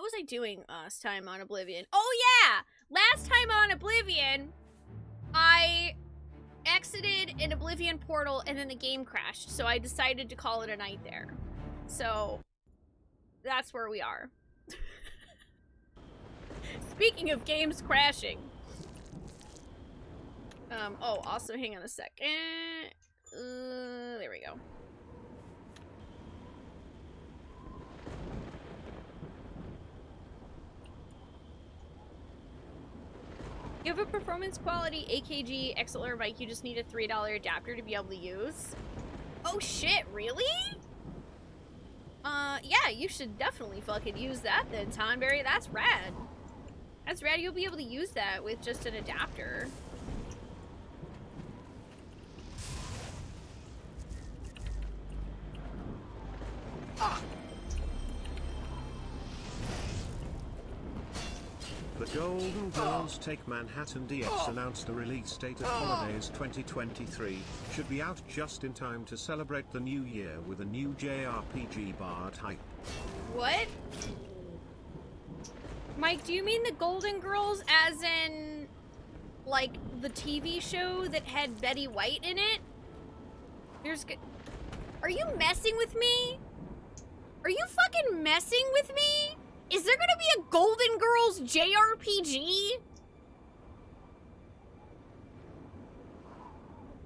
was I doing last time on Oblivion? Oh yeah! Last time on Oblivion, I exited an Oblivion portal and then the game crashed, so I decided to call it a night there. So, that's where we are. Speaking of games crashing. Oh, also hang on a second. There we go. You have a performance quality AKG XLR mic, you just need a $3 adapter to be able to use. Oh shit, really? Yeah, you should definitely fucking use that then, Tonberry. That's rad. That's rad, you'll be able to use that with just an adapter. The Golden Girls Take Manhattan DX announced the release date of Holidays 2023. Should be out just in time to celebrate the new year with a new JRPG bar type. What? Mike, do you mean the Golden Girls as in, like, the TV show that had Betty White in it? Are you messing with me? Are you fucking messing with me? Is there gonna be a Golden Girls JRPG?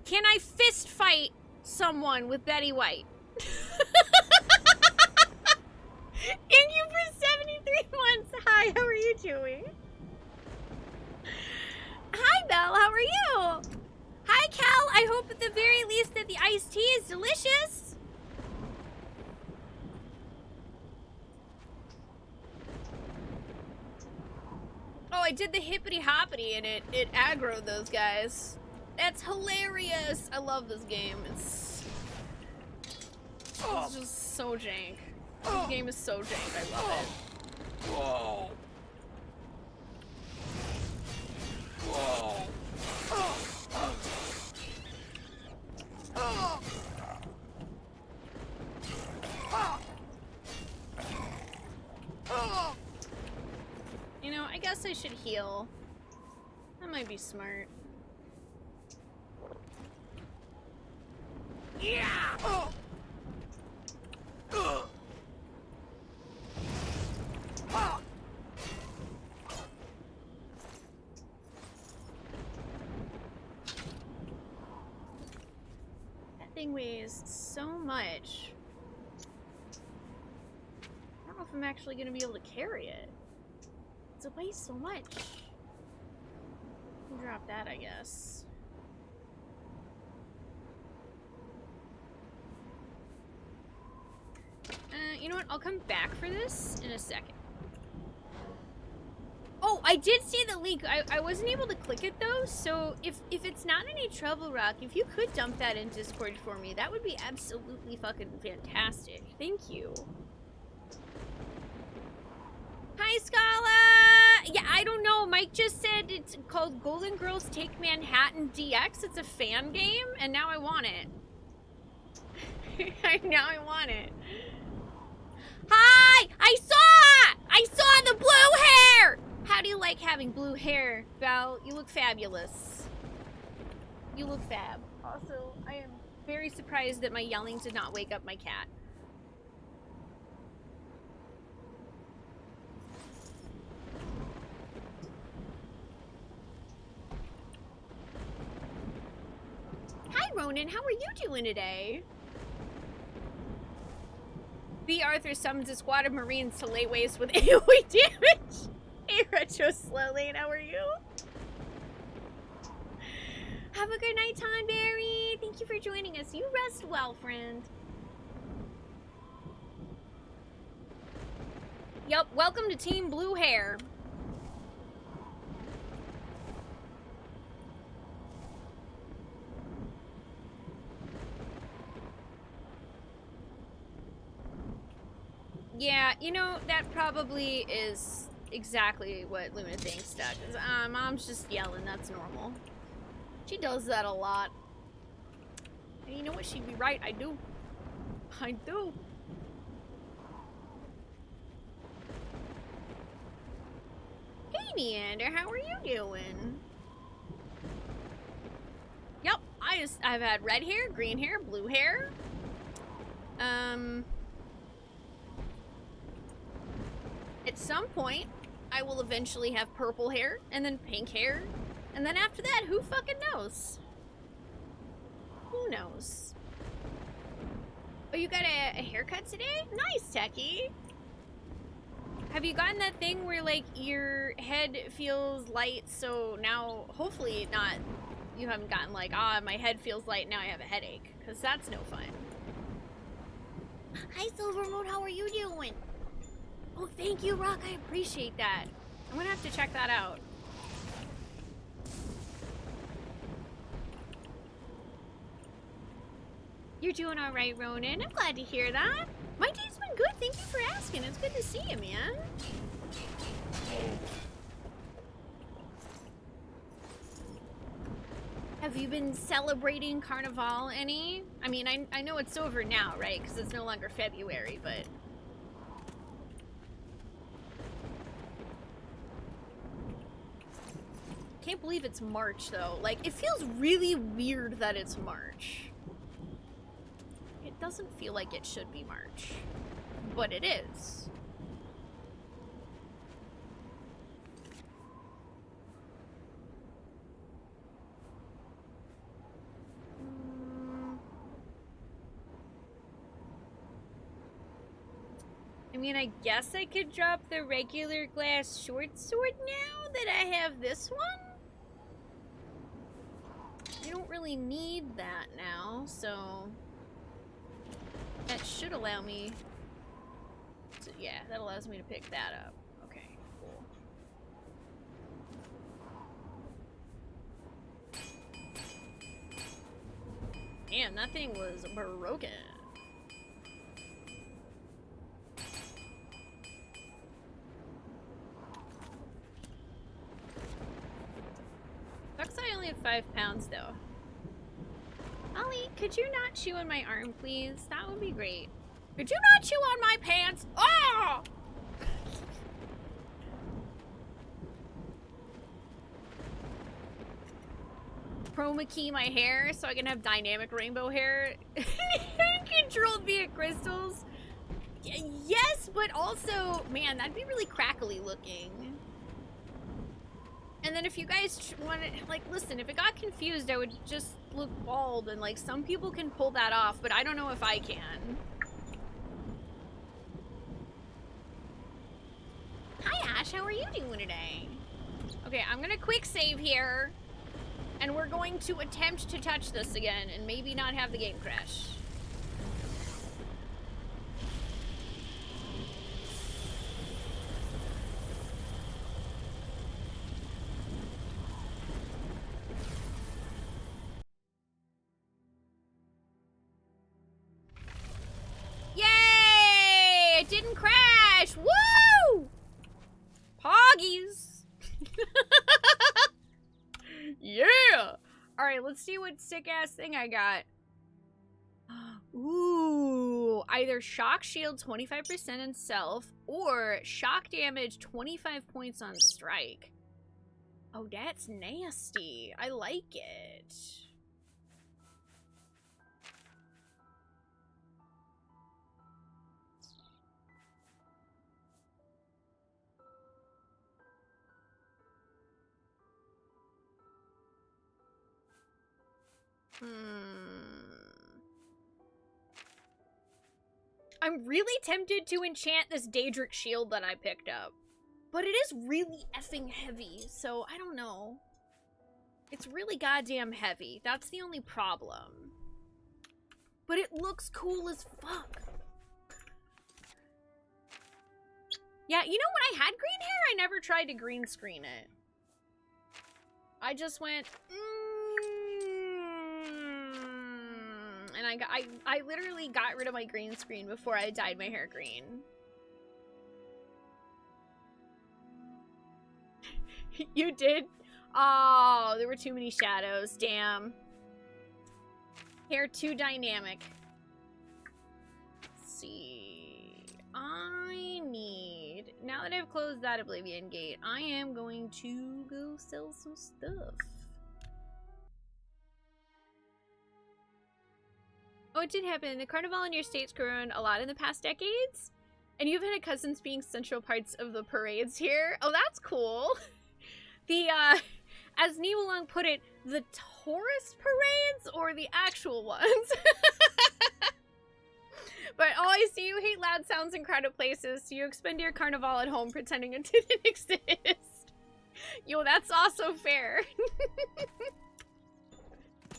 Can I fist fight someone with Betty White? Thank you for 73 months. Hi, how are you doing? Hi, Belle, how are you? Hi, Cal. I hope at the very least that the iced tea is delicious. Oh, I did the hippity hoppity and it aggroed those guys. That's hilarious. I love this game. It's just so jank. This game is so jank. I love it. Whoa. Whoa. You know, I guess I should heal. That might be smart. Yeah! That thing weighs so much. I don't know if I'm actually gonna be able to carry it. It weighs so much. I'll drop that, I guess. You know what? I'll come back for this in a second. Oh, I did see the link. I wasn't able to click it though, so if it's not any trouble, Rock, if you could dump that in Discord for me, that would be absolutely fucking fantastic. Thank you. Hi, Scala! Yeah, I don't know. Mike just said it's called Golden Girls Take Manhattan DX. It's a fan game, and now I want it. Now I want it. Hi! I saw the blue hair! How do you like having blue hair, Val? You look fabulous. You look fab. Also, I am very surprised that my yelling did not wake up my cat. Hi, Ronan. How are you doing today? B. Arthur summons a squad of Marines to lay waste with AoE damage. Hey, Retro Slowlane, how are you? Have a good night, Tonberry. Thank you for joining us. You rest well, friend. Yep, welcome to Team Blue Hair. Yeah, you know, that probably is exactly what Luna thinks, Doug. Mom's just yelling, that's normal. She does that a lot. And you know what? She'd be right, I do. I do. Neander. How are you doing? Yep, I've had red hair, green hair, blue hair. At some point, I will eventually have purple hair, and then pink hair, and then after that, who fucking knows? Who knows? Oh, you got a haircut today? Nice, Techie. Have you gotten that thing where, like, your head feels light, so now, hopefully not, you haven't gotten, like, my head feels light, now I have a headache, because that's no fun. Hi, Silvermoon, how are you doing? Oh, thank you, Rock, I appreciate that. I'm gonna have to check that out. You're doing all right, Ronan. I'm glad to hear that. My day's been good. Thank you for asking. It's good to see you, man. Have you been celebrating Carnival any? I mean, I know it's over now, right? Because it's no longer February, but... Can't believe it's March, though. Like, it feels really weird that it's March. It doesn't feel like it should be March, but it is. I mean, I guess I could drop the regular glass short sword now that I have this one. I don't really need that now, so... That should allow me to, yeah, that allows me to pick that up. Okay, cool. Damn, that thing was broken. Sucks I only have 5 pounds though. Ollie, could you not chew on my arm, please? That would be great. Could you not chew on my pants? Oh! Chroma key my hair so I can have dynamic rainbow hair. Controlled via crystals. Yes, but also, man, that'd be really crackly looking. And then if you guys want to, like, listen, if it got confused, I would just look bald, and, like, some people can pull that off, but I don't know if I can. Hi, Ash, how are you doing today? Okay, I'm gonna quick save here, and we're going to attempt to touch this again, and maybe not have the game crash. Yay! It didn't crash! Woo! Poggies! Yeah! Alright, let's see what sick-ass thing I got. Ooh, either shock shield 25% in self, or shock damage 25 points on strike. Oh, that's nasty. I like it. I'm really tempted to enchant this Daedric shield that I picked up. But it is really effing heavy, so I don't know. It's really goddamn heavy. That's the only problem. But it looks cool as fuck. Yeah, you know when I had green hair, I never tried to green screen it. I just went, and I literally got rid of my green screen before I dyed my hair green. You did? Oh, there were too many shadows. Damn. Hair too dynamic. Let's see. I need... now that I've closed that Oblivion gate, I am going to go sell some stuff. Oh, it did happen. The carnival in your state's grown a lot in the past decades, and you've had cousins being central parts of the parades here. Oh, that's cool. The, as Nibelung put it, the tourist parades or the actual ones? But oh, I see you hate loud sounds in crowded places, so you expend your carnival at home pretending it didn't exist. Yo, that's also fair.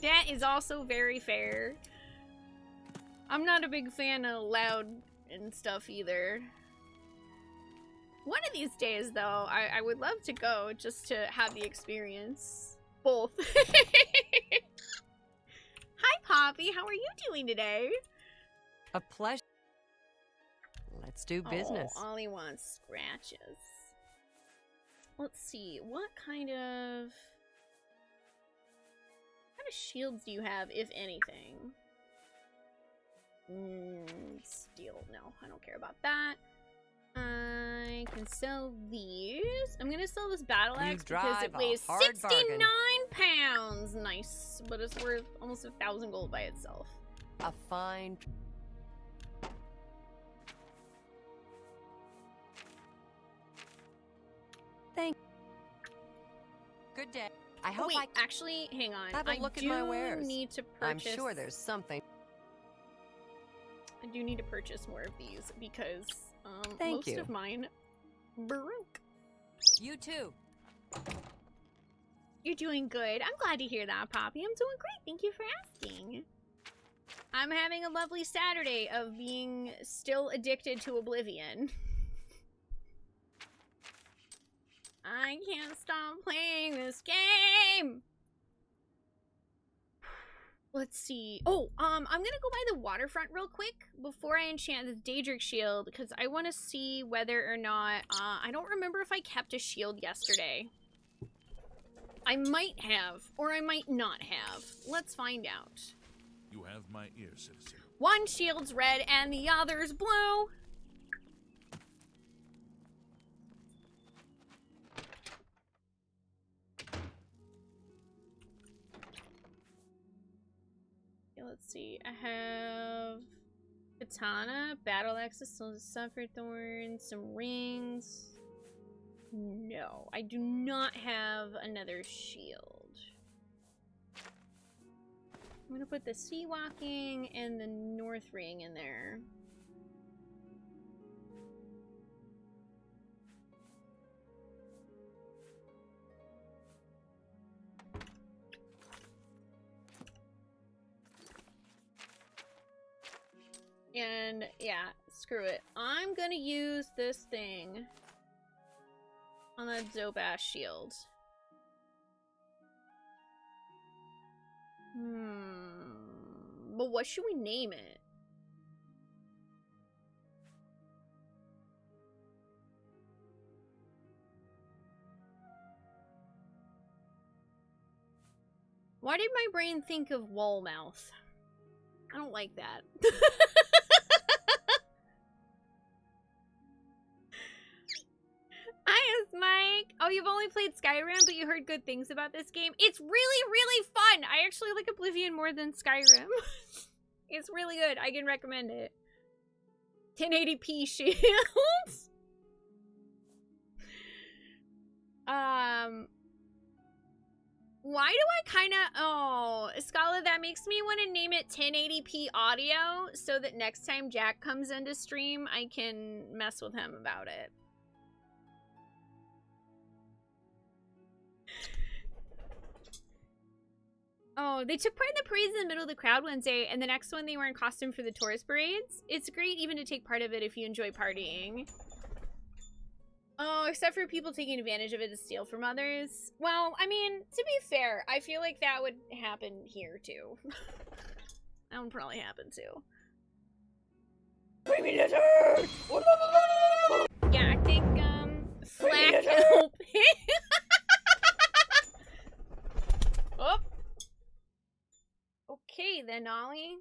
That is also very fair. I'm not a big fan of loud and stuff either. One of these days, though, I would love to go just to have the experience. Both. Hi, Poppy. How are you doing today? A pleasure. Let's do business. Oh, all he wants scratches. Let's see. What kind of shields do you have, if anything? Steel. No, I don't care about that. I can sell these. I'm gonna sell this battle axe because it weighs 69 pounds. Nice, but it's worth almost 1,000 gold by itself. A fine. Thank. Good day. I hope actually, hang on. Have a look at my wares. Need to purchase. I'm sure there's something. I do need to purchase more of these because Thank you. Most of mine broke. You too. You're doing good. I'm glad to hear that, Poppy. I'm doing great. Thank you for asking. I'm having a lovely Saturday of being still addicted to Oblivion. I can't stop playing this game. Let's see. Oh, I'm gonna go by the waterfront real quick before I enchant this Daedric shield because I want to see whether or not I don't remember if I kept a shield yesterday. I might have, or I might not have. Let's find out. You have my ear, citizen. One shield's red and the other's blue. Let's see. I have katana, battle axes, stones of suffering thorn, some rings. No, I do not have another shield. I'm gonna put the sea walking and the north ring in there. And yeah, screw it. I'm gonna use this thing on that dope ass shield. But what should we name it? Why did my brain think of Wallmouth? I don't like that. Hi, Mike. Oh, you've only played Skyrim, but you heard good things about this game. It's really, really fun. I actually like Oblivion more than Skyrim. It's really good. I can recommend it. 1080p shields. Why do I kind of... Oh, Scala, that makes me want to name it 1080p audio so that next time Jack comes into stream, I can mess with him about it. Oh, they took part in the parades in the middle of the crowd Wednesday, and the next one they were in costume for the tourist parades. It's great even to take part of it if you enjoy partying. Oh, except for people taking advantage of it to steal from others. Well, I mean, to be fair, I feel like that would happen here, too. That would probably happen, too. Baby lizard! Yeah, I think, Flack help. Oh. Okay, then, Ollie.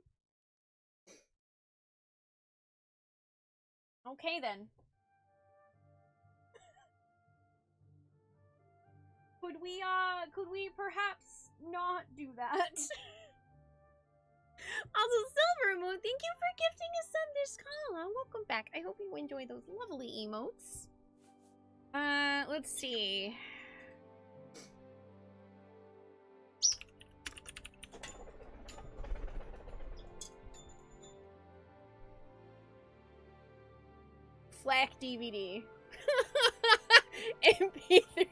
Okay, then. could we perhaps not do that? Also, Silver Moon, thank you for gifting us this call. Welcome back. I hope you enjoy those lovely emotes. Let's see. Flack DVD. MP3.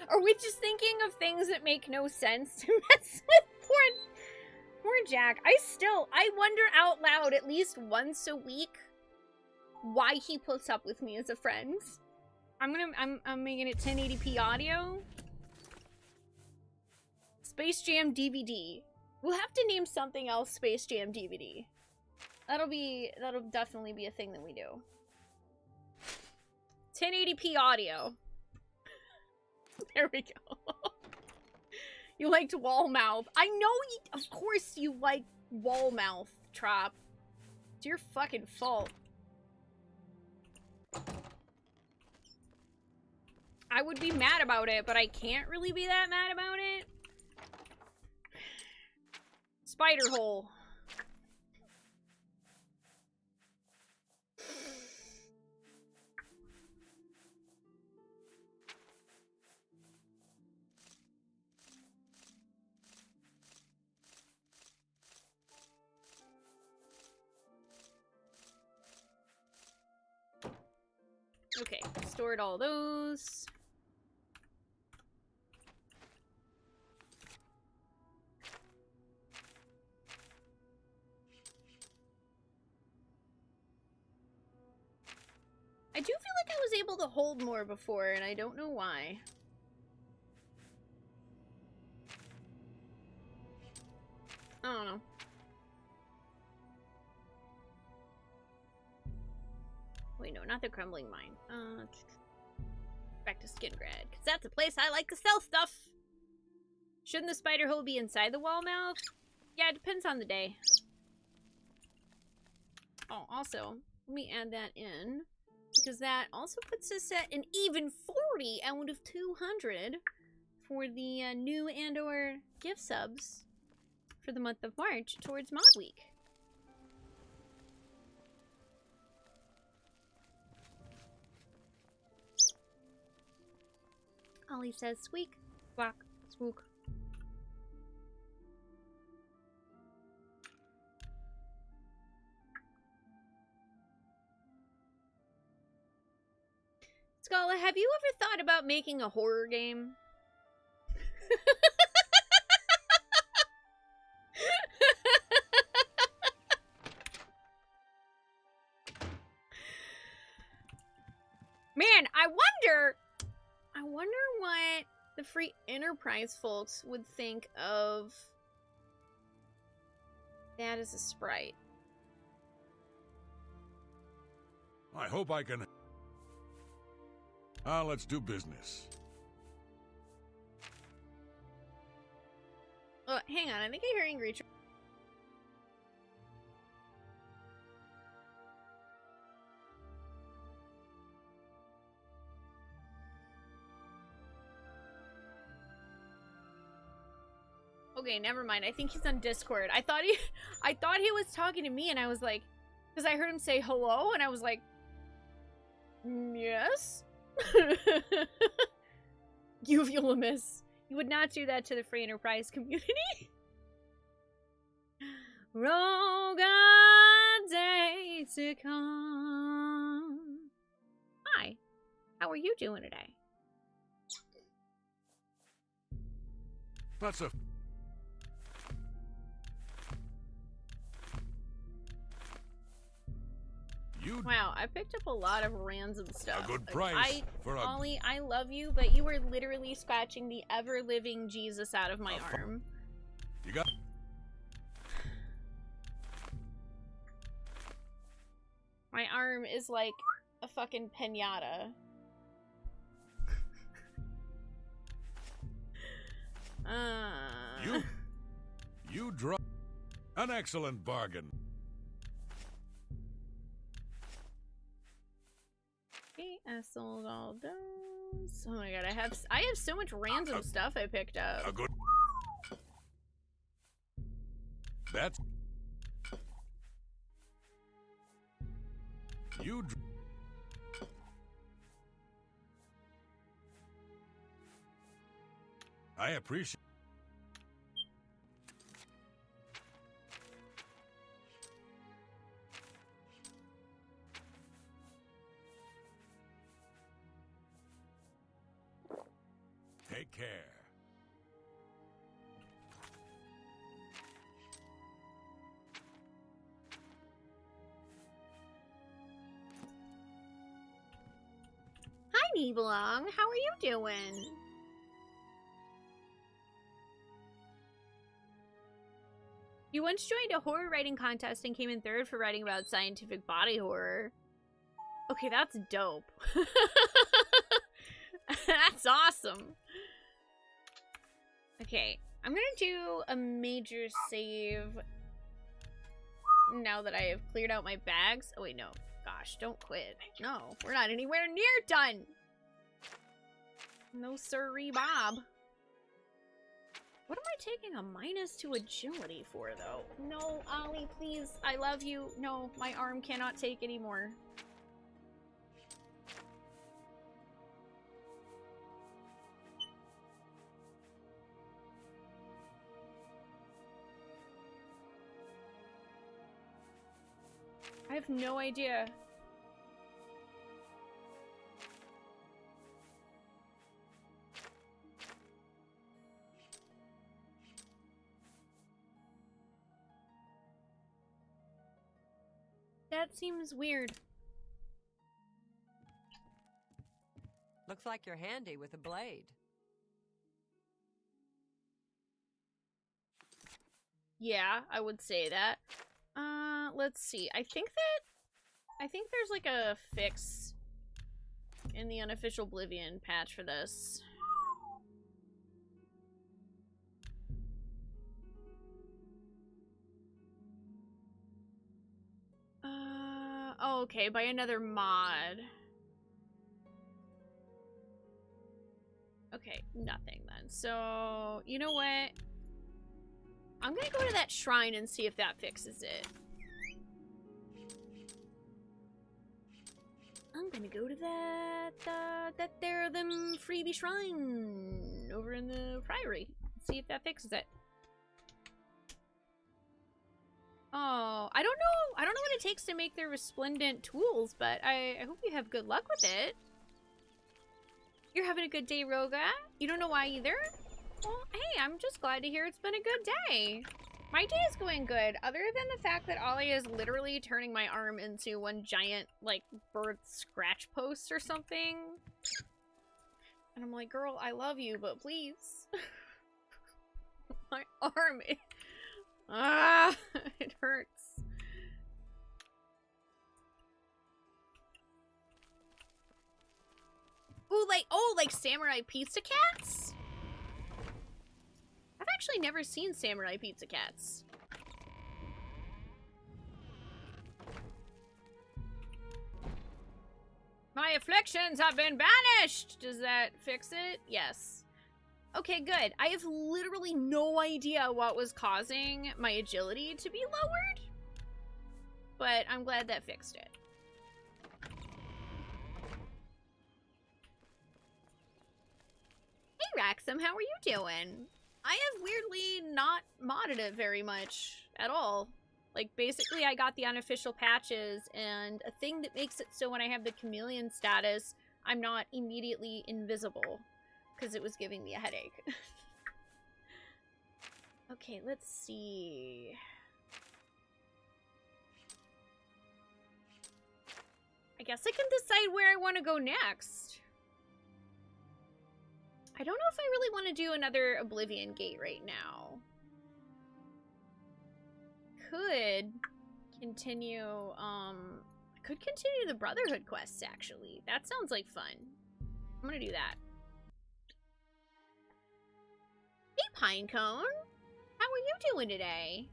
Are we just thinking of things that make no sense to mess with poor Jack? I wonder out loud at least once a week why he puts up with me as a friend. I'm making it 1080p audio. Space Jam DVD. We'll have to name something else Space Jam DVD. That'll definitely be a thing that we do. 1080p audio. There we go. You liked wall mouth. I know of course you like wall mouth, Trop. It's your fucking fault. I would be mad about it, but I can't really be that mad about it. Spider hole. Okay, stored all those. I do feel like I was able to hold more before, and I don't know why. I don't know. Wait, no, not the crumbling mine. Back to Skingrad, because that's a place I like to sell stuff. Shouldn't the spider hole be inside the wall mouth? Yeah, it depends on the day. Oh, also, let me add that in, because that also puts us at an even 40 out of 200 for the new and/or gift subs for the month of March towards Mod Week. Ollie says, squeak, squawk, swook. Scala, have you ever thought about making a horror game? Man, I wonder what the free enterprise folks would think of that as a sprite. I hope I can... let's do business. Oh, hang on, I think I hear Angry Tr- Okay, never mind. I think he's on Discord. I thought he was talking to me, and I was like, because I heard him say hello, and I was like, yes? Uvulamus. You would not do that to the free enterprise community. Rogue days to come. Hi. How are you doing today? That's a... Wow, I picked up a lot of random stuff. A good price for a... Ollie, I love you, but you were literally scratching the ever-living Jesus out of my arm. You got... My arm is like a fucking piñata. You draw... An excellent bargain. Okay, I sold all those. Oh my god, I have so much random stuff I picked up. A good. That's. You. I appreciate. Take care. Hi, Nebelong. How are you doing? You once joined a horror writing contest and came in third for writing about scientific body horror. Okay, that's dope. That's awesome. Okay, I'm gonna do a major save now that I have cleared out my bags. Oh wait, no. Gosh, don't quit. No, we're not anywhere near done. No sirree, Bob. What am I taking a -2 agility for, though? No, Ollie, please. I love you. No, my arm cannot take anymore. I have no idea. That seems weird. Looks like you're handy with a blade. Yeah, I would say that. Let's see. I think there's like a fix in the unofficial Oblivion patch for this. Oh, okay, by another mod. Okay, nothing then. So, you know what? I'm gonna go to that shrine and see if that fixes it. I'm gonna go to that freebie shrine over in the priory. See if that fixes it. Oh, I don't know what it takes to make their resplendent tools, but I hope you have good luck with it. You're having a good day, Roga? You don't know why either? Well, hey, I'm just glad to hear it's been a good day. My day is going good, other than the fact that Ollie is literally turning my arm into one giant, like, bird scratch post or something. And I'm like, girl, I love you, but please. My arm, it hurts. Ooh, like samurai pizza cats? I've actually never seen samurai pizza cats. My afflictions have been banished! Does that fix it? Yes. Okay, good. I have literally no idea what was causing my agility to be lowered, but I'm glad that fixed it. Hey, Raxum, how are you doing? I have weirdly not modded it very much at all. Like, basically, I got the unofficial patches, and a thing that makes it so when I have the chameleon status, I'm not immediately invisible, because it was giving me a headache. Okay, let's see. I guess I can decide where I want to go next. I don't know if I really want to do another Oblivion gate right now. Could continue, could continue the Brotherhood quests, actually. That sounds like fun. I'm gonna do that. Hey, Pinecone! How are you doing today?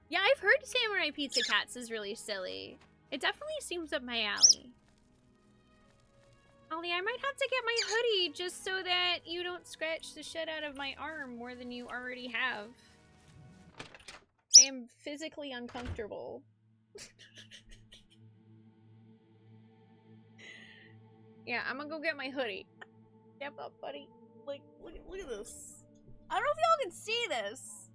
Yeah, I've heard Samurai Pizza Cats is really silly. It definitely seems up my alley. Ollie, I might have to get my hoodie just so that you don't scratch the shit out of my arm more than you already have. I am physically uncomfortable. Yeah, I'm gonna go get my hoodie. Step up, buddy. Like, look at this. I don't know if y'all can see this.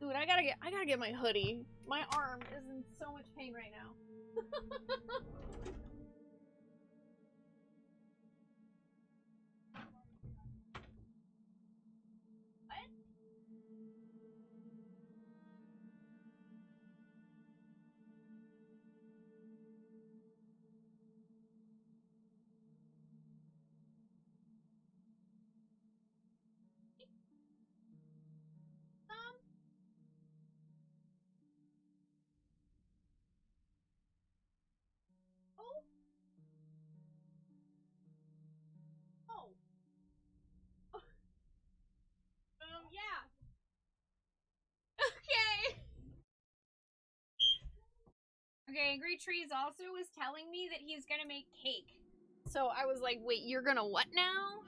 Dude, I gotta get my hoodie. My arm is in so much pain right now. Oh. Yeah. Okay. Okay, Angry Trees also was telling me that he's gonna make cake. So I was like, wait, you're gonna what now?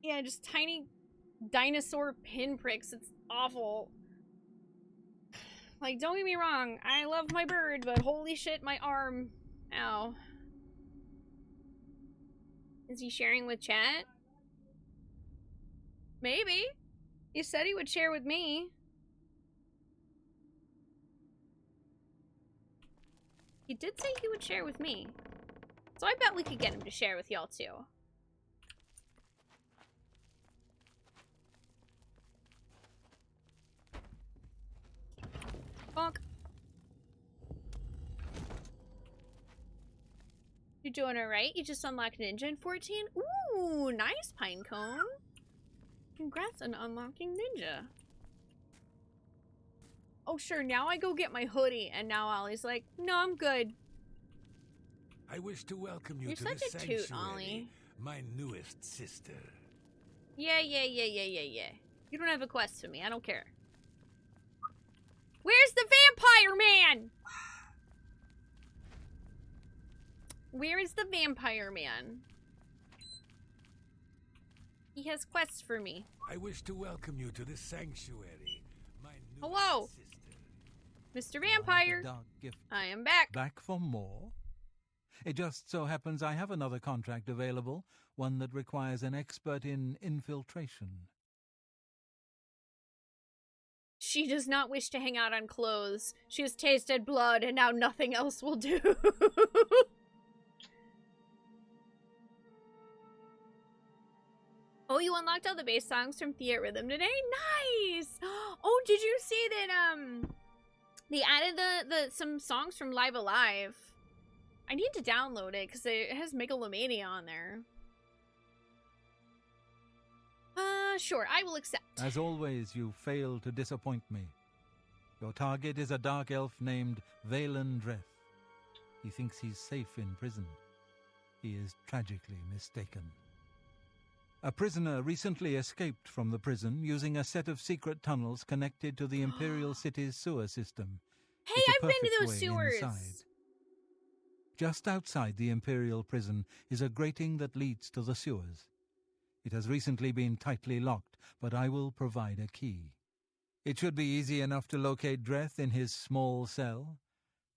Yeah, just tiny dinosaur pinpricks. It's awful. Like, don't get me wrong, I love my bird, but holy shit, my arm. Ow. Is he sharing with chat? Maybe. He said he would share with me. He did say he would share with me. So I bet we could get him to share with y'all too. Bonk. You doing alright? You just unlocked Ninja in 14? Ooh, nice, Pinecone. Congrats on unlocking Ninja. Oh, sure, now I go get my hoodie, and now Ollie's like, no, I'm good. I wish to welcome you You're to such this a toot, sanctuary, Ollie. my newest sister. Yeah. You don't have a quest for me, I don't care. Where's the vampire man? Where is the vampire man? He has quests for me. I wish to welcome you to this sanctuary, my newest Hello, sister. Mr. Vampire. Dark gift I am back. back for more? It just so happens I have another contract available, one that requires an expert in infiltration. She does not wish to hang out on clothes. She has tasted blood and now nothing else will do. Oh, you unlocked all the bass songs from Theat Rhythm today? Nice! Oh, did you see that, they added some songs from Live Alive? I need to download it, because it has Megalomania on there. Sure, I will accept. As always, you fail to disappoint me. Your target is a dark elf named Valen Dreth. He thinks he's safe in prison. He is tragically mistaken. A prisoner recently escaped from the prison using a set of secret tunnels connected to the Imperial city's sewer system. Hey, It's a I've been to perfect those way sewers! inside. Just outside the Imperial prison is a grating that leads to the sewers. It has recently been tightly locked, but I will provide a key. It should be easy enough to locate Dreth in his small cell.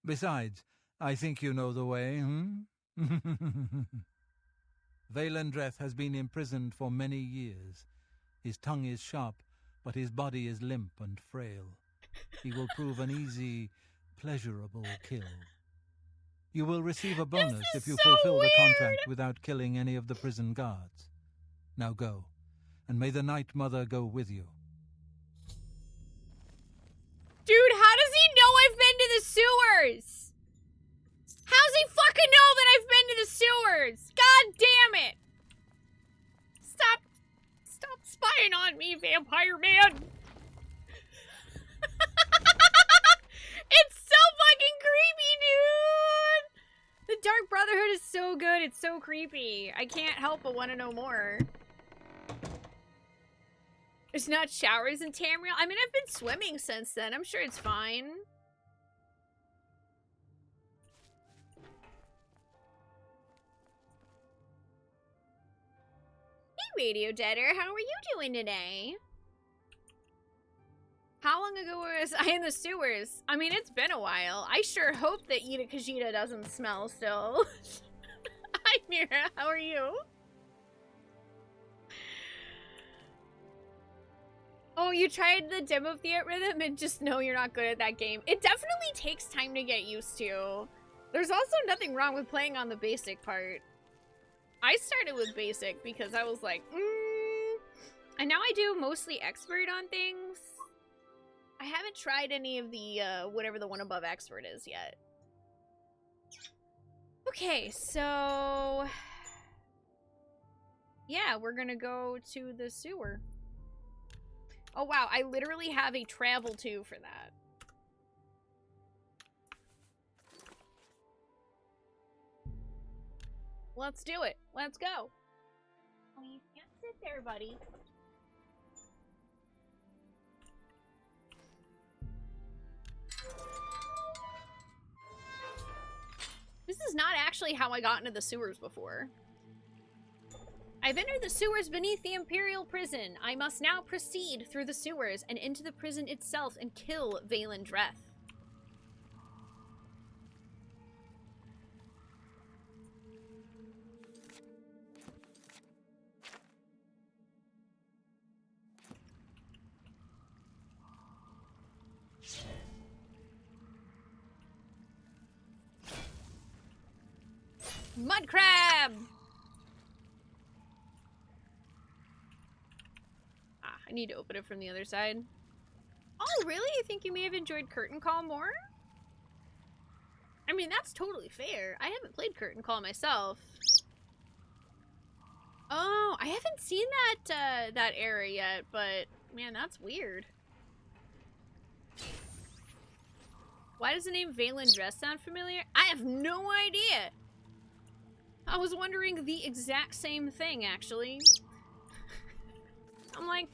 Besides, I think you know the way, Valen Dreth has been imprisoned for many years. His tongue is sharp, but his body is limp and frail. He will prove an easy, pleasurable kill. You will receive a bonus if you fulfill the contract without killing any of the prison guards. Now go, and may the Night Mother go with you. Dude, how does he know I've been to the sewers? How's he fucking know that I've been to the sewers? God damn it! Stop spying on me, vampire man! It's so fucking creepy, dude! The Dark Brotherhood is so good, it's so creepy. I can't help but want to know more. There's not showers in Tamriel? I mean, I've been swimming since then. I'm sure it's fine. Radio Deader. How are you doing today? How long ago was I in the sewers? I mean, it's been a while. I sure hope that Ida Kajita doesn't smell still. Hi, Mira. How are you? Oh, you tried the demo theater rhythm and just know you're not good at that game. It definitely takes time to get used to. There's also nothing wrong with playing on the basic part. I started with basic because I was like, and now I do mostly expert on things. I haven't tried any of the, whatever the one above expert is yet. Okay, so... yeah, we're gonna go to the sewer. Oh wow, I literally have a travel to for that. Let's do it. Let's go. Oh, you can't sit there, buddy. This is not actually how I got into the sewers before. I've entered the sewers beneath the Imperial prison. I must now proceed through the sewers and into the prison itself and kill Valen Dreth. Mud crab! Ah, I need to open it from the other side. Oh, really? You think you may have enjoyed Curtain Call more? I mean, that's totally fair. I haven't played Curtain Call myself. Oh, I haven't seen that, that area yet, but, man, that's weird. Why does the name Valen Dress sound familiar? I have no idea! I was wondering the exact same thing, actually. I'm like,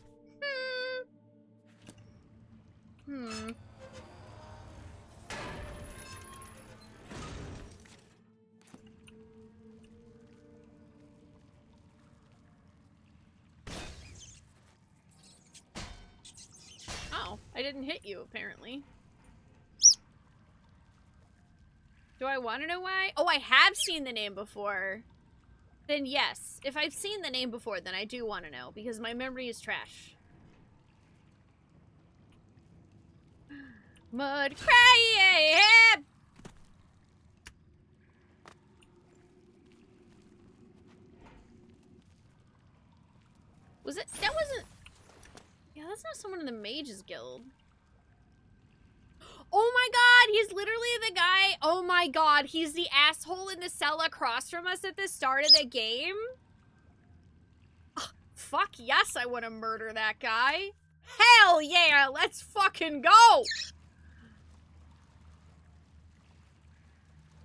Oh, I didn't hit you, apparently. Do I want to know why? Oh, I have seen the name before. Then yes. If I've seen the name before, then I do want to know, because my memory is trash. Mud crab! Was it? That wasn't... yeah, that's not someone in the Mages Guild. Oh my god, he's literally the guy. Oh my god, he's the asshole in the cell across from us at the start of the game? Oh, fuck yes, I want to murder that guy. Hell yeah, let's fucking go!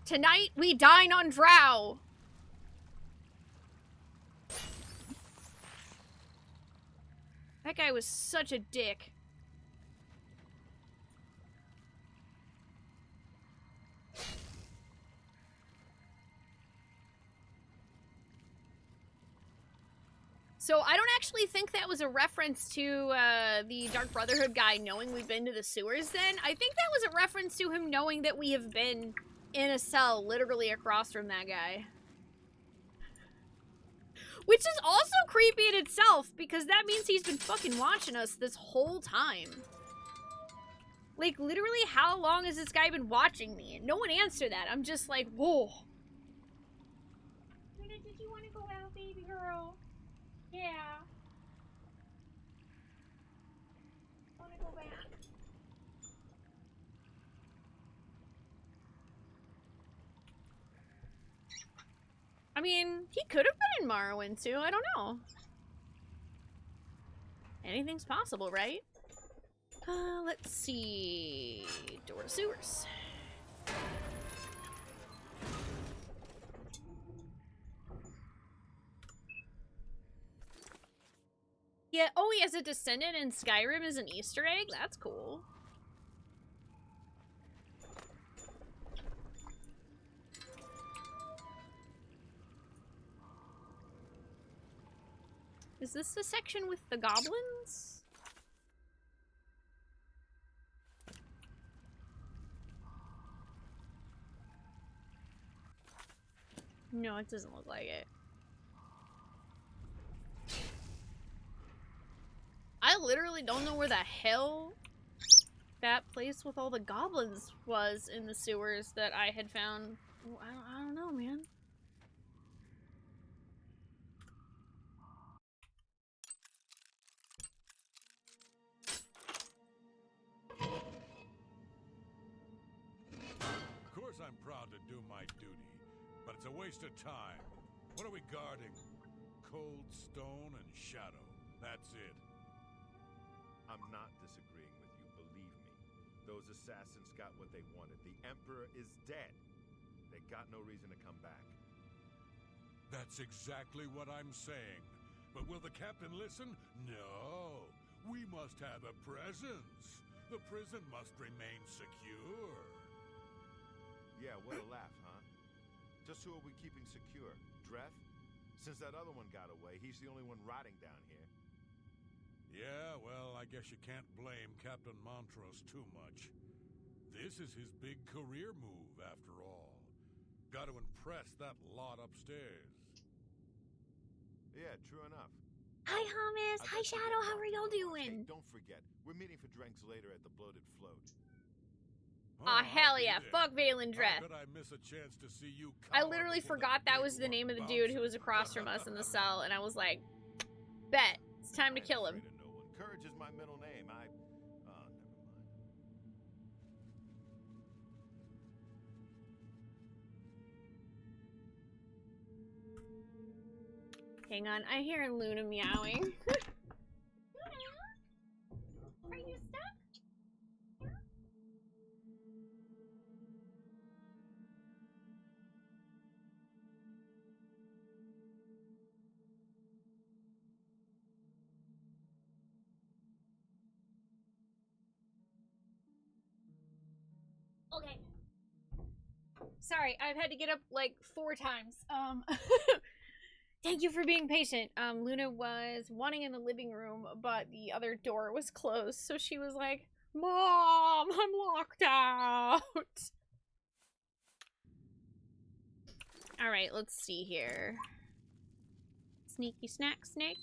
Tonight we dine on Drow. That guy was such a dick. So I don't actually think that was a reference to the Dark Brotherhood guy knowing we've been to the sewers then. I think that was a reference to him knowing that we have been in a cell literally across from that guy. Which is also creepy in itself, because that means he's been fucking watching us this whole time. Like, literally, how long has this guy been watching me? No one answered that. I'm just like, whoa. Did you want to go out, baby girl? Yeah. I want to go back. I mean, he could have been in Morrowind too. I don't know. Anything's possible, right? Let's see. Door to sewers. Yeah, oh, he has a descendant in Skyrim as an Easter egg? That's cool. Is this the section with the goblins? No, it doesn't look like it. I literally don't know where the hell that place with all the goblins was in the sewers that I had found. I don't know, man. Of course I'm proud to do my duty, but it's a waste of time. What are we guarding? Cold stone and shadow. That's it. I'm not disagreeing with you, believe me. Those assassins got what they wanted. The Emperor is dead. They got no reason to come back. That's exactly what I'm saying. But will the captain listen? No. We must have a presence. The prison must remain secure. Yeah, what a laugh, huh? Just who are we keeping secure? Dreth? Since that other one got away, he's the only one rotting down here. Yeah, well, I guess you can't blame Captain Montrose too much. This is his big career move, after all. Got to impress that lot upstairs. Yeah, true enough. Hi, Hummus. Hi, Shadow. How are y'all doing? Hey, don't forget, we're meeting for drinks later at the Bloated Float. Aw, hell I'll be yeah. there. Fuck Valen Dreth. How could I miss a chance to see you I cower literally before forgot that big was the one name of the dude who was bouncer? across from us in the cell, and I was like, bet. It's time to kill him. I'm afraid of no one. Courage is my middle name. Oh, never mind. Hang on, I hear Luna meowing. Luna? Are you stuck? Okay. Sorry, I've had to get up like 4 times. Thank you for being patient. Luna was wanting in the living room, but the other door was closed, so she was like, Mom, I'm locked out. Alright, let's see here. Sneaky snack snake.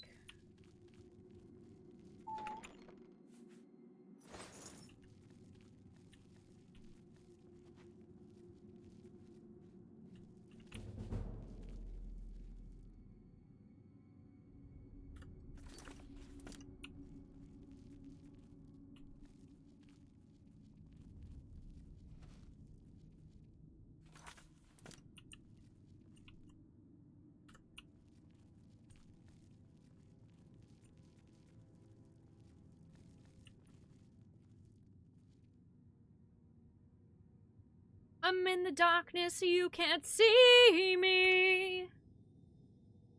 I'm in the darkness, so you can't see me.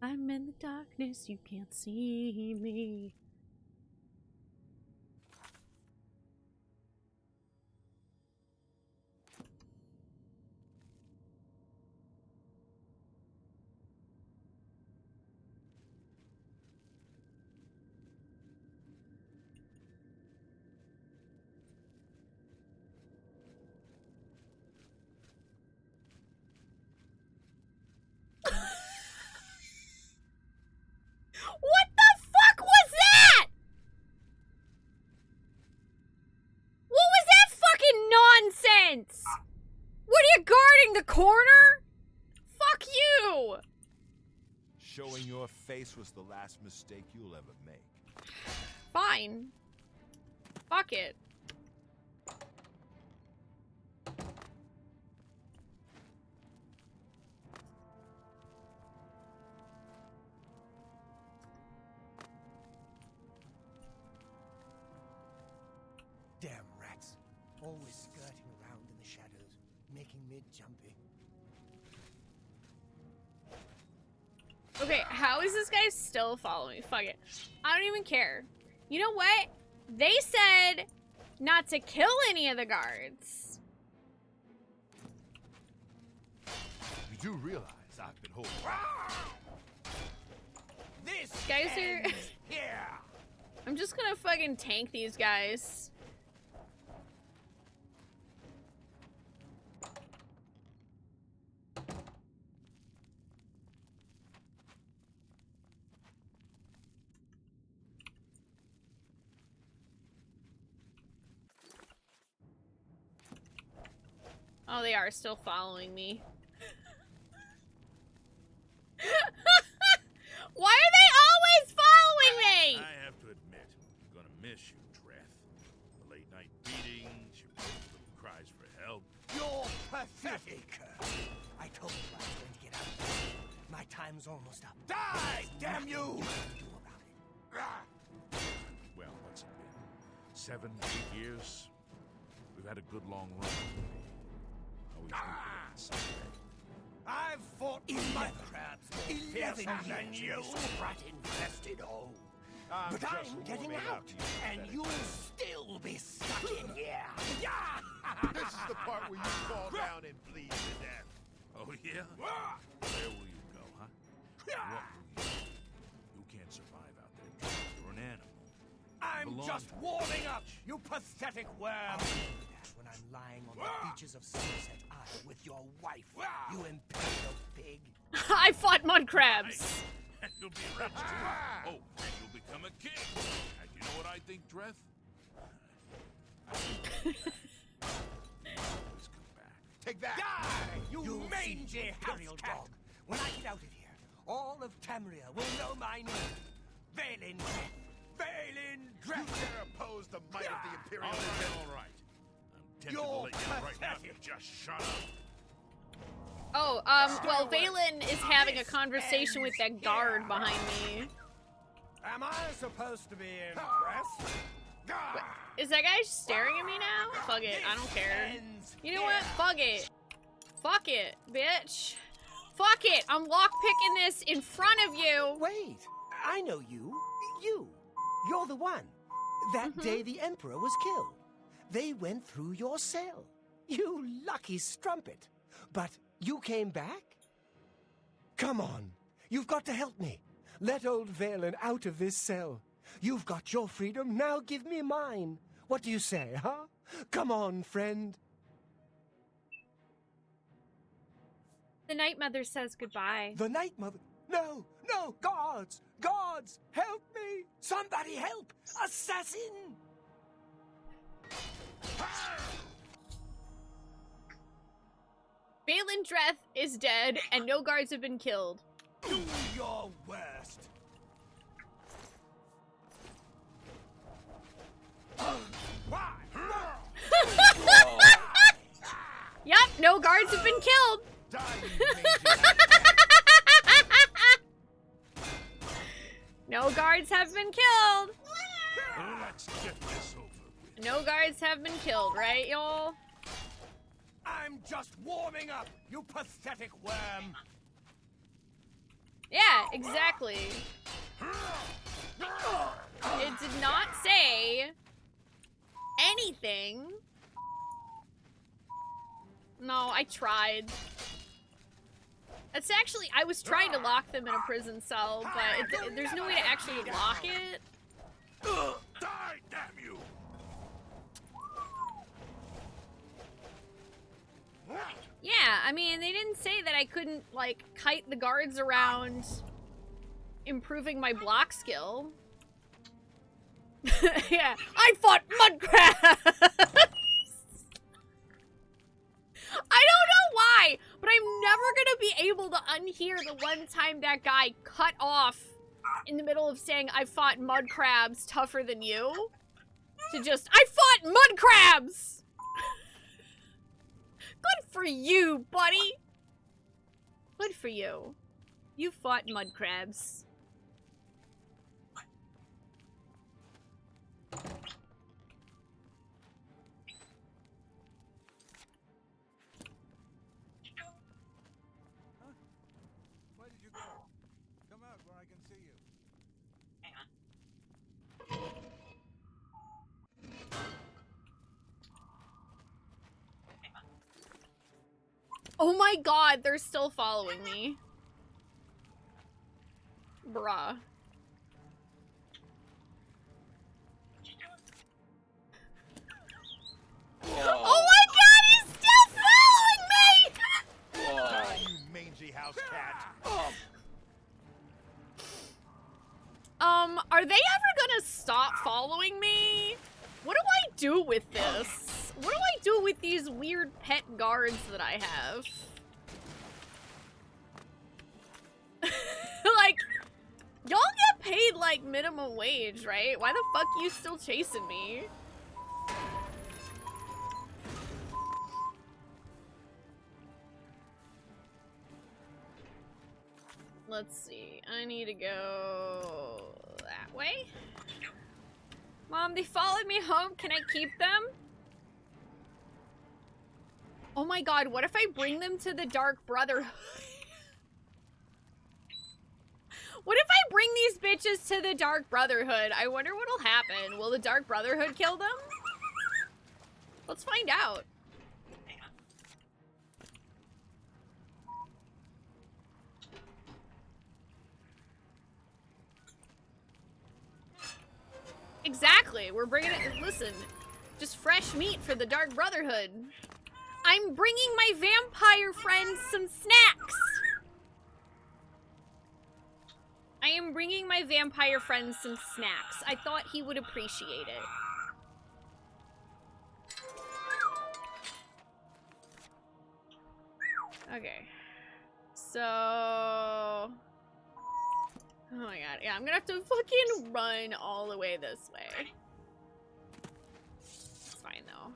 I'm in the darkness, you can't see me. What the fuck was that? What was that fucking nonsense? What are you guarding, the corner? Fuck you! Showing your face was the last mistake you'll ever make. Fine. Fuck it. Damn rats. Always skirting around in the shadows, making me jumpy. Okay, how is this guy still following me? Fuck it. I don't even care. You know what? They said not to kill any of the guards. You do realize I've been holding. This Guys are... ends here. I'm just gonna fucking tank these guys. Oh, they are still following me. Why are they always following me? I have to admit, I'm gonna miss you, Dreth. The late night beatings, your little cries for help. You're pathetic. I told you I was going to get out of here. My time's almost up. Die, damn you! Do about it. Well, what's it been? 7, 8 years? We've had a good long run. Always think someday. I've fought in my crabs 11 years you sprat-infested hole. But I'm getting out, and you'll still be stuck in here. This is the part where you fall down and bleed to death. Oh, yeah? Where will you go, huh? What will you do? You can't survive out there, Dreth. You're an animal. I'm Belong just to warming up, you pathetic worm. I'll do that when I'm lying on the beaches of Sunset Isle with your wife, you imperial pig. I fought mud crabs. And you'll be rich, too. Oh, and you'll become a king. And you know what I think, Dreth? I think always come back. Take that! Die, you mangy Imperial house cat. dog. When I get out of here, all of Tamria will know my name. Valen Dreth. Valen You Dreth. dare oppose the might of the Imperial? All right. I'm tempted to You're let you out right now if you pathetic. just shut up. Oh, well, Valen is having a conversation with that guard behind me. Am I supposed to be impressed? Is that guy just staring at me now? Fuck it, I don't care. You know what? Fuck it. Fuck it, bitch. Fuck it, I'm lockpicking this in front of you. Wait, I know you. You're the one. That day the Emperor was killed. They went through your cell. You lucky strumpet. But you came back? Come on, you've got to help me. Let old Valen out of this cell. You've got your freedom, now give me mine. What do you say, huh? Come on, friend. The Night Mother says goodbye. The Night Mother. No, guards! Guards! Help me! Somebody help! Assassin! Valen Dreth is dead, and no guards have been killed. Do your worst. Yep, no guards have been killed. Die, you mangy No guards have been killed. Let's get this over with. No guards have been killed, right, y'all? I'm just warming up, you pathetic worm. Yeah, exactly. It did not say anything. No, I tried. It's actually, I was trying to lock them in a prison cell, but there's no way to actually lock it. Die, damn you! Yeah, I mean, they didn't say that I couldn't, like, kite the guards around improving my block skill. Yeah, I fought mud crabs! I don't know why, but I'm never gonna be able to unhear the one time that guy cut off in the middle of saying I fought mud crabs tougher than you to just, I fought mud crabs! Good for you, buddy! Good for you. You fought mud crabs. Where did you go? Come out where I can see you. Oh my god, they're still following me. Bruh. Oh my god, he's still following me! You mangy house cat. Are they ever gonna stop following me? What do I do with this? What do I do with these weird pet guards that I have? Like, y'all get paid like minimum wage, right? Why the fuck you still chasing me? Let's see. I need to go that way. Mom, they followed me home. Can I keep them? Oh my god, what if I bring them to the Dark Brotherhood? What if I bring these bitches to the Dark Brotherhood? I wonder what'll happen. Will the Dark Brotherhood kill them? Let's find out. Exactly. We're bringing it. Listen, just fresh meat for the Dark Brotherhood. I'm bringing my vampire friends some snacks. I am bringing my vampire friends some snacks. I thought he would appreciate it. Okay. So... Oh my god. Yeah, I'm gonna have to fucking run all the way this way. It's fine though.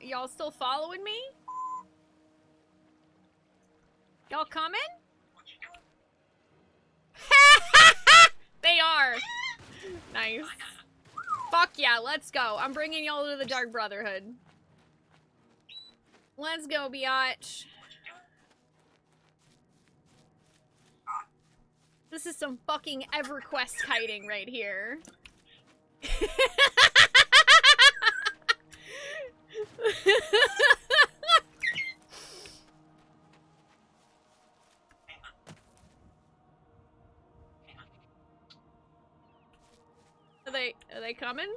Y'all still following me? Y'all coming? They are. Nice. Fuck yeah, let's go. I'm bringing y'all to the Dark Brotherhood. Let's go, biatch. This is some fucking EverQuest kiting right here. Are they coming?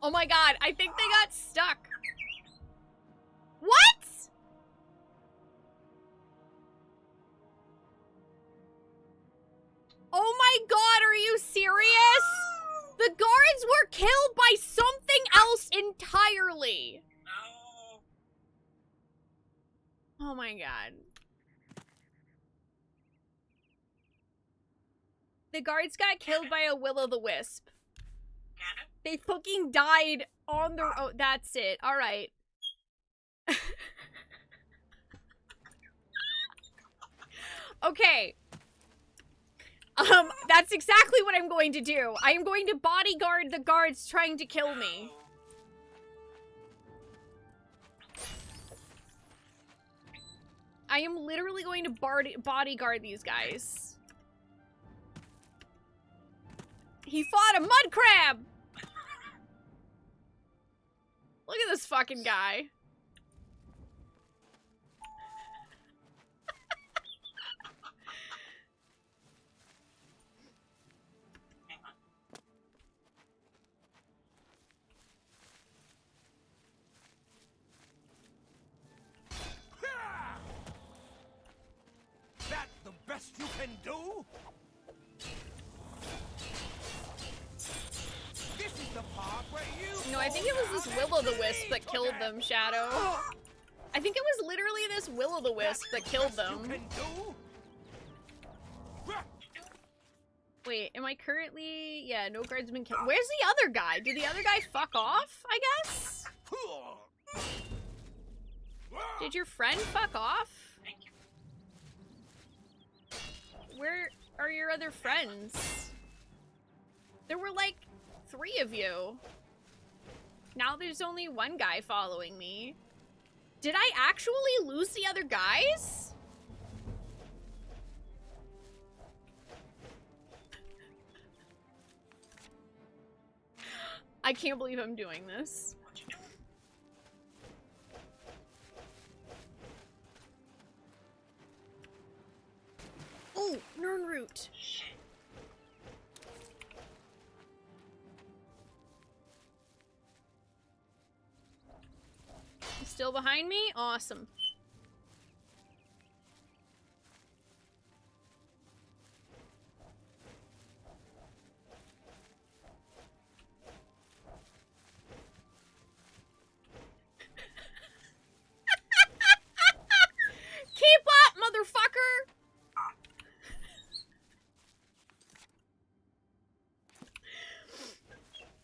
Oh my god, I think they got stuck. What? Oh my god, are you serious? The guards were killed by something else entirely. Oh my god. The guards got killed by a will-o'-the-wisp. They fucking died on the... Oh, that's it. Alright. Okay. That's exactly what I'm going to do. I am going to bodyguard the guards trying to kill me. I am literally going to bodyguard these guys. He fought a mud crab! Look at this fucking guy. That's the best you can do? This is the part where you... No, I think it was this will-o'-the-wisp that killed them, Shadow. I think it was literally this will-o'-the-wisp that killed them. Wait, am I currently... Yeah, no guards been killed. Where's the other guy? Did the other guy fuck off, I guess? Did your friend fuck off? Where are your other friends? There were like 3 of you. Now there's only one guy following me. Did I actually lose the other guys? I can't believe I'm doing this. Oh, Nern Root. still behind me? Awesome. Keep up, motherfucker!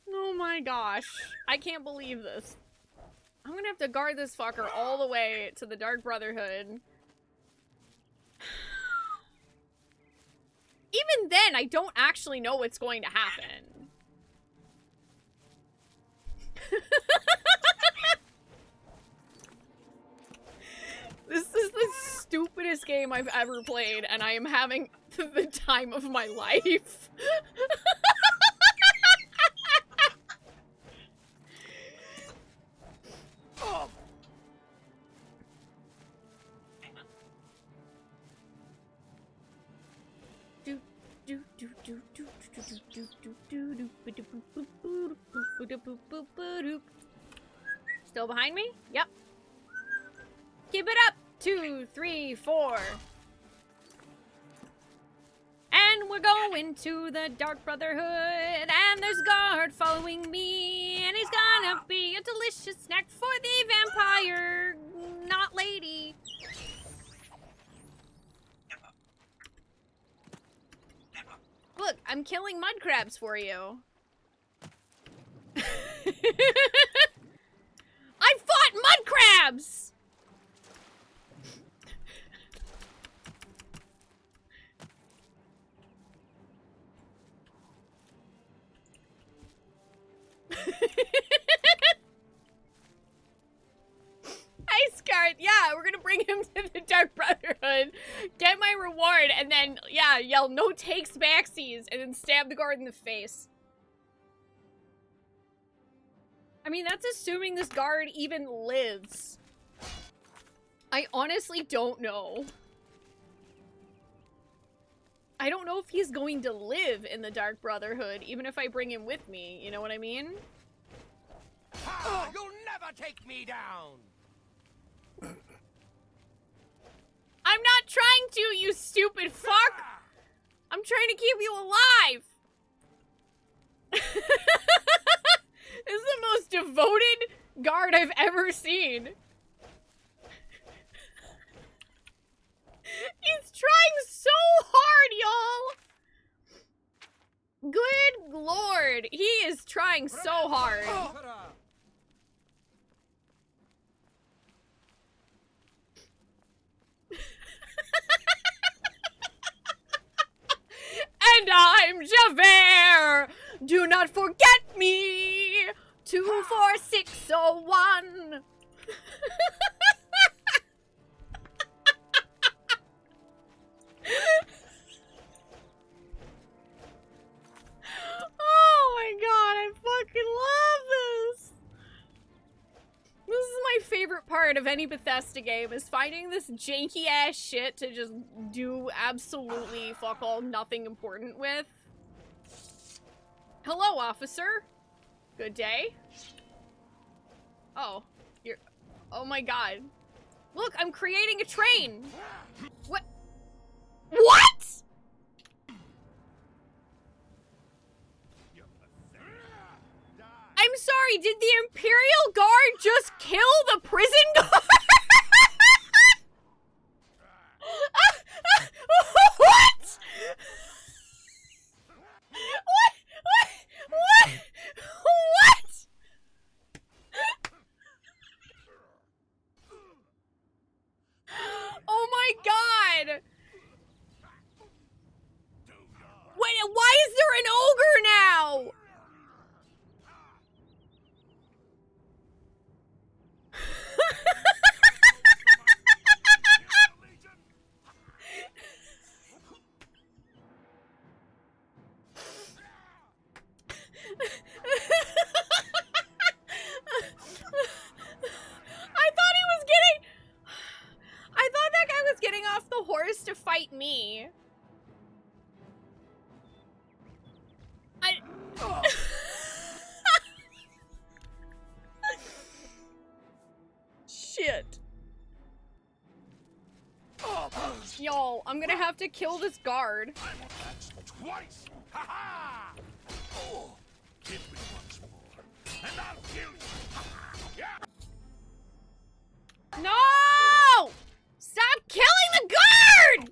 Oh my gosh. I can't believe this. I'm gonna have to guard this fucker all the way to the Dark Brotherhood. Even then, I don't actually know what's going to happen. This is the stupidest game I've ever played, and I am having the time of my life. Oh. Still behind me? Yep. Keep it up. 2, 3, 4. And we're going to the Dark Brotherhood, and there's a guard following me, and he's gonna be a delicious snack for the vampire, not lady. Look, I'm killing mud crabs for you. I fought mud crabs! Ice guard, yeah, we're gonna bring him to the Dark Brotherhood, get my reward, and then, yeah, yell no takes backsies, and then stab the guard in the face. I mean, that's assuming this guard even lives. I honestly don't know. I don't know if he's going to live in the Dark Brotherhood, even if I bring him with me, you know what I mean? Ha! You'll never take me down! I'm not trying to, you stupid fuck! I'm trying to keep you alive! This is the most devoted guard I've ever seen. He's trying so hard, y'all! Good lord, he is trying so hard. And I'm Javert! Do not forget me! 24601! Oh my god, I fucking love this! This is my favorite part of any Bethesda game, is finding this janky ass shit to just do absolutely fuck all nothing important with. Hello, officer. Good day. Oh, you're... Oh my god. Look, I'm creating a train! What? What?! I'm sorry, did the Imperial Guard just kill the prison guard? What? What? Oh my god! Wait, why is there an ogre now? I thought that guy was getting off the horse to fight me. Shit. Yo, I'm gonna have to kill this guard. Twice! Ha ha! Oh, hit me once more, and I'll kill you! Yeah! No! Stop killing the guard!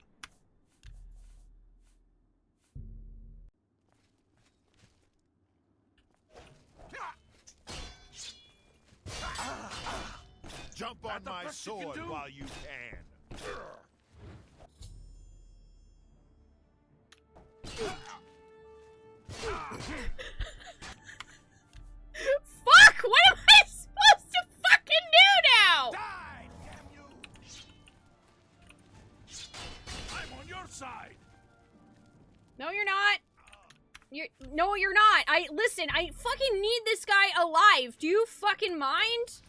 Jump on my sword while you can. Fuck! What am I supposed to fucking do now? Die, damn you! I'm on your side. No, you're not. No, you're not. Listen, I fucking need this guy alive. Do you fucking mind?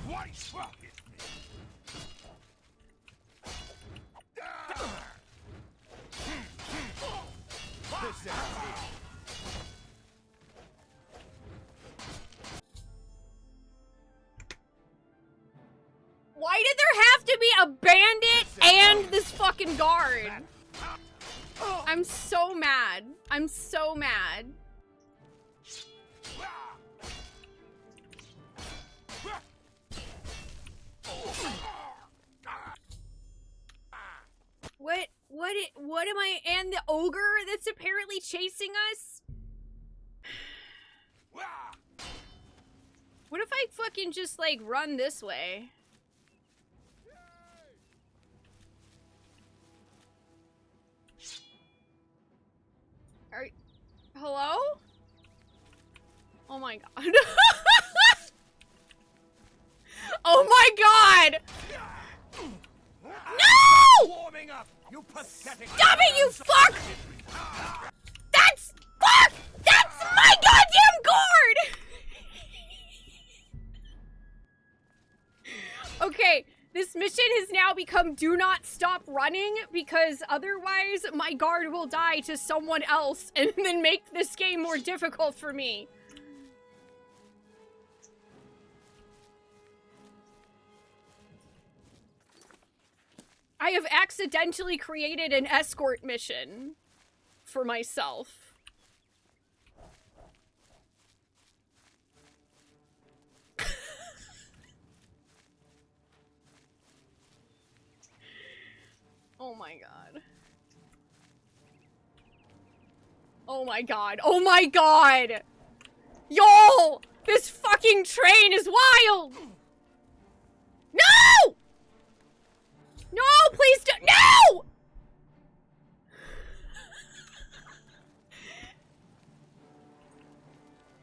Twice! Fuck it. Why did there have to be a bandit and this fucking guard? I'm so mad. I'm so mad. What am I, and the ogre that's apparently chasing us? What if I fucking just, like, run this way? Hello? Oh my god. Oh my god! No! Warming up, you pathetic. Stop it, you fuck! That's fuck! That's my goddamn gourd! Okay, this mission has now become do not stop running because otherwise my guard will die to someone else and then make this game more difficult for me. I have accidentally created an escort mission for myself. Oh my god. Oh my god. Oh my god! Yo! This fucking train is wild! No! No, please don't. No!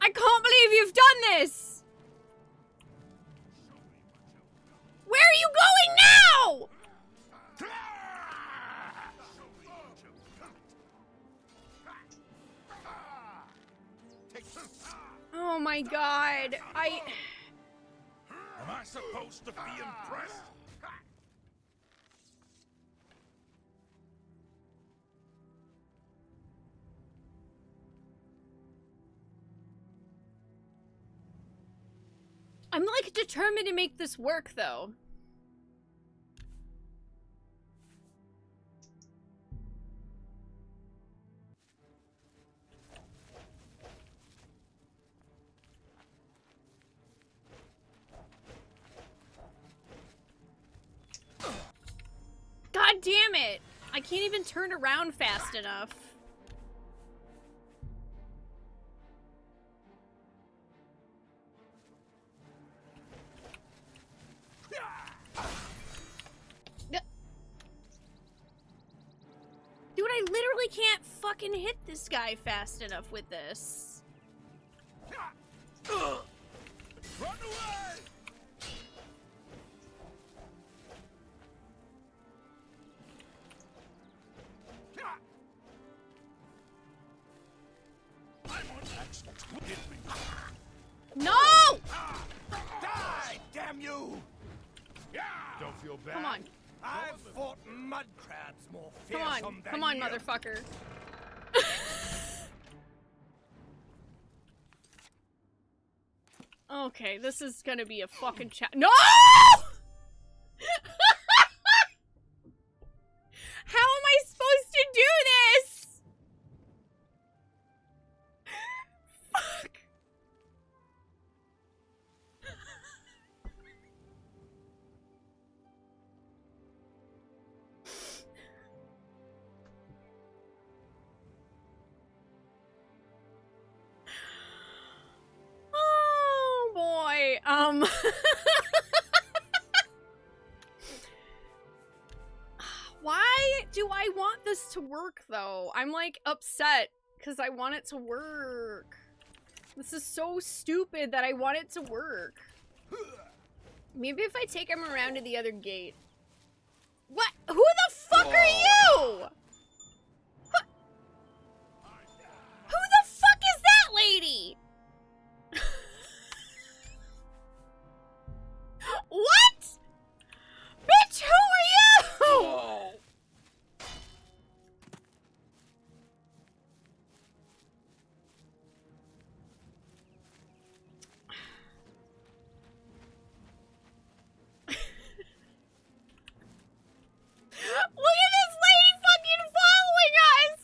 I can't believe you've done this! Where are you going now? Oh my god, Am I supposed to be impressed? I'm like determined to make this work though. God damn it! I can't even turn around fast enough. Dude, I literally can't fucking hit this guy fast enough with this. Run away! No! Die, damn you! Don't feel bad. Come on. I've fought mud crabs more Come fearsome on. than Come on, you. motherfucker. Okay, this is gonna be a fucking chat. No! How am I supposed to do this? Fuck. Oh boy. Why do I want this to work though? I'm like upset because I want it to work. This is so stupid that I want it to work. Maybe if I take him around to the other gate. What? Who the fuck are you? What? Who the fuck is that lady? What? Bitch, who are you? Look at this lady fucking following us!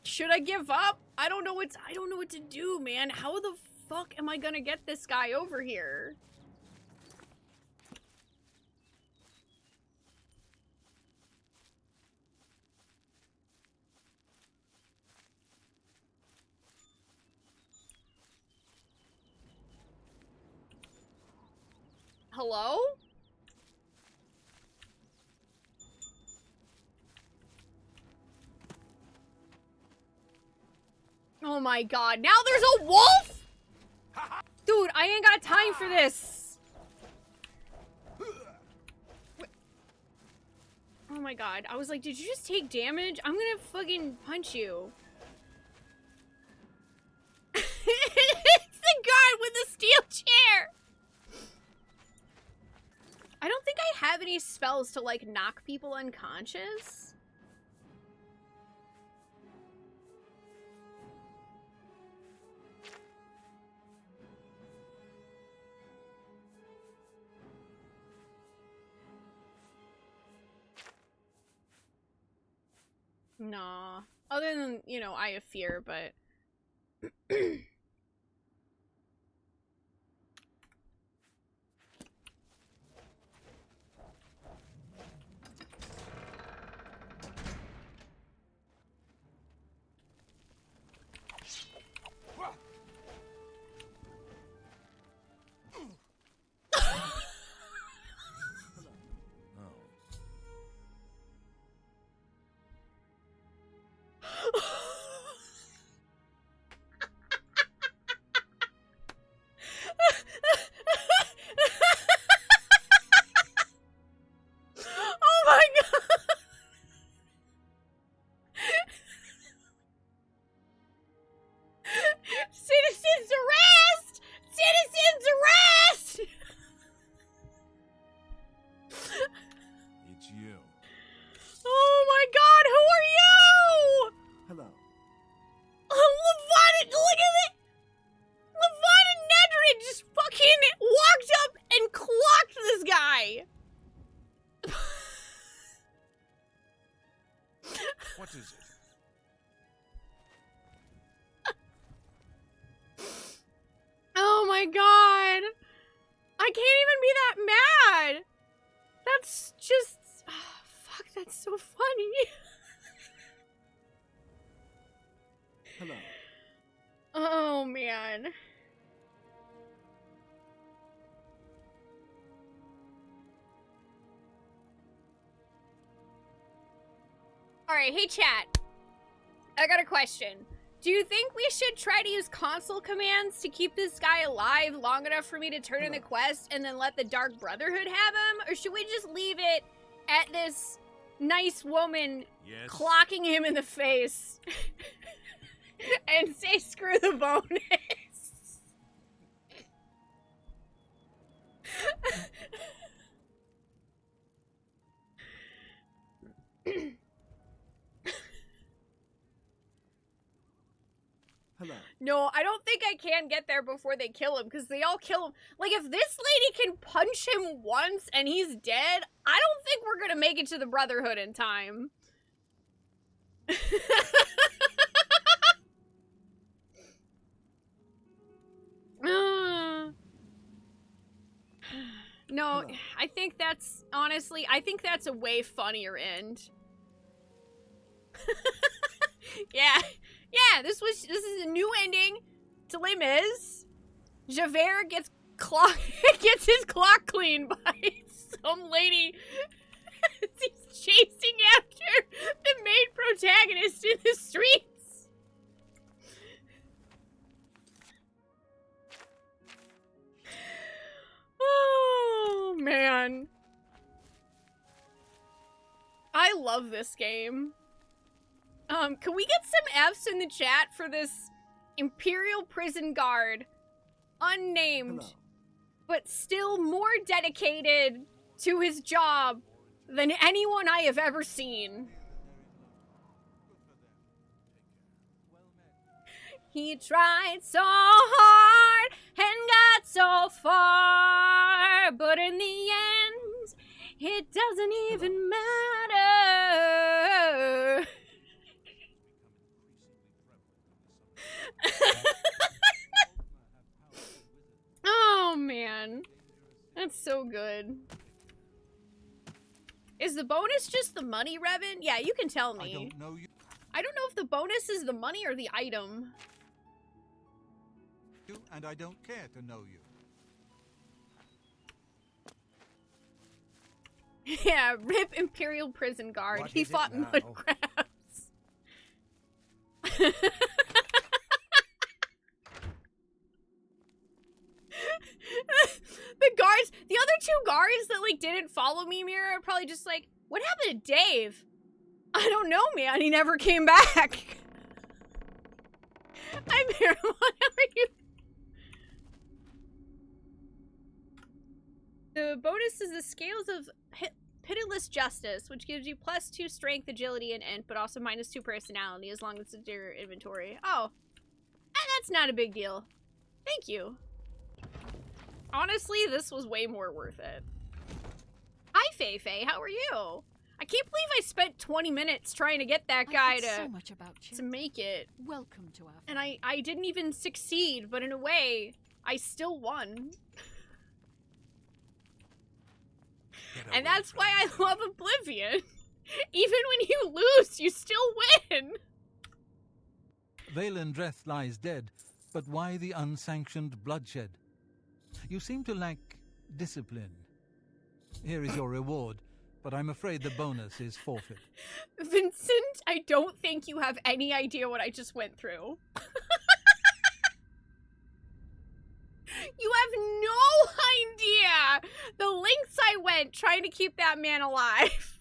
Should I give up? I don't know what to do, man. How the fuck am I gonna get this guy over here? Hello? Oh my god, now there's a wolf?! Dude, I ain't got time for this! Oh my god, I was like, did you just take damage? I'm gonna fucking punch you. It's the guy with the steel chair! I don't think I have any spells to, like, knock people unconscious. Nah. Other than, you know, Eye of Fear, but... Oh my god! Citizens arrest! Citizens arrest! It's you. Oh my god, who are you? Hello. Levon, look at it! Levon and Nedrid just fucking walked up and clocked this guy! What is it? Oh my god! I can't even be that mad! That's just... Oh, fuck, that's so funny. Hello. Oh, man. Alright, hey chat. I got a question. Do you think we should try to use console commands to keep this guy alive long enough for me to turn in the quest and then let the Dark Brotherhood have him? Or should we just leave it at this nice woman clocking him in the face and say screw the bonus? No, I don't think I can get there before they kill him, because they all kill him. Like, if this lady can punch him once and he's dead, I don't think we're gonna make it to the Brotherhood in time. No, I think that's, honestly, I think that's a way funnier end. Yeah, this is a new ending to Les Mis. Javert gets his clock cleaned by some lady. He's chasing after the main protagonist in the streets. Oh, man. I love this game. Can we get some Fs in the chat for this Imperial prison guard? Unnamed, but still more dedicated to his job than anyone I have ever seen. He tried so hard and got so far, but in the end, it doesn't even matter. Oh, man. That's so good. Is the bonus just the money, Revan? Yeah, you can tell me. I don't know you, I don't know if the bonus is the money or the item. and I don't care to know you. Yeah, rip Imperial prison guard. What He is it fought now? mud crabs. The guards, the other two guards that, like, didn't follow me, Mira, are probably just like, what happened to Dave? I don't know, man. He never came back. Hi, Mira. What are you? The bonus is the scales of pitiless justice, which gives you +2 strength, agility, and int, but also -2 personality as long as it's in your inventory. Oh, that's not a big deal. Thank you. Honestly, this was way more worth it. Hi, Fei. How are you? I can't believe I spent 20 minutes trying to get that guy I heard so much about you. to make it. Welcome to our And I didn't even succeed, but in a way, I still won. And that's why I love Oblivion. Even when you lose, you still win. Vaelendreth lies dead, but why the unsanctioned bloodshed? You seem to lack discipline. Here is your reward, but I'm afraid the bonus is forfeit. Vincent, I don't think you have any idea what I just went through. You have no idea the lengths I went trying to keep that man alive.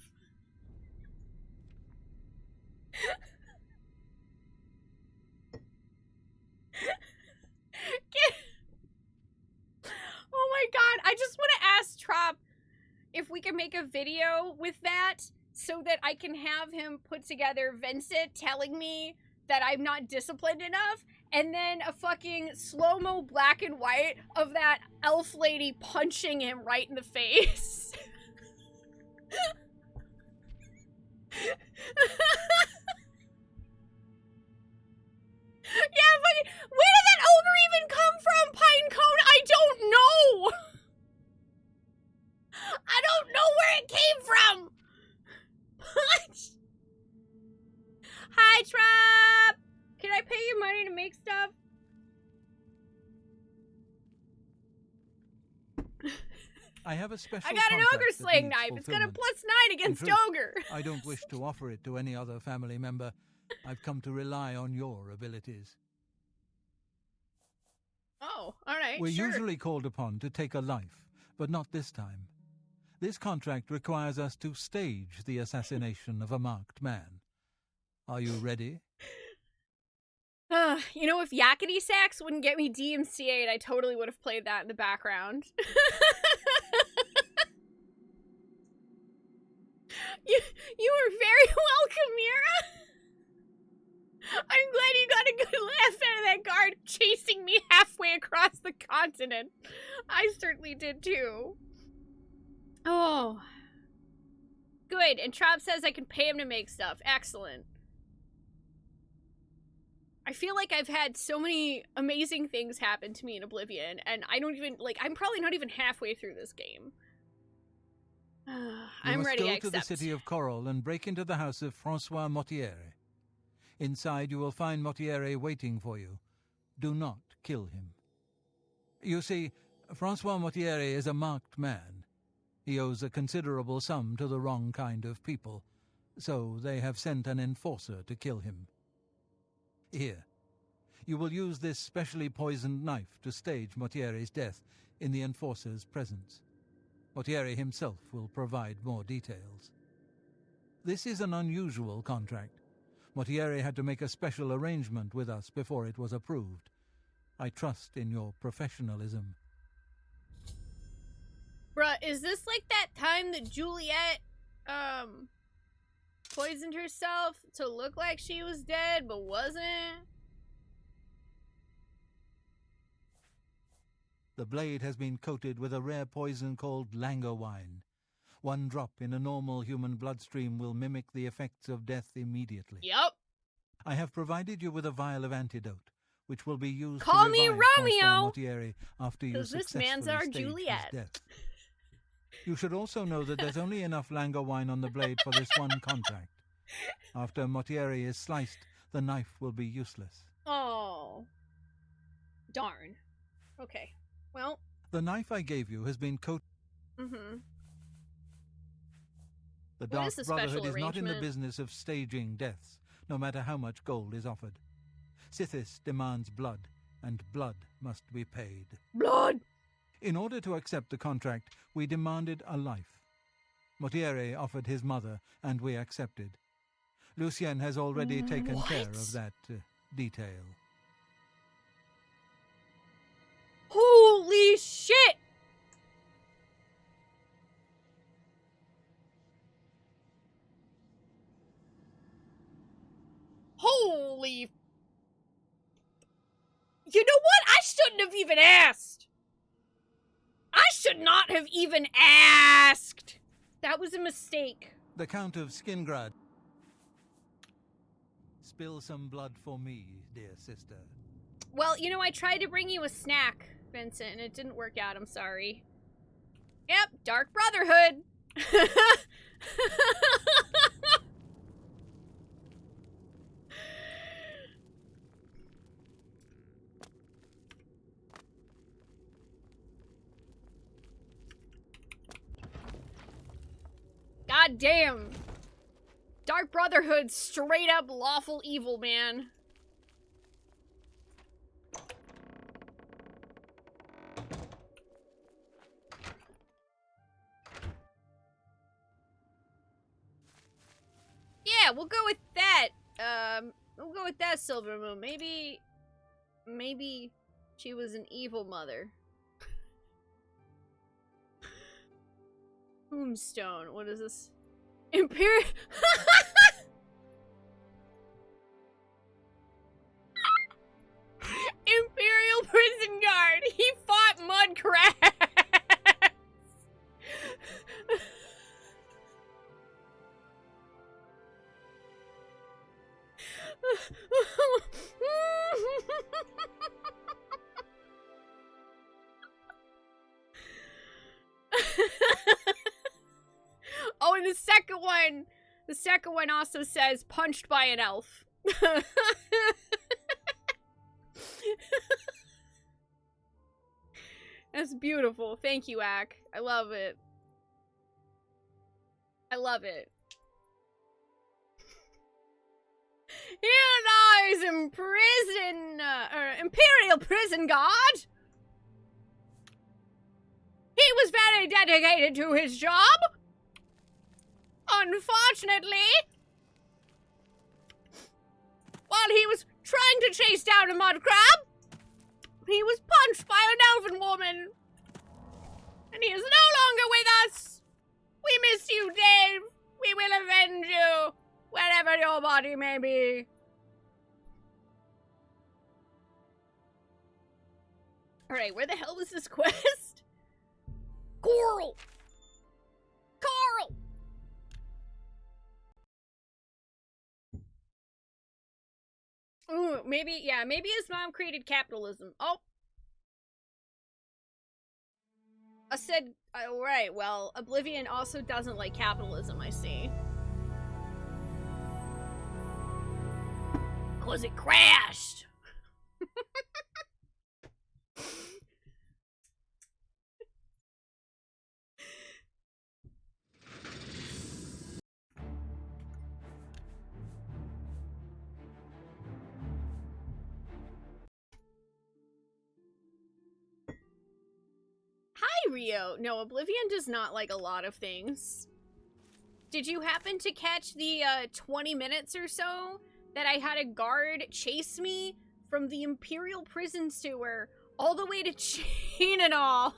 Oh my god, I just want to ask Trop if we can make a video with that so that I can have him put together Vincent telling me that I'm not disciplined enough, and then a fucking slow-mo black and white of that elf lady punching him right in the face. Yeah, fucking, where did that ogre even come from, Pinecone? I don't know! I don't know where it came from! Punch! Hi, Trap! Can I pay you money to make stuff? I have a special I got an contract ogre that slaying needs knife. It's got a fulfillment. +9 against In truth, ogre. I don't wish to offer it to any other family member. I've come to rely on your abilities. Oh, alright, We're sure. usually called upon to take a life, but not this time. This contract requires us to stage the assassination of a marked man. Are you ready? You know, if Yakety Sax wouldn't get me DMCA'd, I totally would have played that in the background. You are very welcome, Mira. I'm glad you got a good laugh out of that guard chasing me halfway across the continent. I certainly did too. Oh. Good, and Trop says I can pay him to make stuff. Excellent. I feel like I've had so many amazing things happen to me in Oblivion, and I don't even, like, I'm probably not even halfway through this game. I'm ready, I You must go to the city of Coral and break into the house of Francois Mortiere. Inside you will find Mortiere waiting for you. Do not kill him. You see, Francois Mortiere is a marked man. He owes a considerable sum to the wrong kind of people, so they have sent an enforcer to kill him. Here, you will use this specially poisoned knife to stage Mortiere's death in the enforcer's presence. Mortiere himself will provide more details. This is an unusual contract. Mortiere had to make a special arrangement with us before it was approved. I trust in your professionalism. Bruh, is this like that time that Juliet, poisoned herself to look like she was dead, but wasn't? The blade has been coated with a rare poison called langur wine. 1 drop in a normal human bloodstream will mimic the effects of death immediately. Yep. I have provided you with a vial of antidote, which will be used Call to me revive Francois Romeo! Mortiere after you 'Cause this successfully man's our stage Juliet. his death. You should also know that there's only enough langur wine on the blade for this one contract. After Mortiere is sliced, the knife will be useless. Oh. Darn. Okay. Well. The knife I gave you has been coated. Mm-hmm. The What Dark is the special Brotherhood is not in the arrangement? business of staging deaths, no matter how much gold is offered. Sithis demands blood, and blood must be paid. Blood! In order to accept the contract, we demanded a life. Mortiere offered his mother, and we accepted. Lucien has already taken care of that detail. Holy shit! Holy... You know what? I shouldn't have even asked! I should not have even asked! That was a mistake. The Count of Skingrad. Spill some blood for me, dear sister. Well, you know, I tried to bring you a snack, Vincent, and it didn't work out. I'm sorry. Yep, Dark Brotherhood. God damn. Dark Brotherhood, straight up lawful evil, man. Yeah, we'll go with that. We'll go with that, Silver Moon. Maybe she was an evil mother. Tombstone. What is this? Imperial. Imperial prison guard. He fought Mudcrabs. Oh, and the second one also says punched by an elf. That's beautiful. Thank you, Ak. I love it. I love it. Here lies Imperial prison guard. He was very dedicated to his job. Unfortunately, while he was trying to chase down a mud crab, he was punched by an elven woman. And he is no longer with us. We miss you, Dave. We will avenge you, wherever your body may be. Alright, where the hell was this quest? Coral! Carl! Ooh, maybe his mom created capitalism. Oh! I said, alright, well, Oblivion also doesn't like capitalism, I see. 'Cause it crashed! Hi, Rio! No, Oblivion does not like a lot of things. Did you happen to catch the 20 minutes or so that I had a guard chase me from the Imperial prison sewer all the way to Cheydinhal?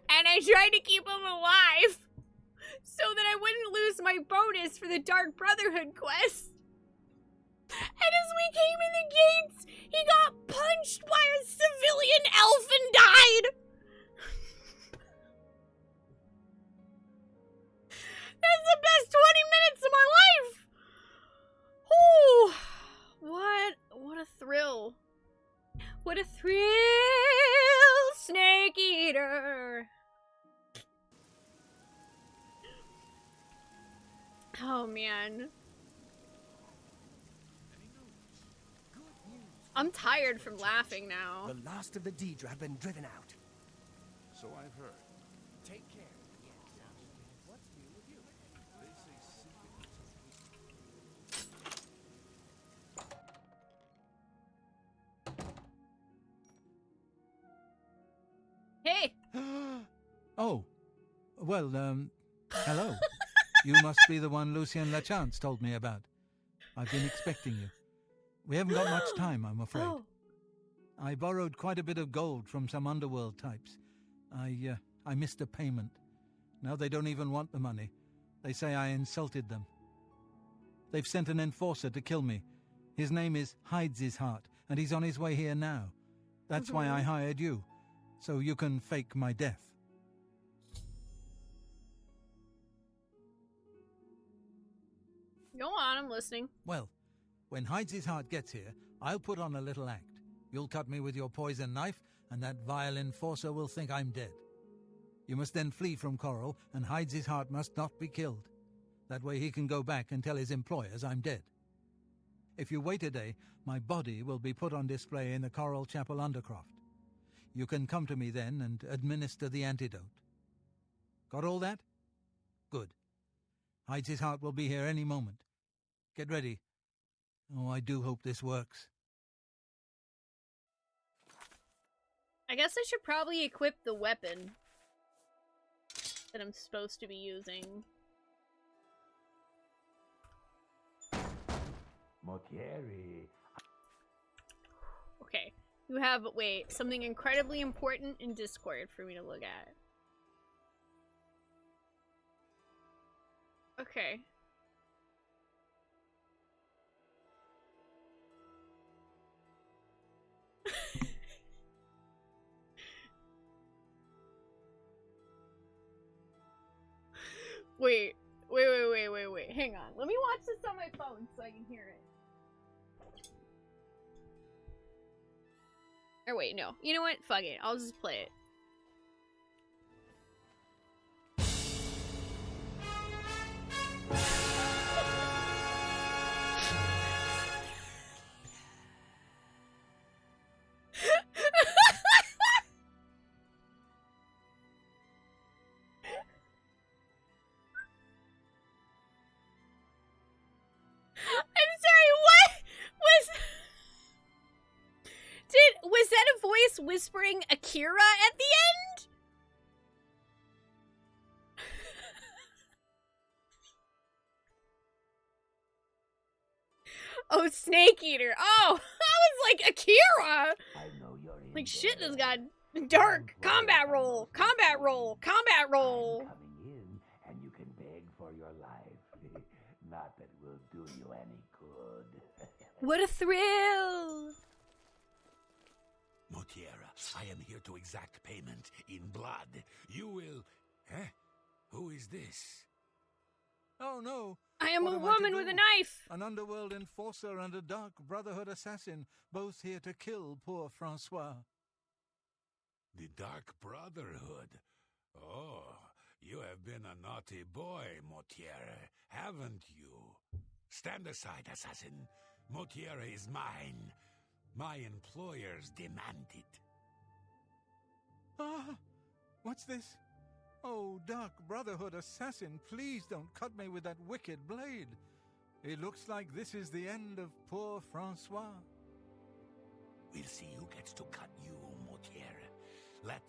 And I tried to keep him alive so that I wouldn't lose my bonus for the Dark Brotherhood quest. And as we came in the gates, he got punched by a civilian elf and died! That's the best 20 minutes of my life! Ooh, what a thrill. What a thrill, Snake Eater! Oh, man. I'm tired from laughing now. The last of the Daedra have been driven out. So I've heard. Take care. What's new with you? They say Hey! Oh, well, hello. You must be the one Lucien Lachance told me about. I've been expecting you. We haven't got much time, I'm afraid. Oh. I borrowed quite a bit of gold from some underworld types. I missed a payment. Now they don't even want the money. They say I insulted them. They've sent an enforcer to kill me. His name is Hides His Heart, and he's on his way here now. That's why I hired you, so you can fake my death. Go on, I'm listening. Well, when Hides His Heart gets here, I'll put on a little act. You'll cut me with your poison knife, and that vile enforcer will think I'm dead. You must then flee from Coral, and Hides His Heart must not be killed. That way he can go back and tell his employers I'm dead. If you wait a day, my body will be put on display in the Coral Chapel Undercroft. You can come to me then and administer the antidote. Got all that? Good. Hides His Heart will be here any moment. Get ready. Oh, I do hope this works. I guess I should probably equip the weapon that I'm supposed to be using. Motieri. Okay. You have, wait, something incredibly important in Discord for me to look at. Okay. Wait. Hang on. Let me watch this on my phone so I can hear it. Or wait, no. You know what? Fuck it. I'll just play it. I'm sorry, what was that a voice whispering Akira at the end? Oh, Snake Eater. Oh, I was like, Akira! I know you're in Like, shit, there. this got dark. Combat roll, combat roll, combat roll. I'm coming in, and you can beg for your life. Not that will do you any good. What a thrill! Mon Motiera. I am here to exact payment in blood. You will... Eh? Who is this? Oh no! I am What a am I to woman with a do? knife. An underworld enforcer and a dark brotherhood assassin, both here to kill poor Francois. The Dark Brotherhood. Oh, you have been a naughty boy, Motiera, haven't you? Stand aside, assassin. Motiera is mine. My employers demand it. Ah! What's this? Oh, Dark Brotherhood assassin, please don't cut me with that wicked blade. It looks like this is the end of poor Francois. We'll see who gets to cut you, Motiera. Let...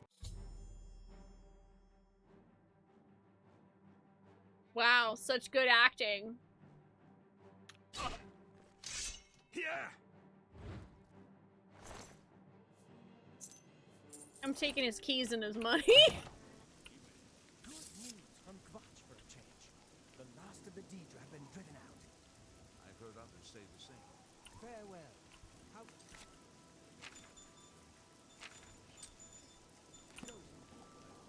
Wow, such good acting. Yeah! I'm taking his keys and his money. Good news from Kvatch for a change. The last of the Daedra have been driven out. I've heard others say the same. Farewell. How...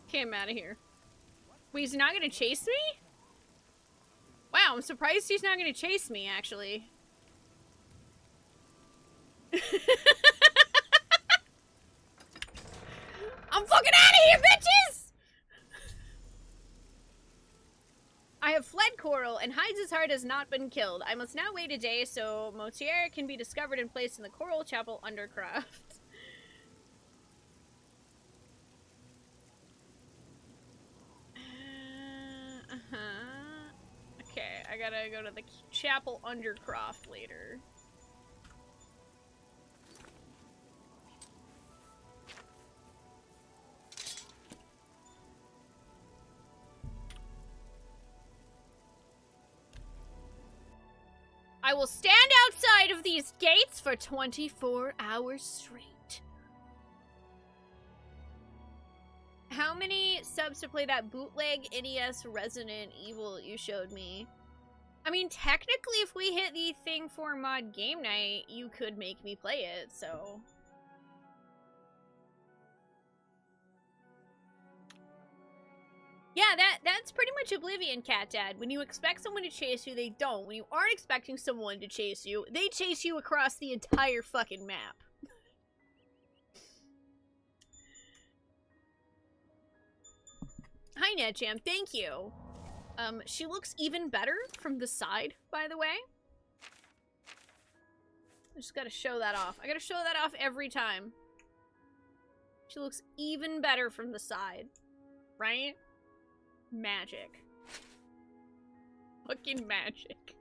Okay, I'm out of here. Wait, he's not gonna chase me? Wow, I'm surprised he's not gonna chase me, actually. I'm fucking out of here, bitches! I have fled Coral, and Hyde's heart has not been killed. I must now wait a day so Motiera can be discovered and placed in the Coral Chapel Undercroft. Okay, I gotta go to the Chapel Undercroft later. I will stand outside of these gates for 24 hours straight. How many subs to play that bootleg NES Resident Evil you showed me? I mean, technically, if we hit the thing for mod game night, you could make me play it, so... Yeah, that's pretty much Oblivion, Cat Dad. When you expect someone to chase you, they don't. When you aren't expecting someone to chase you, they chase you across the entire fucking map. Hi, NetJam. Thank you. She looks even better from the side, by the way. I just gotta show that off. I gotta show that off every time. She looks even better from the side. Right? Magic. Fucking magic.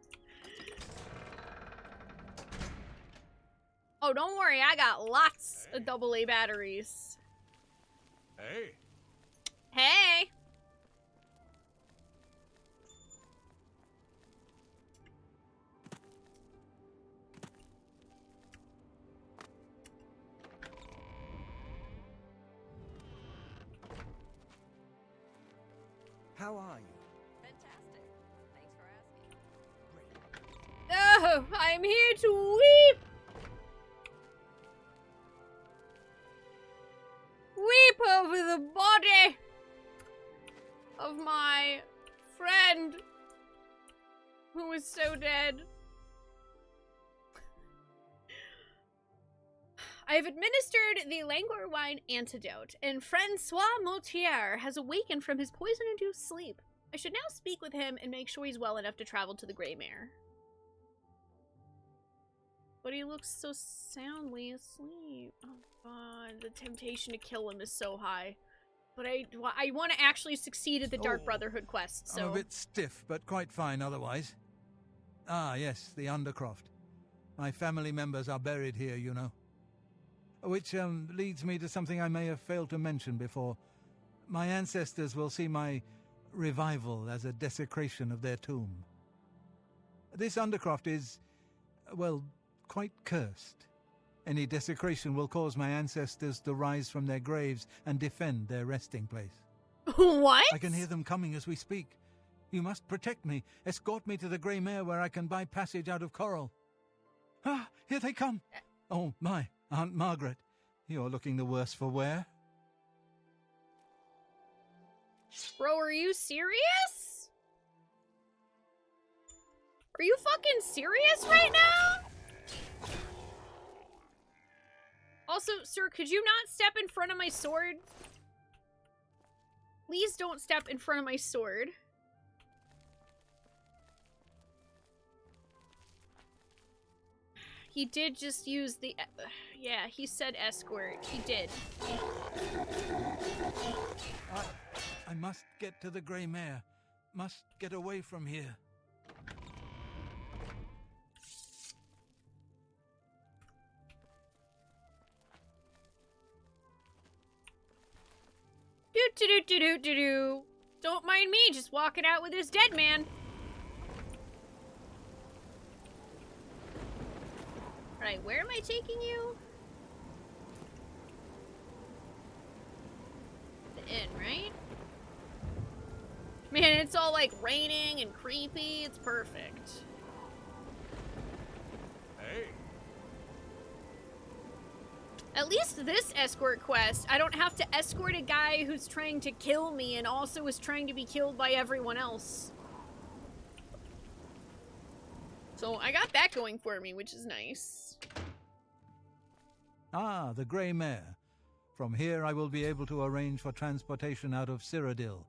Oh, don't worry, I got lots of AA batteries. Hey, Hey! How are you? Fantastic. Thanks for asking. Oh, I'm here to weep! Weep over the body of my friend who is so dead. I have administered the languor wine antidote, and Francois Motier has awakened from his poison-induced sleep. I should now speak with him and make sure he's well enough to travel to the Grey Mare. But he looks so soundly asleep. Oh god, the temptation to kill him is so high. But I want to actually succeed at the Dark Brotherhood quest, so... I'm a bit stiff, but quite fine otherwise. Ah, yes, the Undercroft. My family members are buried here, you know. Which leads me to something I may have failed to mention before. My ancestors will see my revival as a desecration of their tomb. This Undercroft is, well, quite cursed. Any desecration will cause my ancestors to rise from their graves and defend their resting place. What? I can hear them coming as we speak. You must protect me. Escort me to the Grey Mare where I can buy passage out of Coral. Ah, here they come. Oh, my, Aunt Margaret. You're looking the worse for wear. Bro, are you serious? Are you fucking serious right now? Also, sir, could you not step in front of my sword? Please don't step in front of my sword. He did just use the... yeah, he said escort. He did. I must get to the Grey Mare. Must get away from here. Do-do-do-do-do-do-do. Don't mind me, just walking out with this dead man. Alright, where am I taking you? The inn, right? Man, it's all like raining and creepy. It's perfect. Hey, At least this escort quest, I don't have to escort a guy who's trying to kill me and also is trying to be killed by everyone else. So I got that going for me, which is nice. Ah, the Grey Mare. From here I will be able to arrange for transportation out of Cyrodiil.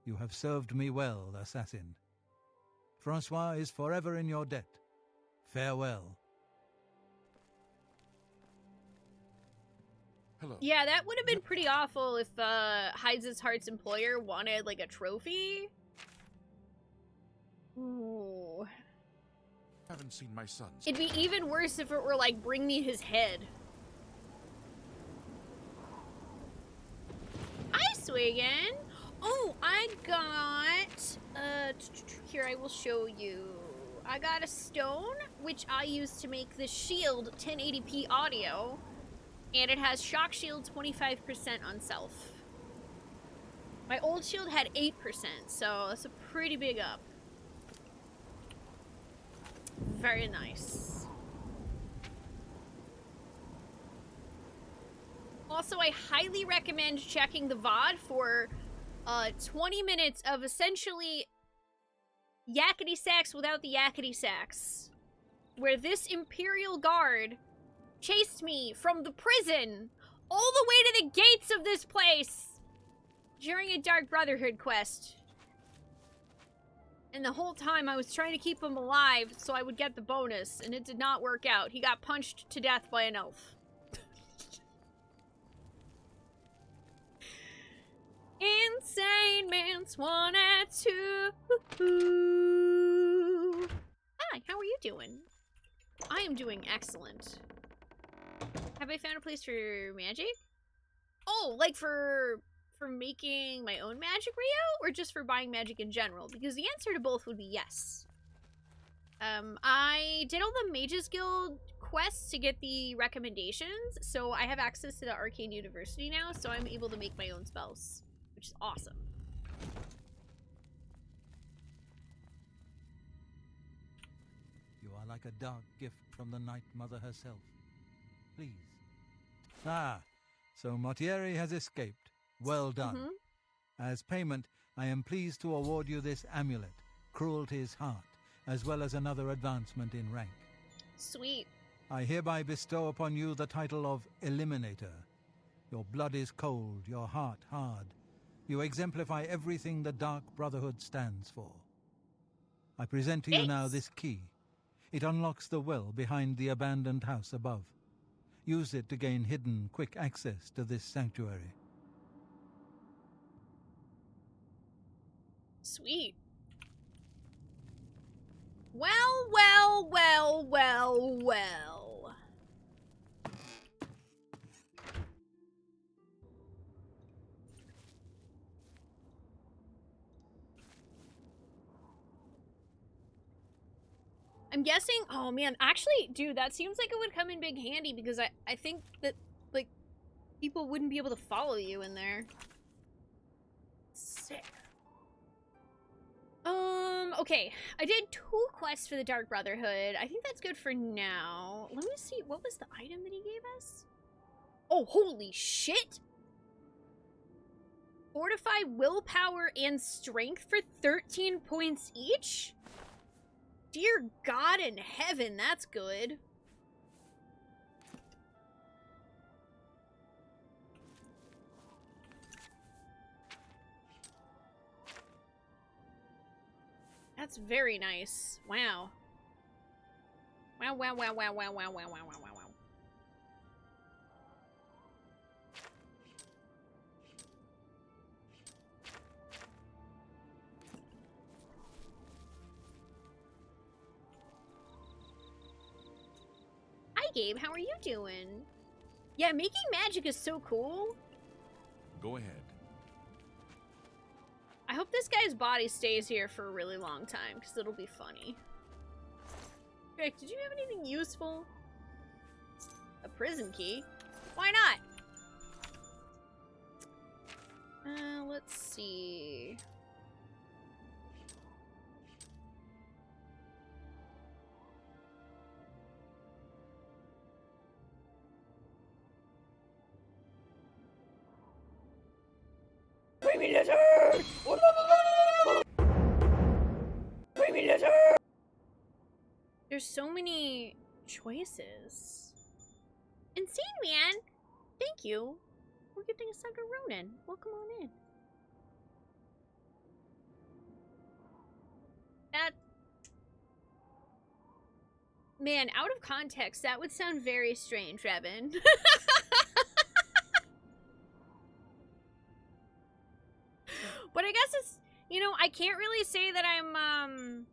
You have served me well, assassin. Francois is forever in your debt. Farewell. hello. Yeah, that would have been pretty awful if Hides' Heart's employer wanted like a trophy. Ooh. Haven't seen my sons. It'd be even worse if it were like, bring me his head. Hi, Swigan. Oh, I got, here, I will show you. I got a stone, which I use to make the shield 1080p audio, and it has shock shield 25% on self. My old shield had 8%, so that's a pretty big up. Very nice. Also, I highly recommend checking the VOD for 20 minutes of essentially yakety sax without the yakety sax, where this Imperial guard chased me from the prison all the way to the gates of this place during a Dark Brotherhood quest. And the whole time I was trying to keep him alive so I would get the bonus, and it did not work out. He got punched to death by an elf. Insane Mints 1 and 2. Hi, how are you doing? I am doing excellent. Have I found a place for magic? Oh, like for making my own magic Rio, or just for buying magic in general? Because the answer to both would be yes. I did all the Mages Guild quests to get the recommendations, so I have access to the Arcane University now, so I'm able to make my own spells, which is awesome. You are like a dark gift from the Night Mother herself. Please. Ah, so Mortieri has escaped. Well done. As payment, I am pleased to award you this amulet, Cruelty's Heart, as well as another advancement in rank. Sweet. I hereby bestow upon you the title of Eliminator. Your blood is cold, your heart hard. You exemplify everything the Dark Brotherhood stands for. I present to you now this key. It unlocks the well behind the abandoned house above. Use it to gain hidden, quick access to this sanctuary. Sweet. Well, well, well, well, well. I'm guessing, oh man, actually, dude, that seems like it would come in big handy because I think that, like, people wouldn't be able to follow you in there. Sick. Okay, I did 2 quests for the Dark Brotherhood. I think that's good for now. Let me see, what was the item that he gave us? Oh, holy shit! Fortify willpower and strength for 13 points each? Dear God in heaven, that's good. That's very nice. Wow. Wow, wow, wow, wow, wow, wow, wow, wow, wow, wow, wow. Hi, Gabe. How are you doing? Yeah, making magic is so cool. Go ahead. I hope this guy's body stays here for a really long time, because it'll be funny. Rick, did you have anything useful? A prison key? Why not? Let's see. Creamy lizard! Creamy lizard! There's so many choices. Insane man! Thank you. We're getting a Sucker Ronin. Welcome on in. That... Man, out of context, that would sound very strange, Revin. But I guess it's, you know, I can't really say that I'm,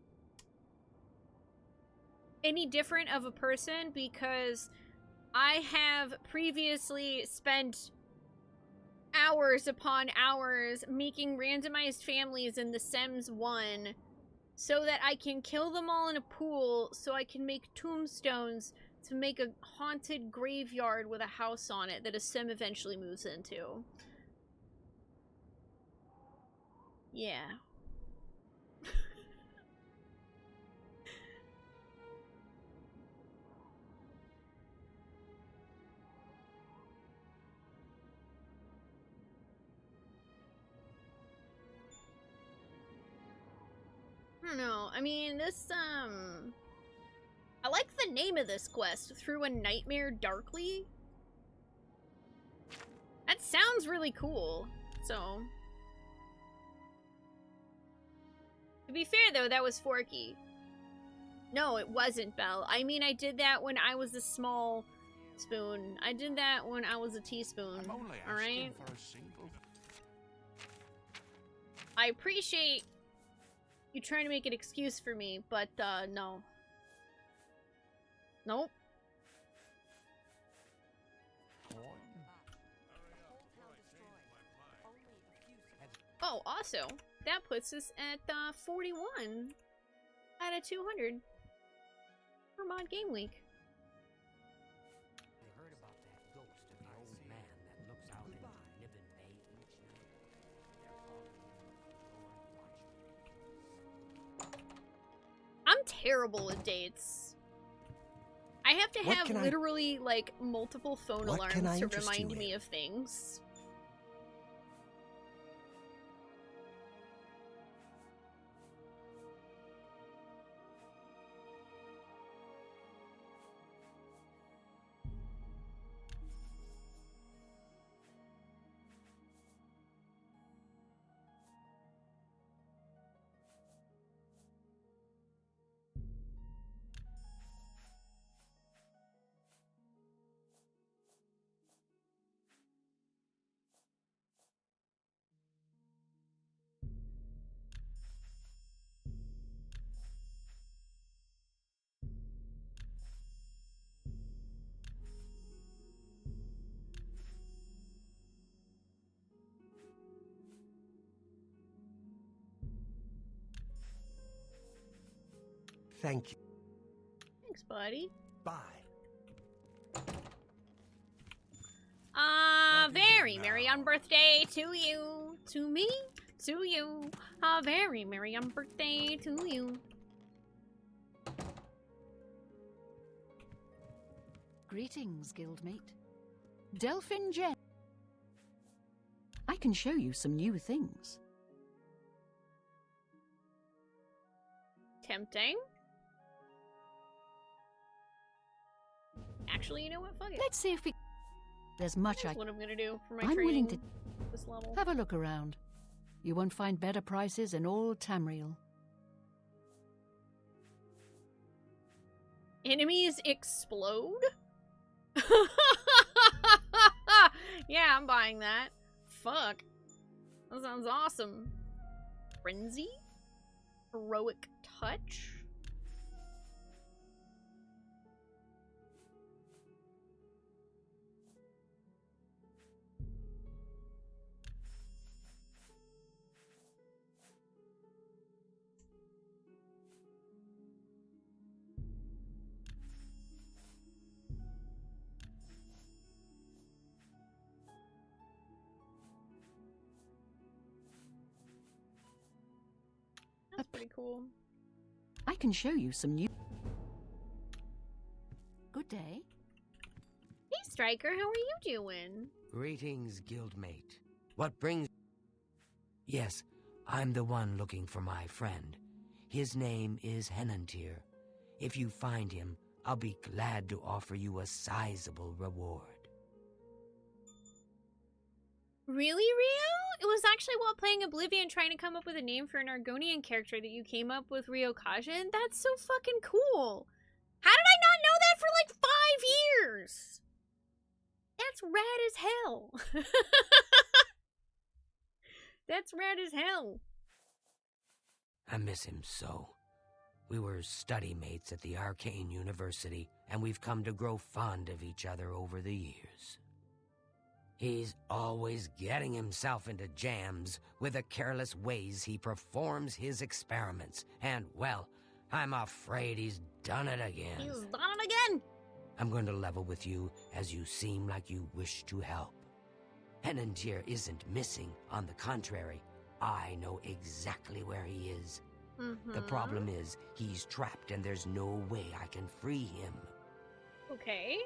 any different of a person because I have previously spent hours upon hours making randomized families in The Sims 1 so that I can kill them all in a pool so I can make tombstones to make a haunted graveyard with a house on it that a Sim eventually moves into. Yeah. I don't know. I mean, this, I like the name of this quest, Through a Nightmare Darkly. That sounds really cool, so... To be fair, though, that was Forky. No, it wasn't, Belle. I mean, I did that when I was a small spoon. I did that when I was a teaspoon. Alright? I appreciate you trying to make an excuse for me, but, no. Nope. Oh, also, that puts us at 41 out of 200 for Mod Game Week. They heard about that ghost of the old man that looks out into the living bay each night. I'm terrible with dates. I have to have literally, like, multiple phone alarms to remind me of things. Thank you. Thanks, buddy. Bye. Very merry on birthday to you, to me, to you. Very merry on birthday to you. Greetings, guildmate. Delphin Jet. I can show you some new things. Tempting. Actually, you know what? Fuck it. Let's see if we... There's much That's what I'm gonna do for my I'm training willing to this level. have a look around. You won't find better prices in all Tamriel. Enemies explode? Yeah, I'm buying that. Fuck. That sounds awesome. Frenzy? Heroic touch? That's pretty cool. I can show you some new... Good day. Hey, Striker, how are you doing? Greetings, guildmate. What brings... Yes, I'm the one looking for my friend. His name is Henantir. If you find him, I'll be glad to offer you a sizable reward. Really, Rio? It was actually while playing Oblivion trying to come up with a name for an Argonian character that you came up with Rio Kajin. That's so fucking cool. How did I not know that for like 5 years? That's rad as hell. That's rad as hell. I miss him so. We were study mates at the Arcane University, and we've come to grow fond of each other over the years. He's always getting himself into jams with the careless ways he performs his experiments, and, well, I'm afraid he's done it again. He's done it again. I'm going to level with you as you seem like you wish to help. Henantir isn't missing. On the contrary, I know exactly where he is. The problem is, he's trapped and there's no way I can free him. Okay.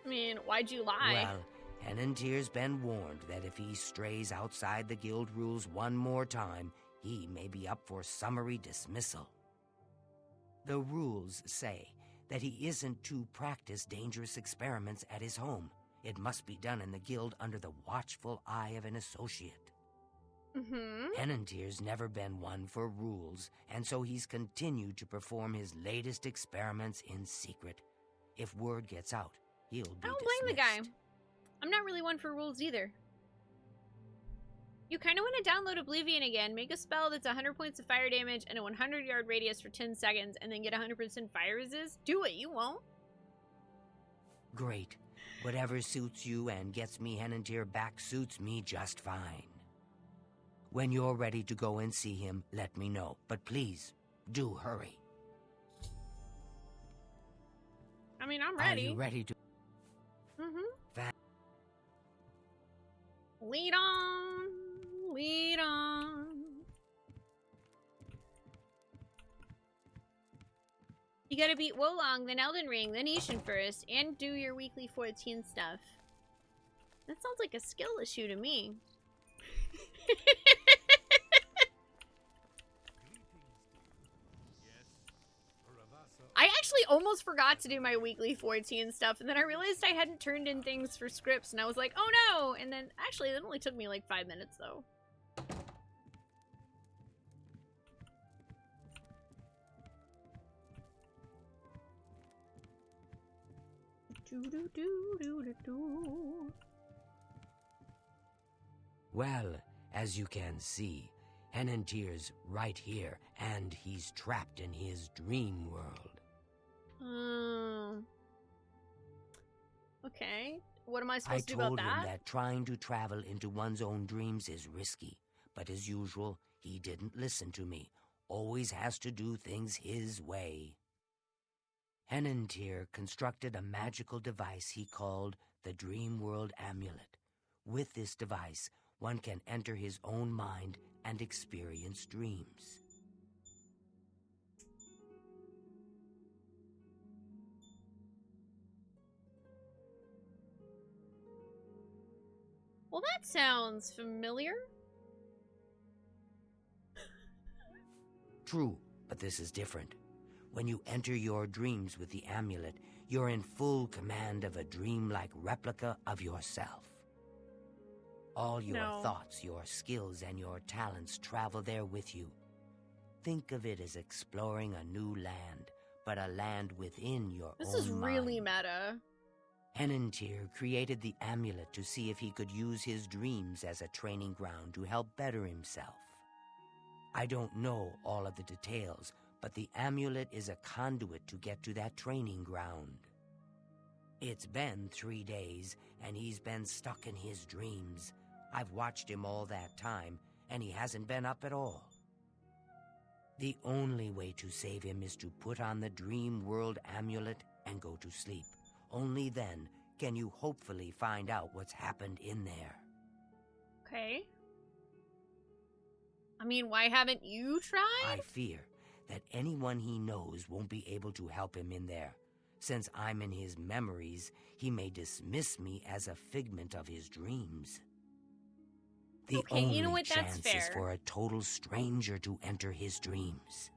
I mean, why'd you lie? Well, Henantir's been warned that if he strays outside the guild rules one more time, he may be up for summary dismissal. The rules say that he isn't to practice dangerous experiments at his home. It must be done in the guild under the watchful eye of an associate. Henantir's never been one for rules, and so he's continued to perform his latest experiments in secret. If word gets out, he'll be I don't blame the guy. dismissed. I'm not really one for rules either. You kind of want to download Oblivion again, make a spell that's 100 points of fire damage and a 100-yard radius for 10 seconds, and then get 100% fire resist? Do it, you won't. Great. Whatever suits you and gets me Henantir back suits me just fine. When you're ready to go and see him, let me know. But please, do hurry. I mean, I'm ready. Are you ready to... Lead on. Lead on. You gotta beat Wolong, then Elden Ring, then Ishin first, and do your weekly 14 stuff. That sounds like a skill issue to me. I actually almost forgot to do my weekly 14 stuff, and then I realized I hadn't turned in things for scripts, and I was like, oh no! And then, actually, it only took me like 5 minutes, though. Well, as you can see, Henantir's right here, and he's trapped in his dream world. Okay. What am I I supposed to do about told him that? that trying to travel into one's own dreams is risky, but as usual, he didn't listen to me. Always has to do things his way. Henantir constructed a magical device he called the Dream World Amulet. With this device, one can enter his own mind and experience dreams. Well, that sounds familiar. True, but this is different. When you enter your dreams with the amulet, you're in full command of a dreamlike replica of yourself. All your thoughts, your skills, and your talents travel there with you. Think of it as exploring a new land, but a land within your own mind. This is really meta. Henantir created the amulet to see if he could use his dreams as a training ground to help better himself. I don't know all of the details, but the amulet is a conduit to get to that training ground. It's been 3 days, and he's been stuck in his dreams. I've watched him all that time, and he hasn't been up at all. The only way to save him is to put on the Dream World amulet and go to sleep. Only then can you hopefully find out what's happened in there. Okay. I mean, why haven't you tried? I fear that anyone he knows won't be able to help him in there. Since I'm in his memories, he may dismiss me as a figment of his dreams. The only chance is for a total stranger to enter his dreams.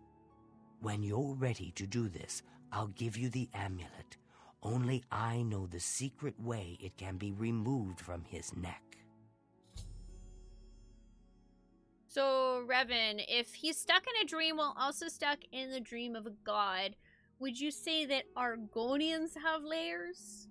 When you're ready to do this, I'll give you the amulet. Only I know the secret way it can be removed from his neck. So, Revan, if he's stuck in a dream while also stuck in the dream of a god, would you say that Argonians have layers?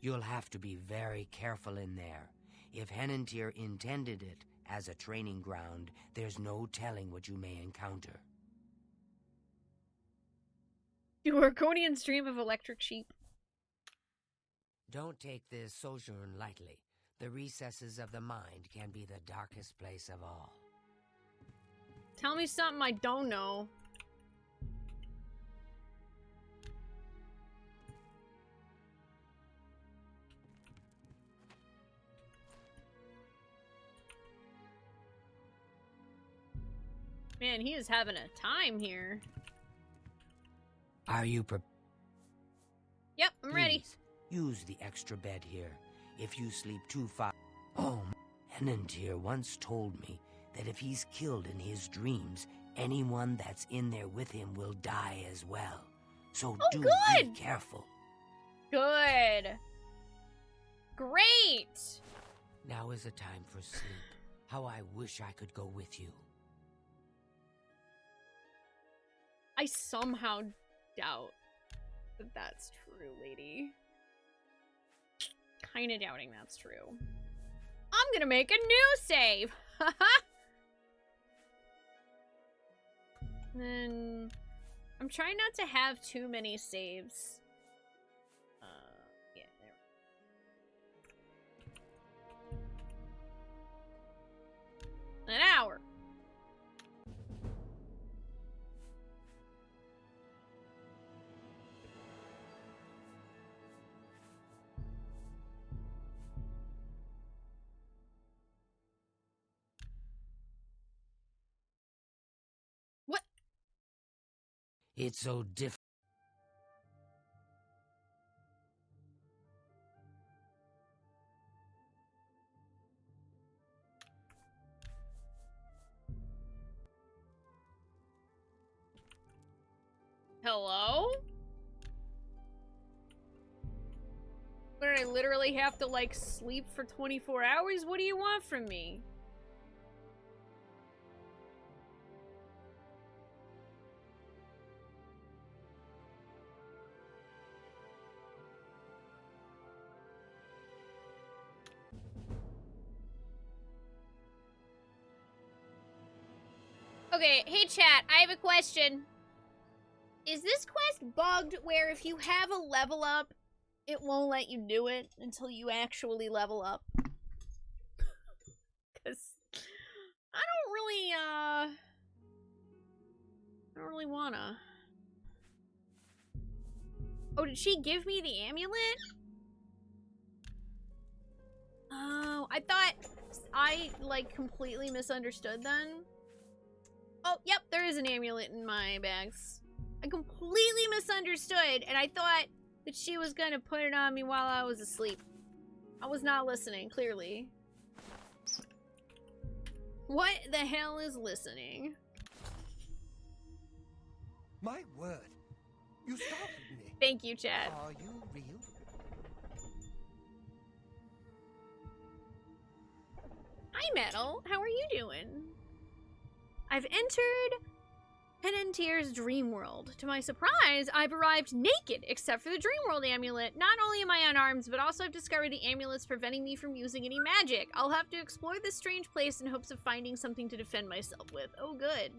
You'll have to be very careful in there. If Henantir intended it as a training ground, there's no telling what you may encounter. Do Argonians dream of electric sheep? Don't take this sojourn lightly. The recesses of the mind can be the darkest place of all. Tell me something I don't know. Man, he is having a time here. Are you prepared? Yep, I'm ready. Use the extra bed here. If you sleep too far... Oh, Henantir once told me that if he's killed in his dreams, anyone that's in there with him will die as well. So be careful. Good. Great. Now is the time for sleep. How I wish I could go with you. I somehow doubt that that's true, lady. Kinda doubting that's true. I'm gonna make a new save! Then I'm trying not to have too many saves. Yeah, there. An hour. It's so different. Hello? But I literally have to, like, sleep for 24 hours? What do you want from me? Okay, hey chat, I have a question. Is this quest bugged where if you have a level up, it won't let you do it until you actually level up? Because I don't really wanna. Oh, did she give me the amulet? Oh, I thought I, like, completely misunderstood then. Oh, yep, there is an amulet in my bags. I completely misunderstood, and I thought that she was gonna put it on me while I was asleep. I was not listening, clearly. What the hell is listening? My word. You startled me. Thank you, Chad. Are you real? Hi, Metal. How are you doing? I've entered Penentier's dream world. To my surprise, I've arrived naked, except for the dream world amulet. Not only am I unarmed, but also I've discovered the amulet's preventing me from using any magic. I'll have to explore this strange place in hopes of finding something to defend myself with. Oh, good.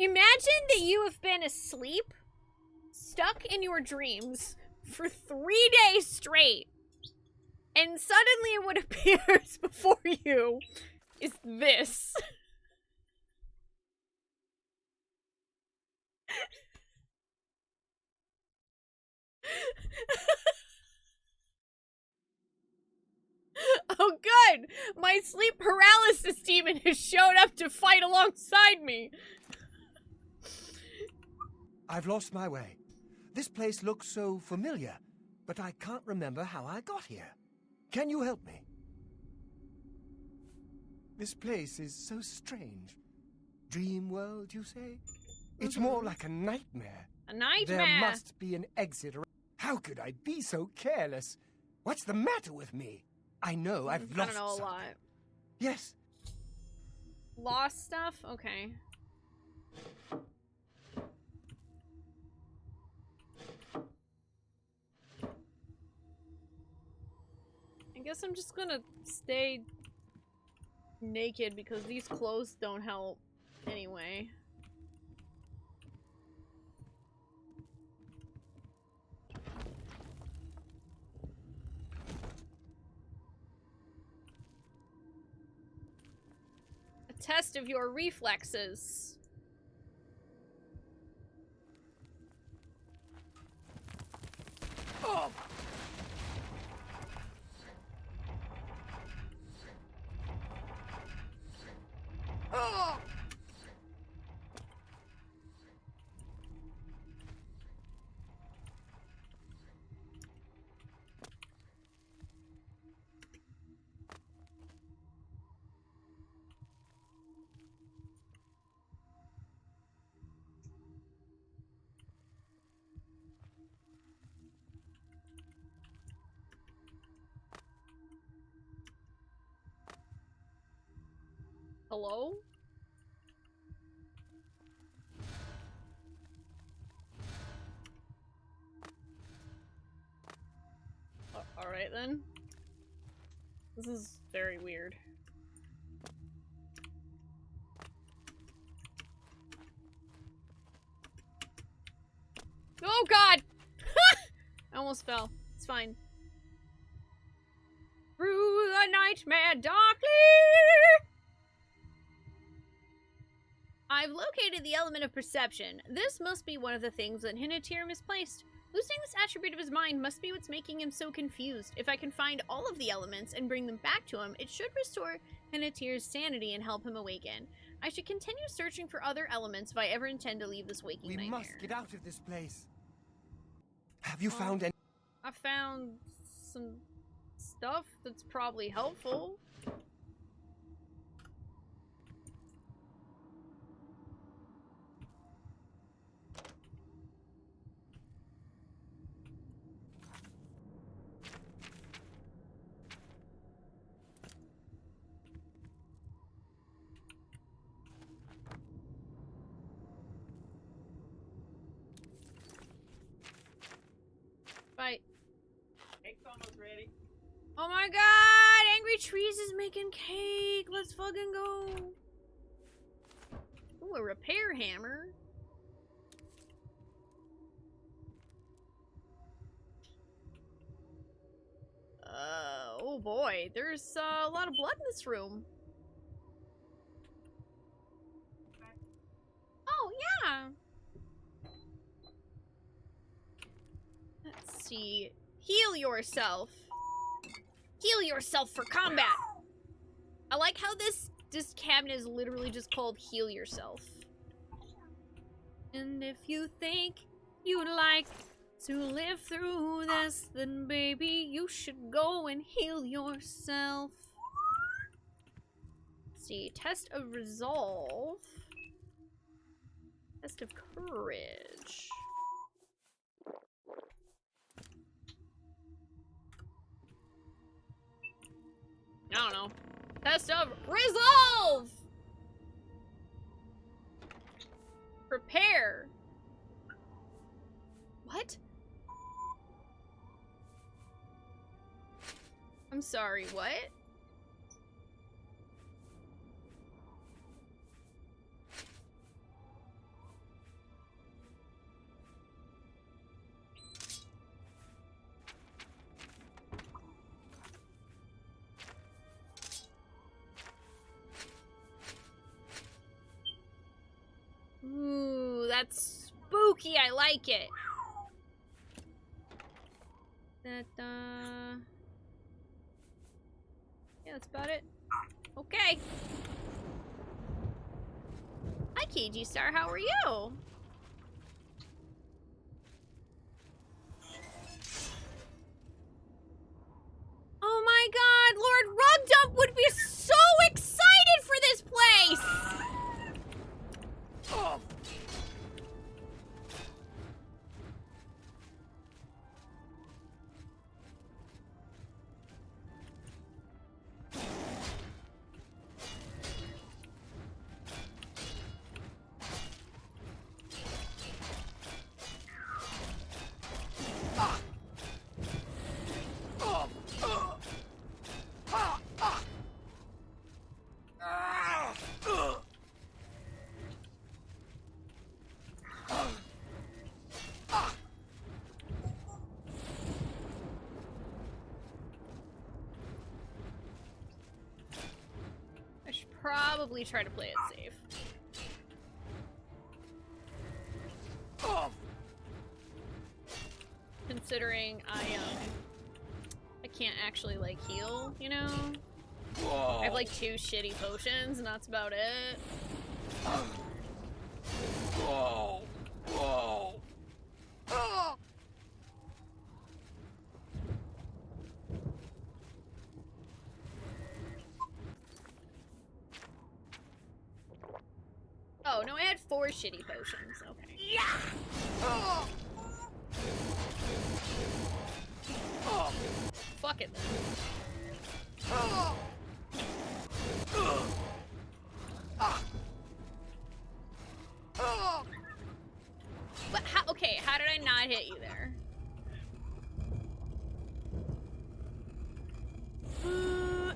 Imagine that you have been asleep, stuck in your dreams for 3 days straight, and suddenly what appears before you is this. Oh good! My sleep paralysis demon has showed up to fight alongside me! I've lost my way. This place looks so familiar, but I can't remember how I got here. Can you help me? This place is so strange. Dream world, you say? It's more like a nightmare. A nightmare? There must be an exit. How could I be so careless? What's the matter with me? I know I've lost I don't know a something. lot. Yes. Lost stuff? Okay. I guess I'm just gonna stay naked because these clothes don't help anyway. A test of your reflexes. Oh! Oh! Hello? Alright then. This is very weird. Oh god! I almost fell. It's fine. Through the nightmare darkly! I've located the element of perception. This must be one of the things that Hinatier misplaced. Losing this attribute of his mind must be what's making him so confused. If I can find all of the elements and bring them back to him, it should restore Hinatier's sanity and help him awaken. I should continue searching for other elements if I ever intend to leave this waking nightmare. We must get out of this place. Have you found any? I found some stuff that's probably helpful. Fight. Cake's almost ready. Oh my god! Angry Trees is making cake! Let's fucking go! Ooh, a repair hammer. Oh boy, there's a lot of blood in this room. Oh, see. Heal yourself. Heal yourself for combat. I like how this cabinet is literally just called heal yourself. And if you think you'd like to live through this, then baby, you should go and heal yourself. Let's see, test of resolve. Test of courage. I don't know. Test of resolve! Prepare. What? I'm sorry, what? Ooh, that's spooky. I like it. Yeah, that's about it. Okay. Hi, KG Star. How are you? Oh my god, Lord Rugdump would be so excited for this place! Oh. Probably try to play it safe. Considering I can't actually like heal, you know? Whoa. I have like 2 shitty potions and that's about it. Whoa. Whoa. Oh. Oh, no, I had 4 shitty potions. Okay. Yeah! Oh. Oh. Fuck it then. Oh. Ah. Oh. But how, okay, how did I not hit you there?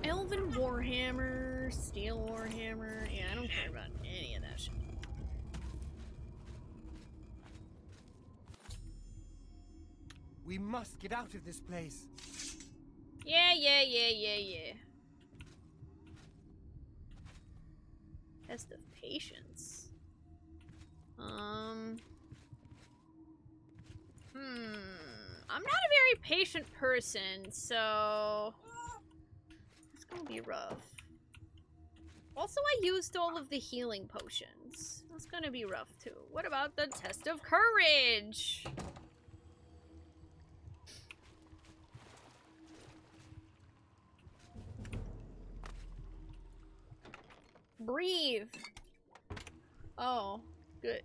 Elven Warhammer, Steel Warhammer. Yeah, I don't care about any of that shit. We must get out of this place. Yeah. Test of patience. I'm not a very patient person, so it's gonna be rough. Also, I used all of the healing potions. That's gonna be rough too. What about the test of courage? Breathe. Oh, good.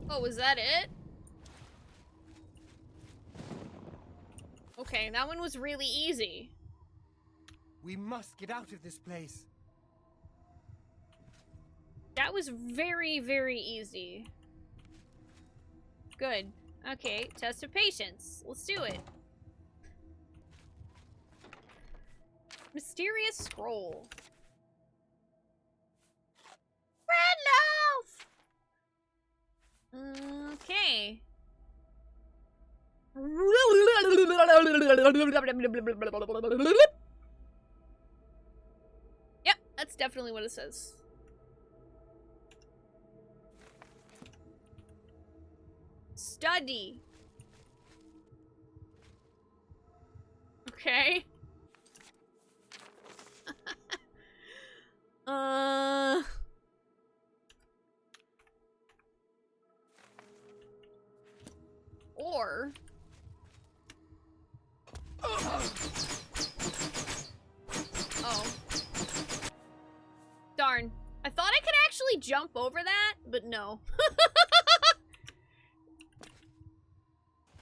Oh, was that it? Okay, that one was really easy. We must get out of this place. That was very, very easy. Good. Okay, test of patience. Let's do it. Mysterious scroll. Red loaf! Okay. Yep, that's definitely what it says. Study. Okay. Or oh. Darn. I thought I could actually jump over that, but no.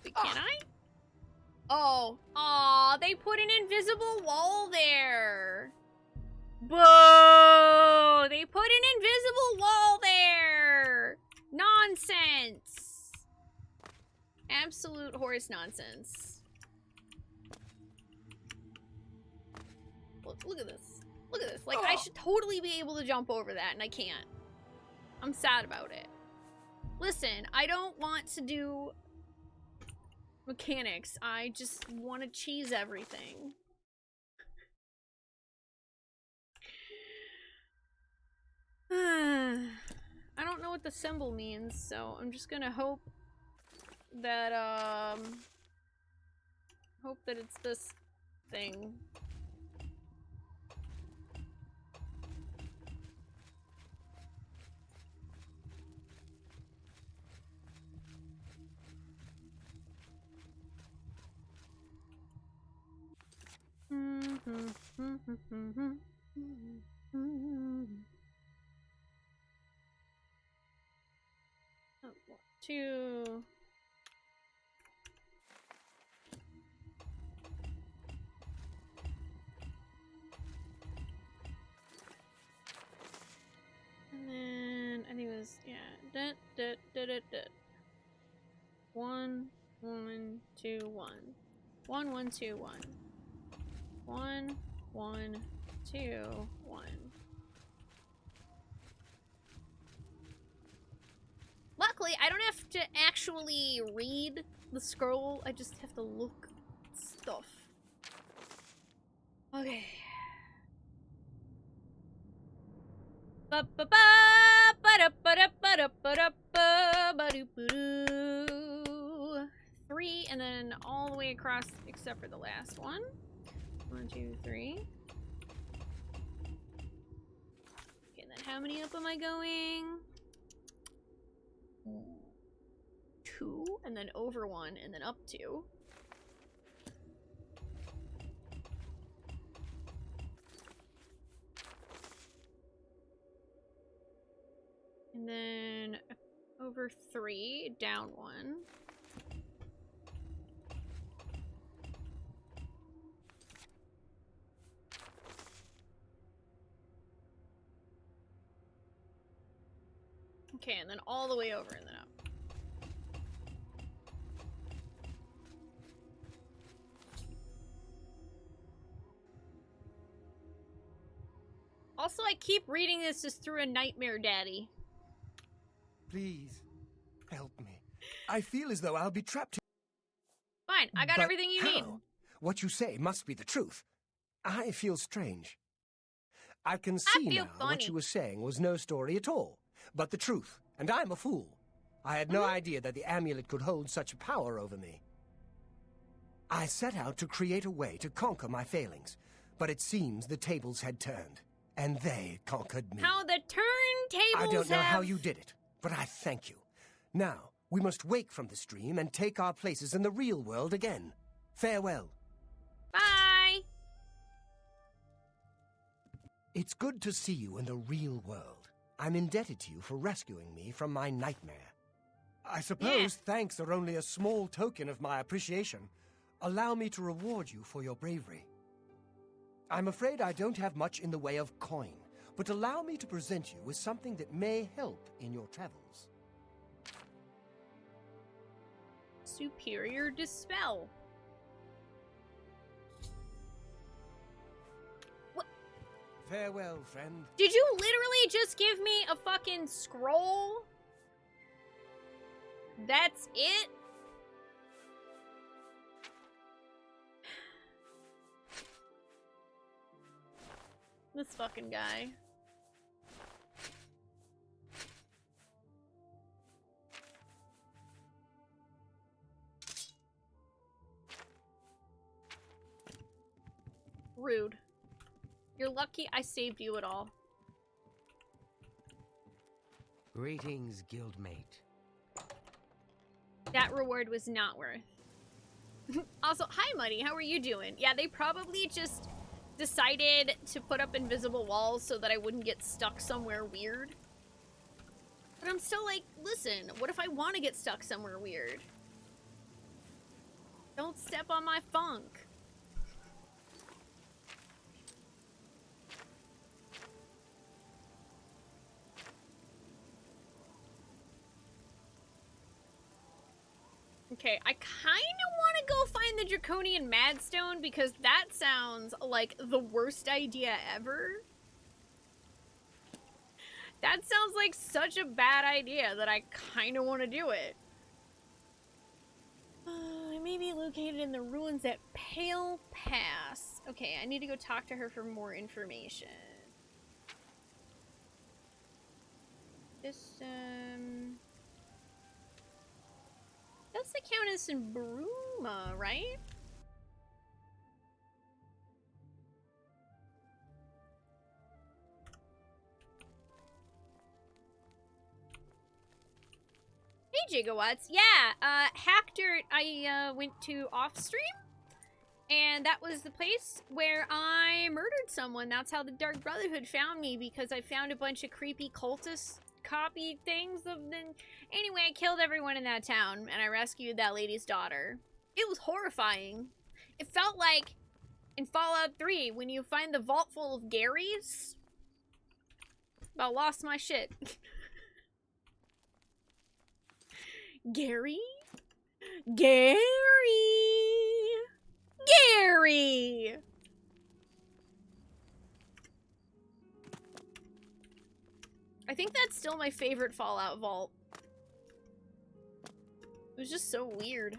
Wait, can I? Oh. Aw, they put an invisible wall there. Boo! They put an invisible wall there! Nonsense! Absolute horse nonsense. Look at this. Look at this. Like, I should totally be able to jump over that, and I can't. I'm sad about it. Listen, I don't want to do mechanics. I just want to cheese everything. I don't know what the symbol means, so I'm just gonna hope that it's this thing. Oh, 2. And then I think it was, yeah, 1 1 2 1 1 1 2 1 1 1 2 1. Luckily, I don't have to actually read the scroll. I just have to look at stuff. Okay. Three, and then all the way across, except for the last one. 1 2 3. Okay, then how many up am I going? 2, and then over 1, and then up 2. And then over 3, down 1. Okay, and then all the way over and then up. Also, I keep reading this as through a nightmare, Daddy. Please, help me. I feel as though I'll be trapped. Fine, I got everything you need. What you say must be the truth. I feel strange. I can see now what you were saying was no story at all, but the truth, and I'm a fool. I had no idea that the amulet could hold such power over me. I set out to create a way to conquer my failings, but it seems the tables had turned, and they conquered me. How the turntables I don't know how you did it, but I thank you. Now, we must wake from this dream and take our places in the real world again. Farewell. Bye! It's good to see you in the real world. I'm indebted to you for rescuing me from my nightmare. I suppose thanks are only a small token of my appreciation. Allow me to reward you for your bravery. I'm afraid I don't have much in the way of coin, but allow me to present you with something that may help in your travels. Superior Dispel. What? Farewell, friend. Did you literally just give me a fucking scroll? That's it? This fucking guy. Rude. You're lucky I saved you at all. Greetings, guildmate. That reward was not worth. Also, hi Muddy, how are you doing? Yeah, they probably just decided to put up invisible walls so that I wouldn't get stuck somewhere weird. But I'm still like, listen, what if I want to get stuck somewhere weird? Don't step on my funk. Okay, I kind of want to go find the Draconian Madstone because that sounds like the worst idea ever. That sounds like such a bad idea that I kind of want to do it. I may be located in the ruins at Pale Pass. Okay, I need to go talk to her for more information. This, that's the Countess in Bruma, right? Hey, Gigawatts. Yeah, Hackdirt, I went to Offstream, and that was the place where I murdered someone. That's how the Dark Brotherhood found me, because I found a bunch of creepy cultist copy things of them. Anyway, I killed everyone in that town, and I rescued that lady's daughter. It was horrifying. It felt like in Fallout 3, when you find the vault full of Garys. About lost my shit. Gary? Gary! Gary! I think that's still my favorite Fallout vault. It was just so weird.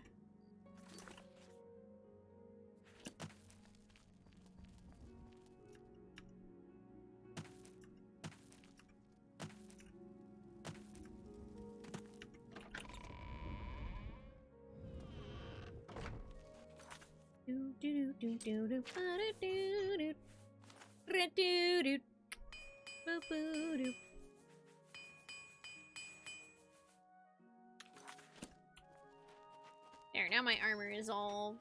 There, now my armor is all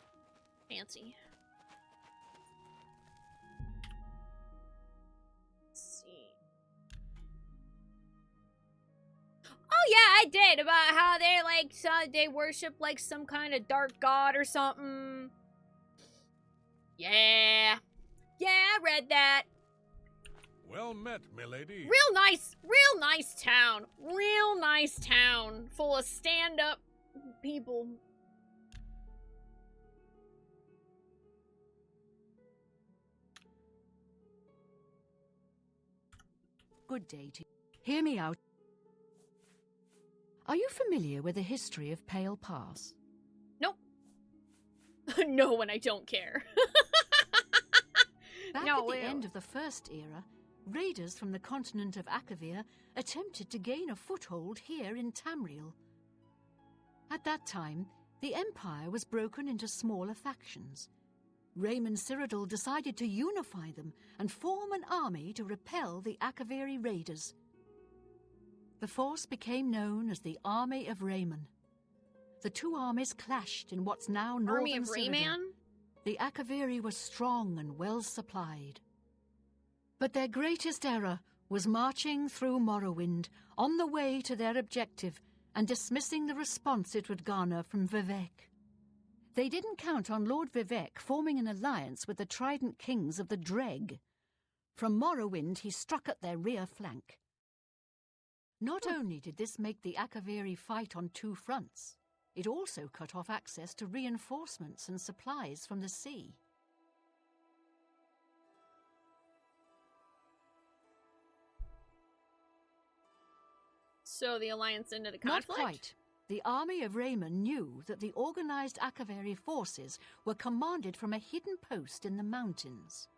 fancy. Let's see. Oh yeah, I did, about how they like they worship like some kind of dark god or something. Yeah. Yeah, I read that. Well met, milady. Real nice town. Real nice town. Full of stand-up people. Good day to you. Hear me out. Are you familiar with the history of Pale Pass? Nope. No, and I don't care. Back at the end of the First Era, raiders from the continent of Akavir attempted to gain a foothold here in Tamriel. At that time, the Empire was broken into smaller factions. Raymond Cyrodiil decided to unify them and form an army to repel the Akaviri raiders. The force became known as the Army of Raymond. The two armies clashed in what's now northern Army of Cyrodiil. Rayman? The Akaviri were strong and well supplied. But their greatest error was marching through Morrowind on the way to their objective and dismissing the response it would garner from Vivek. They didn't count on Lord Vivek forming an alliance with the Trident Kings of the Dreg. From Morrowind, he struck at their rear flank. Not only did this make the Akaviri fight on two fronts, it also cut off access to reinforcements and supplies from the sea. So the Alliance ended the conflict? Not quite. The army of Raymond knew that the organized Akaviri forces were commanded from a hidden post in the mountains.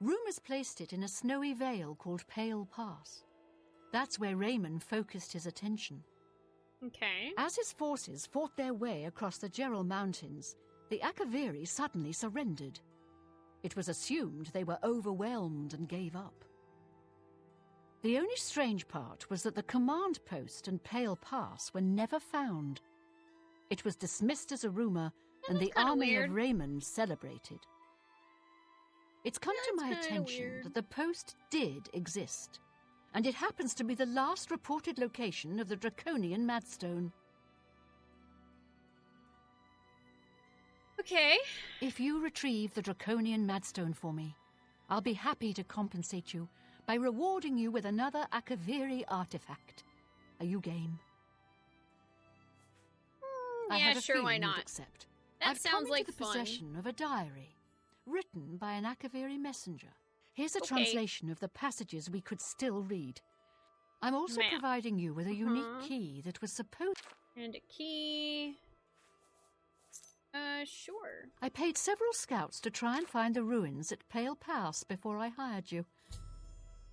Rumors placed it in a snowy vale called Pale Pass. That's where Raymond focused his attention. Okay. As his forces fought their way across the Gerald Mountains, the Akaviri suddenly surrendered. It was assumed they were overwhelmed and gave up. The only strange part was that the command post and Pale Pass were never found. It was dismissed as a rumor, and the army of Raymond celebrated. It's come to my attention that the post did exist, and it happens to be the last reported location of the Draconian Madstone. Okay. If you retrieve the Draconian Madstone for me, I'll be happy to compensate you by rewarding you with another Akaviri artifact. Are you game? I Yeah, have a sure, why feeling you'd not? accept. That I've sounds come like into the fun. possession of a diary, written by an Akaviri messenger. Here's a Okay. translation of the passages we could still read. I'm also Map. providing you with a unique key that was supposed... And a key. Sure. I paid several scouts to try and find the ruins at Pale Pass before I hired you.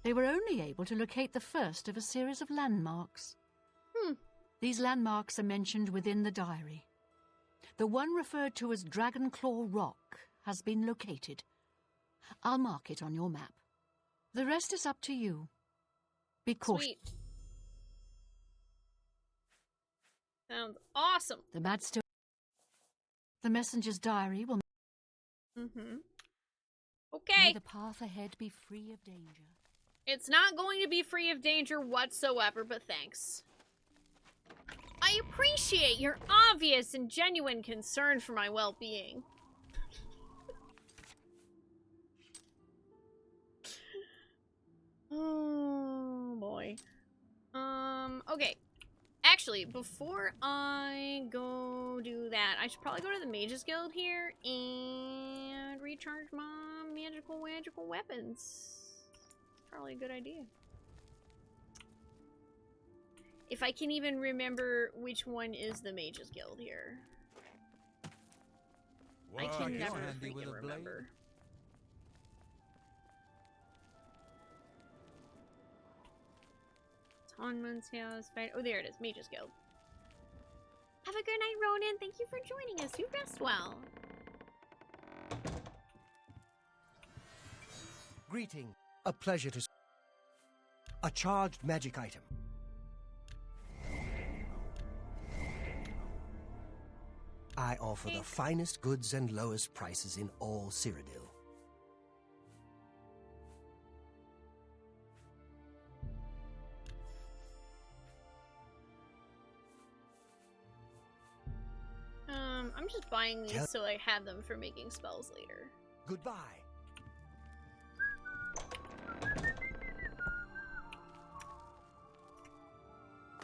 They were only able to locate the first of a series of landmarks. These landmarks are mentioned within the diary. The one referred to as Dragonclaw Rock has been located. I'll mark it on your map. The rest is up to you. Be cautious. Sweet. Sounds awesome. The Madstone. The messenger's diary will... Mm-hmm. May Okay. the path ahead be free of danger. It's not going to be free of danger whatsoever, but thanks. I appreciate your obvious and genuine concern for my well-being. Oh, boy. Okay. Actually, before I go do that, I should probably go to the Mages Guild here and recharge my magical weapons. Probably a good idea. If I can even remember which one is the Mages Guild here. I Well, can you're never handy with freaking a blade. remember. Tonman's house. Oh, there it is. Mages Guild. Have a good night, Ronan. Thank you for joining us. You rest well. Greeting. A pleasure to... A charged magic item. I offer the finest goods and lowest prices in all Cyrodiil. I'm just buying these so I have them for making spells later. Goodbye.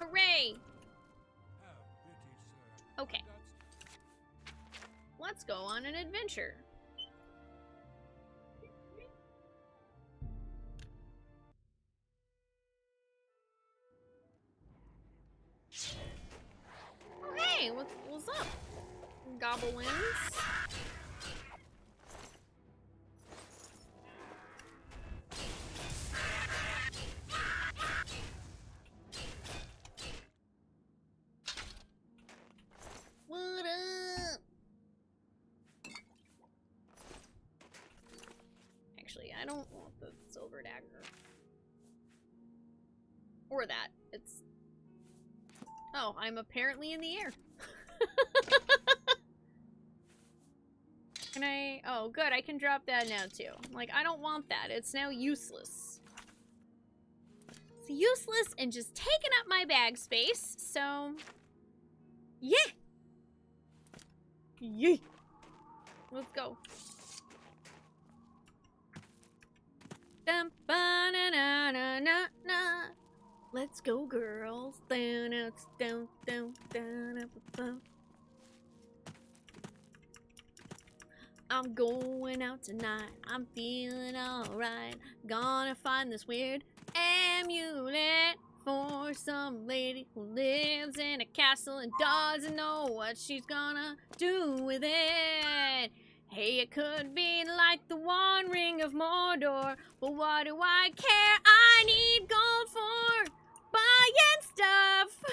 Hooray! Okay. Let's go on an adventure. Oh, hey, what's up, goblins? What up? Actually, I don't want the silver dagger. Or that. It's... Oh, I'm apparently in the air. Can I... Oh, good. I can drop that now, too. Like, I don't want that. It's now useless. It's useless and just taking up my bag space, so... Yeah! Yay! Let's go. Dum, ba, na, na, na, na, na. Let's go, girls. Down, down, down, down, down, down. I'm going out tonight. I'm feeling alright. Gonna find this weird amulet for some lady who lives in a castle and doesn't know what she's gonna do with it. Hey, it could be like the One Ring of Mordor, but what do I care? I need gold for buying stuff.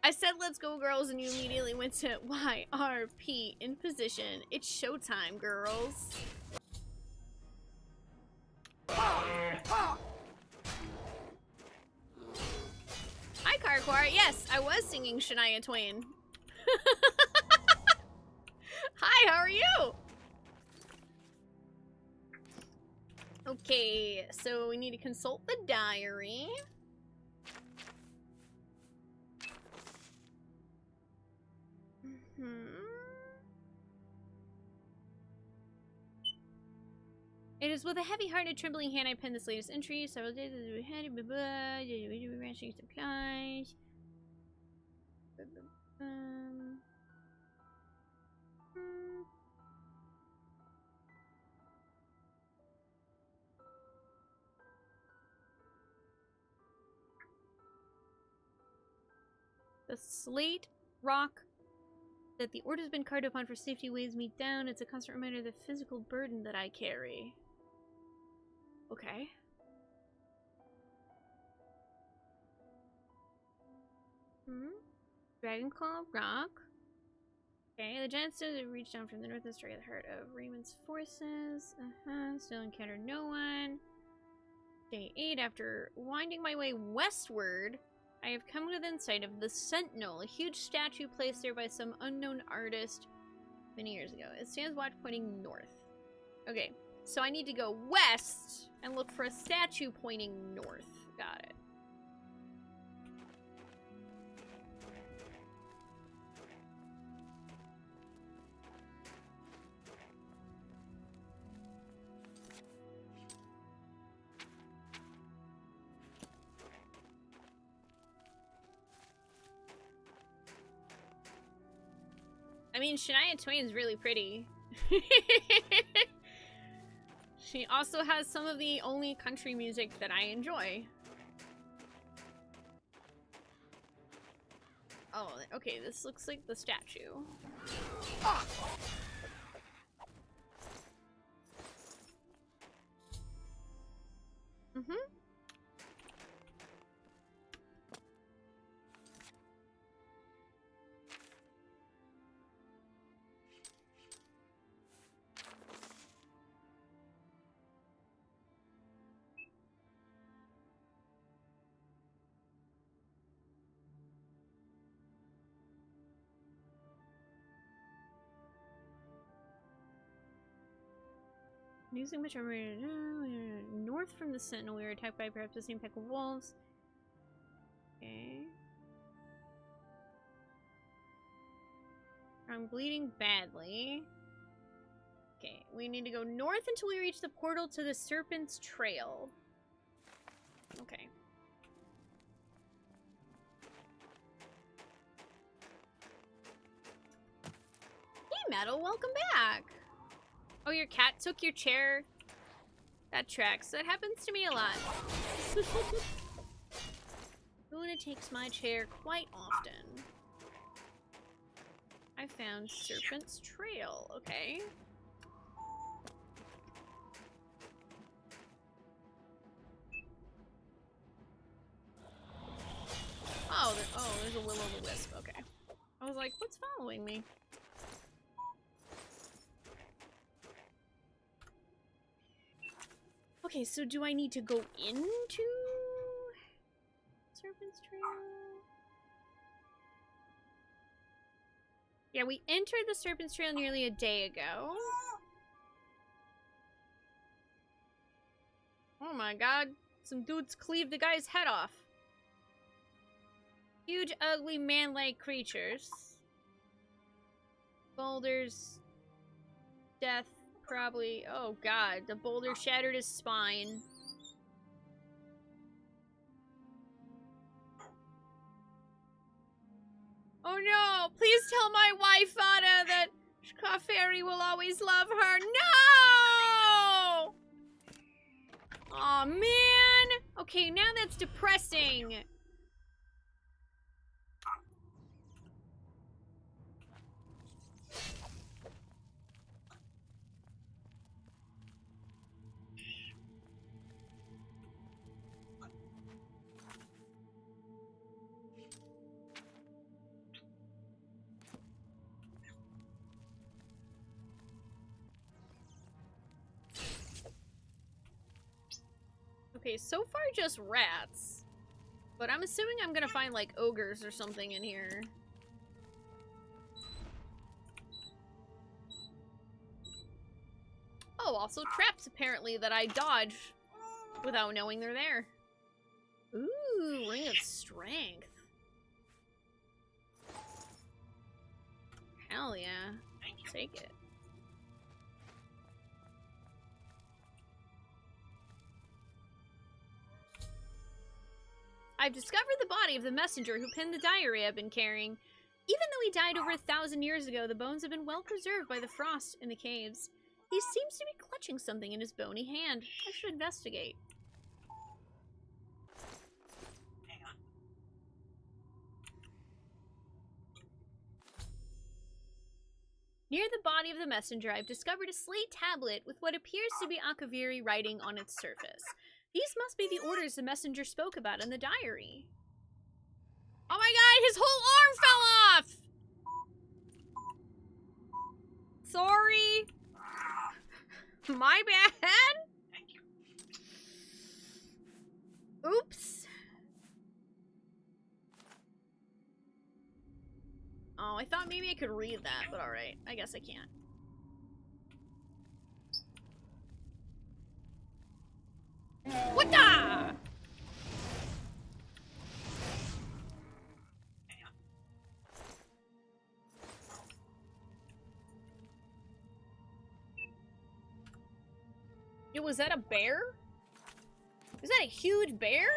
I said, let's go, girls, and you immediately went to YRP in position. It's showtime, girls. Hi, Carquar. Yes, I was singing Shania Twain. Hi, how are you? Okay, so we need to consult the diary. It is with a heavy-hearted, trembling hand I penned this latest entry. Several days ahead, rationing supplies. The slate rock that the order's been carved upon for safety weighs me down. It's a constant reminder of the physical burden that I carry. Okay. Dragonclaw Rock. Okay, the giant stones have reached down from the northern straight of the heart of Raymond's forces. Still encountered no one. Day 8, after winding my way westward, I have come within sight of the Sentinel, a huge statue placed there by some unknown artist many years ago. It stands watch pointing north. Okay, so I need to go west and look for a statue pointing north. Got it. I mean, Shania Twain's really pretty. She also has some of the only country music that I enjoy. Oh, okay, this looks like the statue. Using which north from the Sentinel, we were attacked by perhaps the same pack of wolves. Okay. I'm bleeding badly. Okay, we need to go north until we reach the portal to the Serpent's Trail. Okay. Hey, Metal, welcome back. Oh, your cat took your chair? That tracks. That happens to me a lot. Luna takes my chair quite often. I found Serpent's Trail. Okay. Oh, there's a will-o'-the-wisp. Okay. I was like, what's following me? Okay, so do I need to go into Serpent's Trail? Yeah, we entered the Serpent's Trail nearly a day ago. Oh my god, some dudes cleaved the guy's head off. Huge, ugly, man-like creatures. Beholder's death probably... Oh god, the boulder shattered his spine. Oh no! Please tell my wife, Anna, that Kaferi will always love her. No! Aw, man! Okay, now that's depressing. Okay, so far just rats. But I'm assuming I'm gonna find, like, ogres or something in here. Oh, also traps, apparently, that I dodge without knowing they're there. Ooh, Ring of Strength. Hell yeah. Take it. I've discovered the body of the messenger who penned the diary I've been carrying. Even though he died over 1,000 years ago, the bones have been well preserved by the frost in the caves. He seems to be clutching something in his bony hand. I should investigate. Near the body of the messenger, I've discovered a slate tablet with what appears to be Akaviri writing on its surface. These must be the orders the messenger spoke about in the diary. Oh my god, his whole arm fell off! Sorry. My bad. Oops. Oh, I thought maybe I could read that, but alright. I guess I can't. What the? Yo, was that a bear? Is that a huge bear?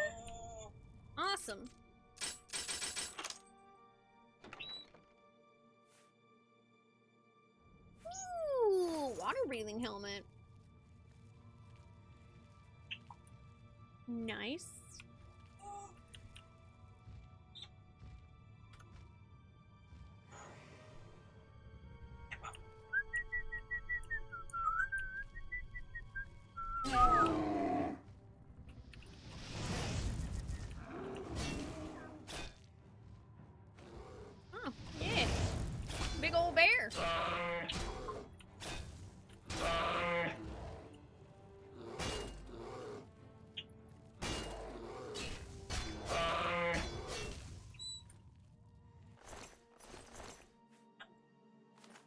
Awesome. Ooh, water breathing helmet. Nice. Oh, yeah. Big old bear.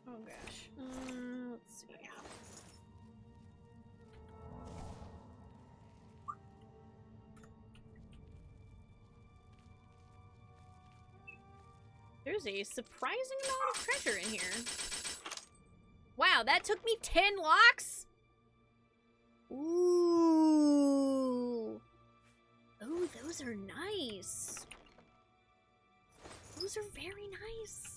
Oh gosh. Let's see. There's a surprising amount of treasure in here. Wow, that took me 10 locks? Ooh. Oh, those are nice. Those are very nice.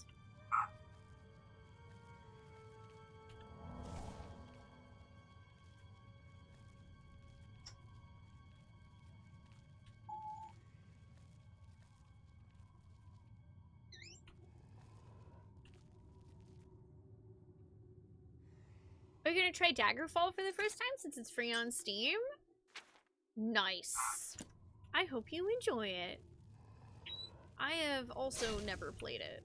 Are you gonna try Daggerfall for the first time since it's free on Steam? Nice. I hope you enjoy it. I have also never played it.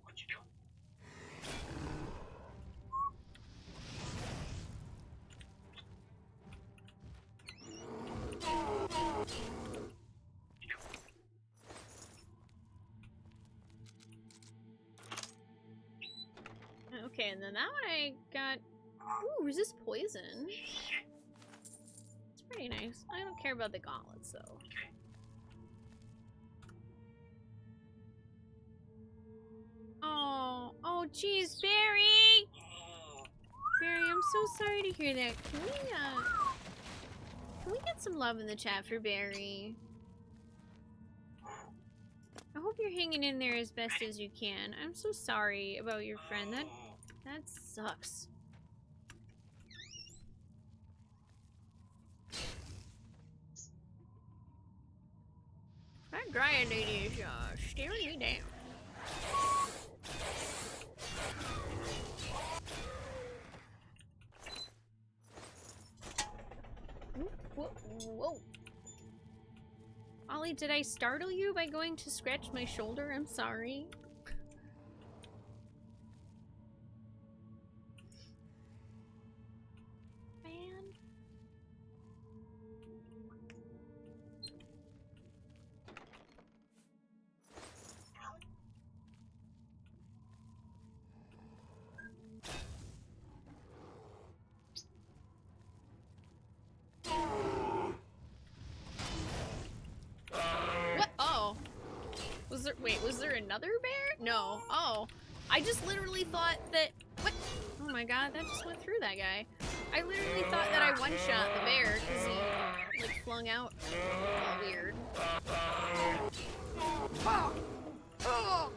Okay, and then that one I got... Ooh, resist poison. It's pretty nice. I don't care about the gauntlets, though. Oh, geez, Barry! Barry, I'm so sorry to hear that. Can we get some love in the chat for Barry? I hope you're hanging in there as best as you can. I'm so sorry about your friend. That sucks. That dryad lady is staring me down. Whoa, whoa. Ollie, did I startle you by going to scratch my shoulder? I'm sorry. Man. What? Oh. Was there another bear? No. Oh. I just literally thought that... What? Oh my god, that just went through that guy. I literally thought that I one-shot the bear because he, like, flung out all weird. Oh! Oh!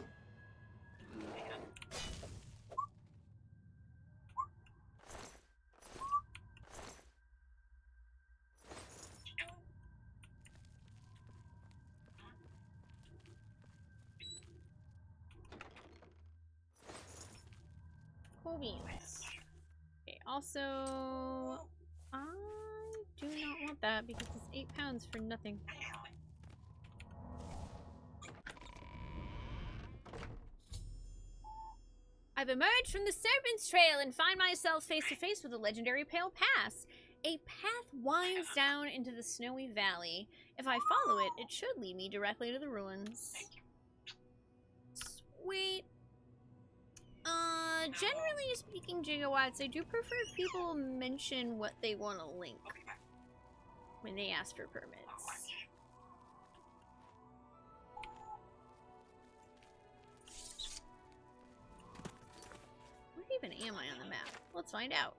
Cool beans. Okay, also... I do not want that because it's 8 pounds for nothing. I've emerged from the Serpent's Trail and find myself face to face with a legendary pale pass. A path winds down into the snowy valley. If I follow it, it should lead me directly to the ruins. Sweet. Generally speaking, Gigawatts, I do prefer if people mention what they want to link when they ask for permits. Where even am I on the map? Let's find out.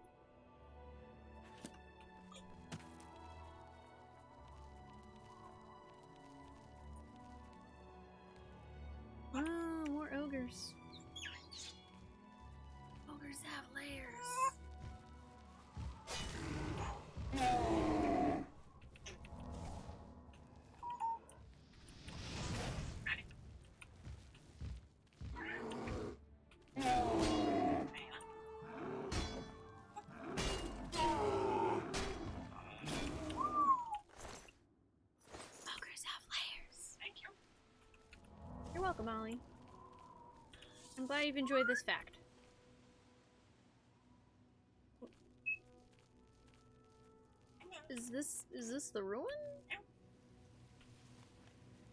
Oh, more ogres. Ogres have layers. Ogres have layers. Thank you. You're welcome, Ollie. I'm glad you've enjoyed this fact. Is this the ruin?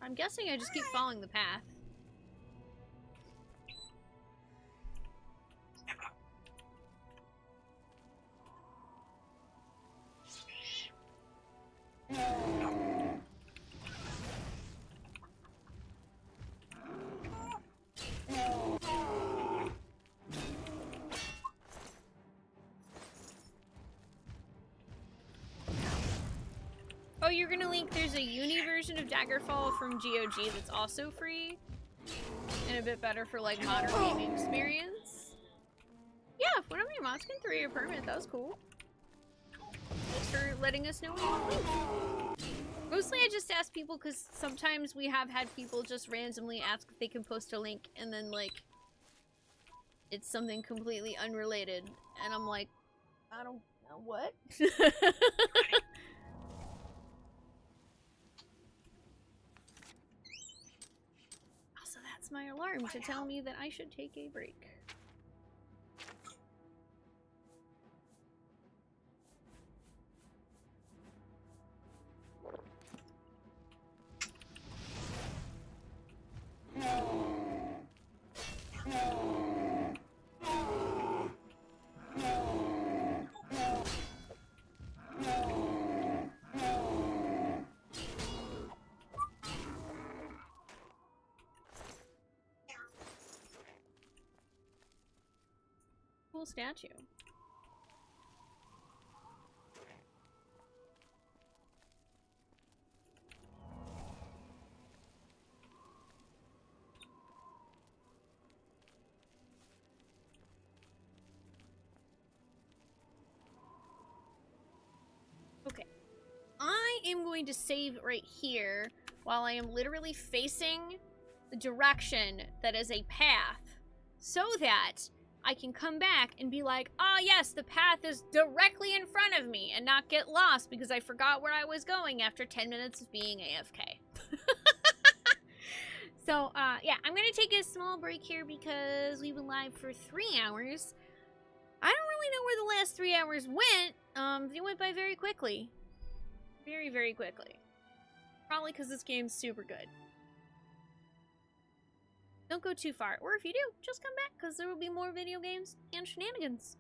I'm guessing I just keep following the path. Oh, you're gonna link, there's a uni version of Daggerfall from GOG that's also free. And a bit better for, like, modern gaming experience. Yeah, one of your mods can throw your permit, that was cool. Thanks for letting us know what you want to link. Mostly I just ask people because sometimes we have had people just randomly ask if they can post a link and then, like, it's something completely unrelated. And I'm like, I don't know, what? That's my alarm to tell me that I should take a break. Cool statue. am going to save right here while I am literally facing the direction that is a path so that I can come back and be like, oh yes, the path is directly in front of me and not get lost because I forgot where I was going after 10 minutes of being AFK. So, yeah, I'm gonna take a small break here because we've been live for 3 hours. I don't really know where the last 3 hours went. They went by very quickly. Very, very quickly. Probably because this game's super good. Don't go too far. Or if you do, just come back because there will be more video games and shenanigans.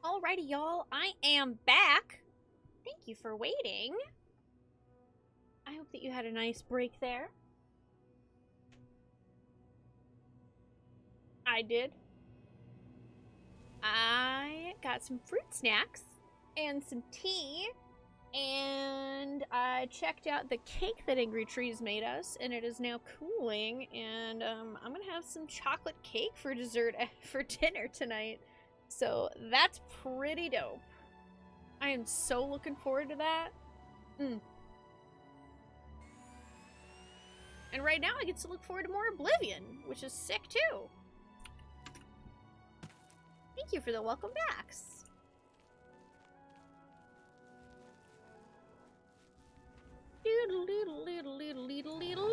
Alrighty, y'all. I am back. Thank you for waiting. I hope that you had a nice break there. I did. I got some fruit snacks and some tea, and I checked out the cake that Angry Trees made us, and it is now cooling, and I'm gonna have some chocolate cake for dessert for dinner tonight. So that's pretty dope. I am so looking forward to that. And right now I get to look forward to more Oblivion, which is sick too. Thank you for the welcome backs. Doodle doodle doodle doodle doodle doodle.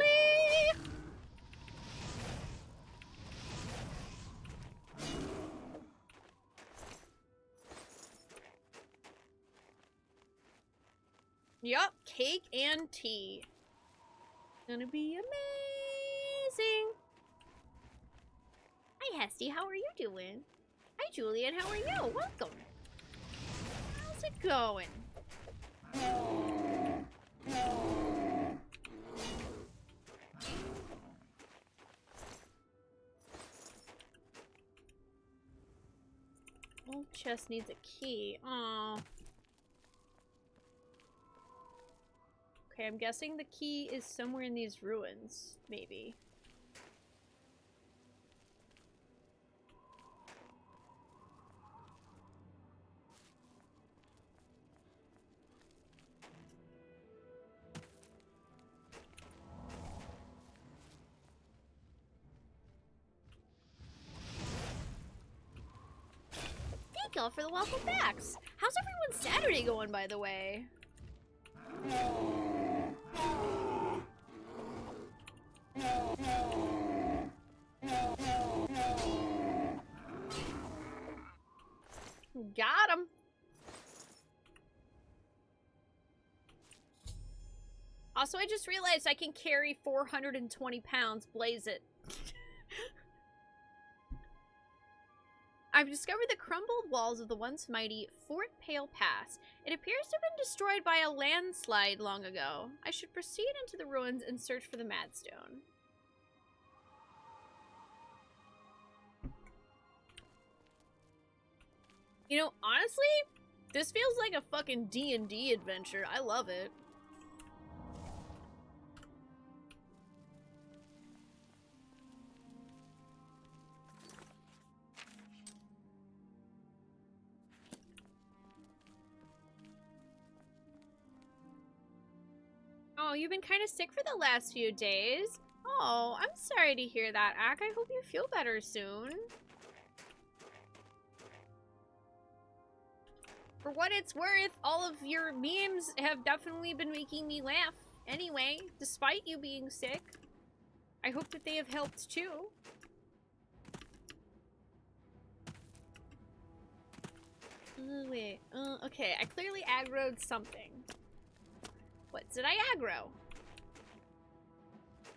Yup, cake and tea. Gonna be amazing. Hi, Hesty, how are you doing? Hi, Julian, how are you? Welcome. How's it going? Old chest needs a key. Aww. Okay, I'm guessing the key is somewhere in these ruins, maybe. Thank y'all for the welcome backs. How's everyone's Saturday going, by the way? Got him. Also, I just realized I can carry 420 pounds. Blaze it. I've discovered the crumbled walls of the once mighty Fort Pale Pass. It appears to have been destroyed by a landslide long ago. I should proceed into the ruins and search for the Madstone. You know, honestly, this feels like a fucking D&D adventure. I love it. Oh, you've been kind of sick for the last few days. Oh, I'm sorry to hear that, Ak. I hope you feel better soon. For what it's worth, all of your memes have definitely been making me laugh. Anyway, despite you being sick, I hope that they have helped too. Wait. Okay, I clearly aggroed something. What did I aggro?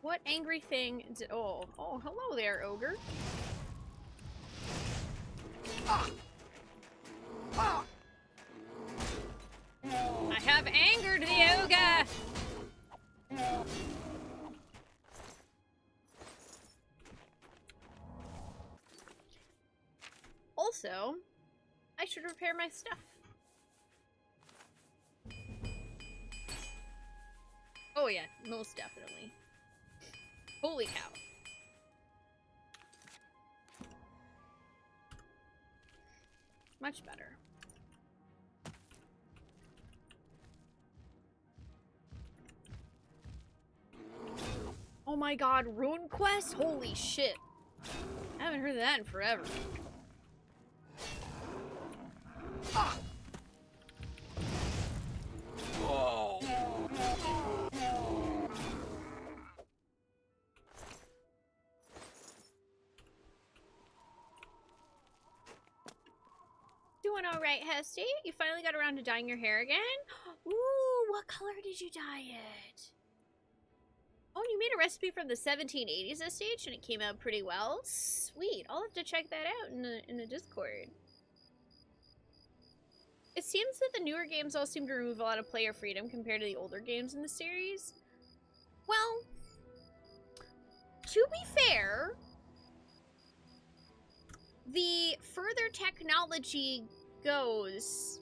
What angry thing did— oh, hello there, ogre. I have angered the ogre! Also, I should repair my stuff. Oh yeah, most definitely. Holy cow. Much better. Oh my god, Rune Quest? Holy shit. I haven't heard of that in forever. Whoa! Doing alright, Hesty? You finally got around to dyeing your hair again? Ooh, what color did you dye it? Oh, you made a recipe from the 1780s stage and it came out pretty well. Sweet. I'll have to check that out in the Discord. It seems that the newer games all seem to remove a lot of player freedom compared to the older games in the series. Well, to be fair, the further technology goes,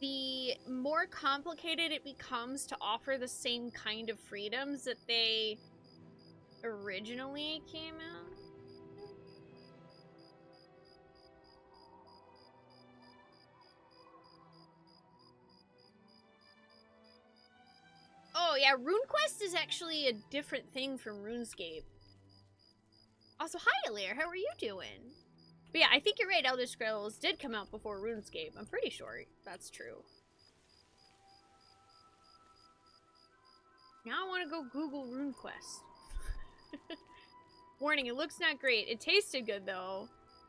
the more complicated it becomes to offer the same kind of freedoms that they originally came out. Oh yeah, RuneQuest is actually a different thing from RuneScape. Also, hi Alair, how are you doing? But yeah, I think you're right, Elder Scrolls did come out before RuneScape. I'm pretty sure that's true. Now I want to go Google RuneQuest. Warning, it looks not great. It tasted good though.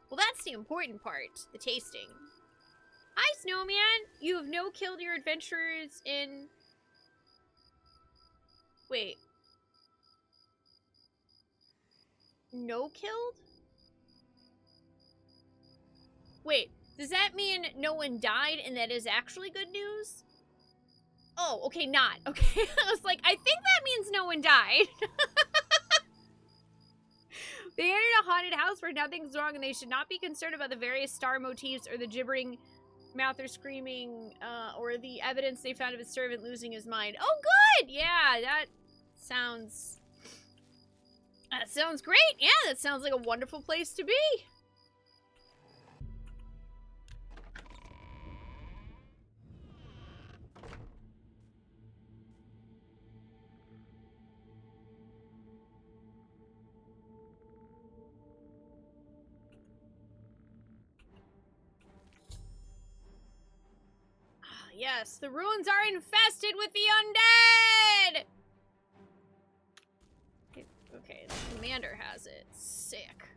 Well, that's the important part, the tasting. Hi Snowman! You have no-killed your adventurers in... Wait. No-killed? Wait, does that mean no one died and that is actually good news? Oh, okay, not. Okay, I was like, I think that means no one died. They entered a haunted house where nothing's wrong and they should not be concerned about the various star motifs or the gibbering mouth or screaming or the evidence they found of his servant losing his mind. Oh, good! Yeah, that sounds great. Yeah, that sounds like a wonderful place to be. Yes, the ruins are infested with the undead! Okay, the commander has it. Sick.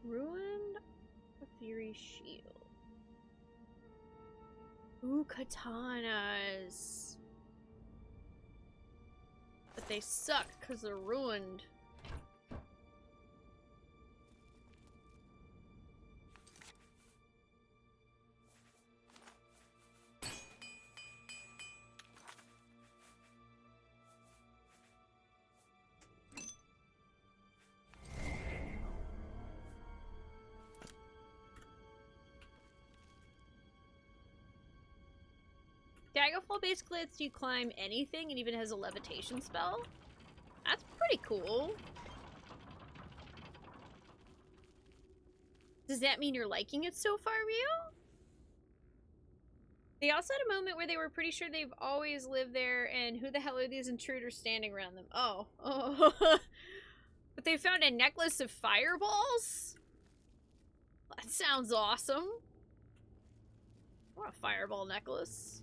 Ruined Fury Shield. Ooh, katanas. But they suck because they're ruined. Daggerfall basically lets you climb anything and even has a levitation spell. That's pretty cool. Does that mean you're liking it so far, Ryu? They also had a moment where they were pretty sure they've always lived there, and who the hell are these intruders standing around them? Oh. But they found a necklace of fireballs? That sounds awesome. I want a fireball necklace.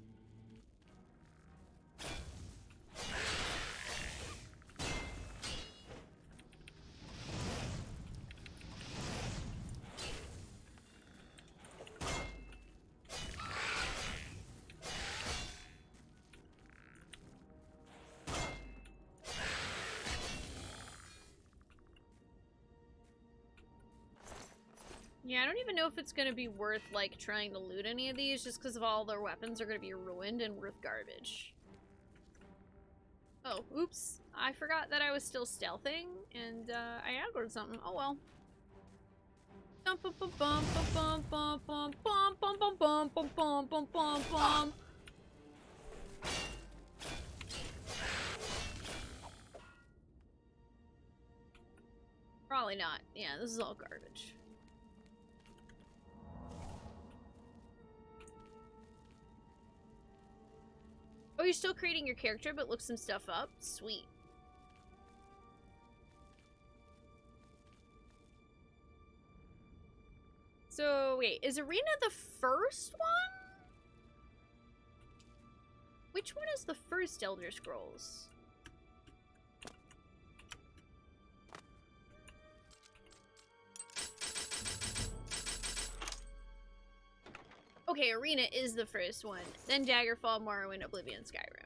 Yeah, I don't even know if it's gonna be worth, like, trying to loot any of these, just because of all their weapons are gonna be ruined and worth garbage. Oh, oops. I forgot that I was still stealthing, and, I aggroed something. Oh well. Probably not. Yeah, this is all garbage. Oh, you're still creating your character, but look some stuff up? Sweet. So, wait, is Arena the first one? Which one is the first Elder Scrolls? Okay, Arena is the first one. Then Daggerfall, Morrowind, Oblivion, Skyrim.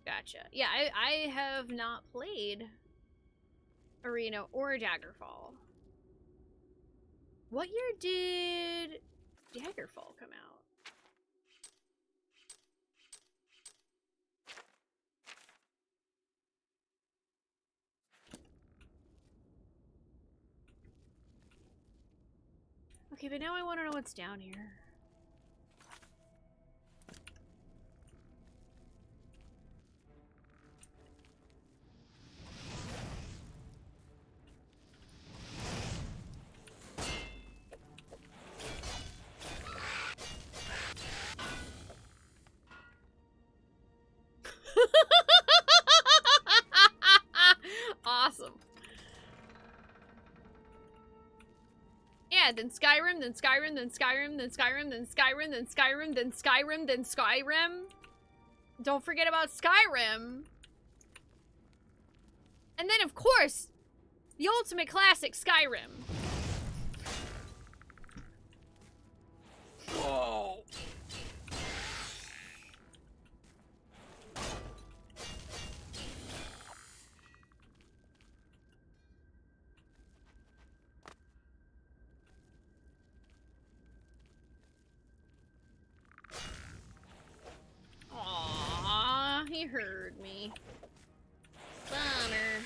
Gotcha. Yeah, I have not played Arena or Daggerfall. What year did Daggerfall come out? Okay, but now I want to know what's down here. Awesome. Yeah, then Skyrim, then Skyrim, then Skyrim, then Skyrim, then Skyrim, then Skyrim, then Skyrim, then Skyrim. Don't forget about Skyrim. And then, of course, the ultimate classic, Skyrim. Whoa. Aww, he heard me. Bummer.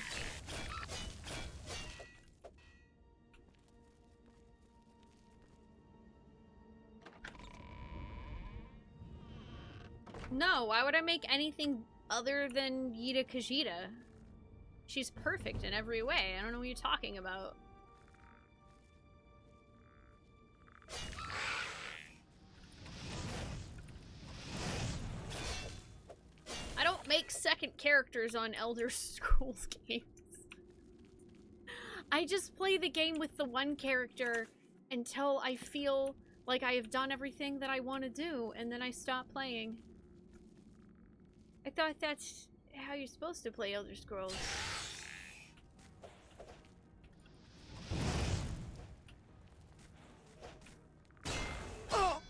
No, why would I make anything other than Yida Khajiit? She's perfect in every way. I don't know what you're talking about. I don't make second characters on Elder Scrolls games. I just play the game with the one character until I feel like I have done everything that I want to do, and then I stop playing. I thought that's how you're supposed to play Elder Scrolls. Oh!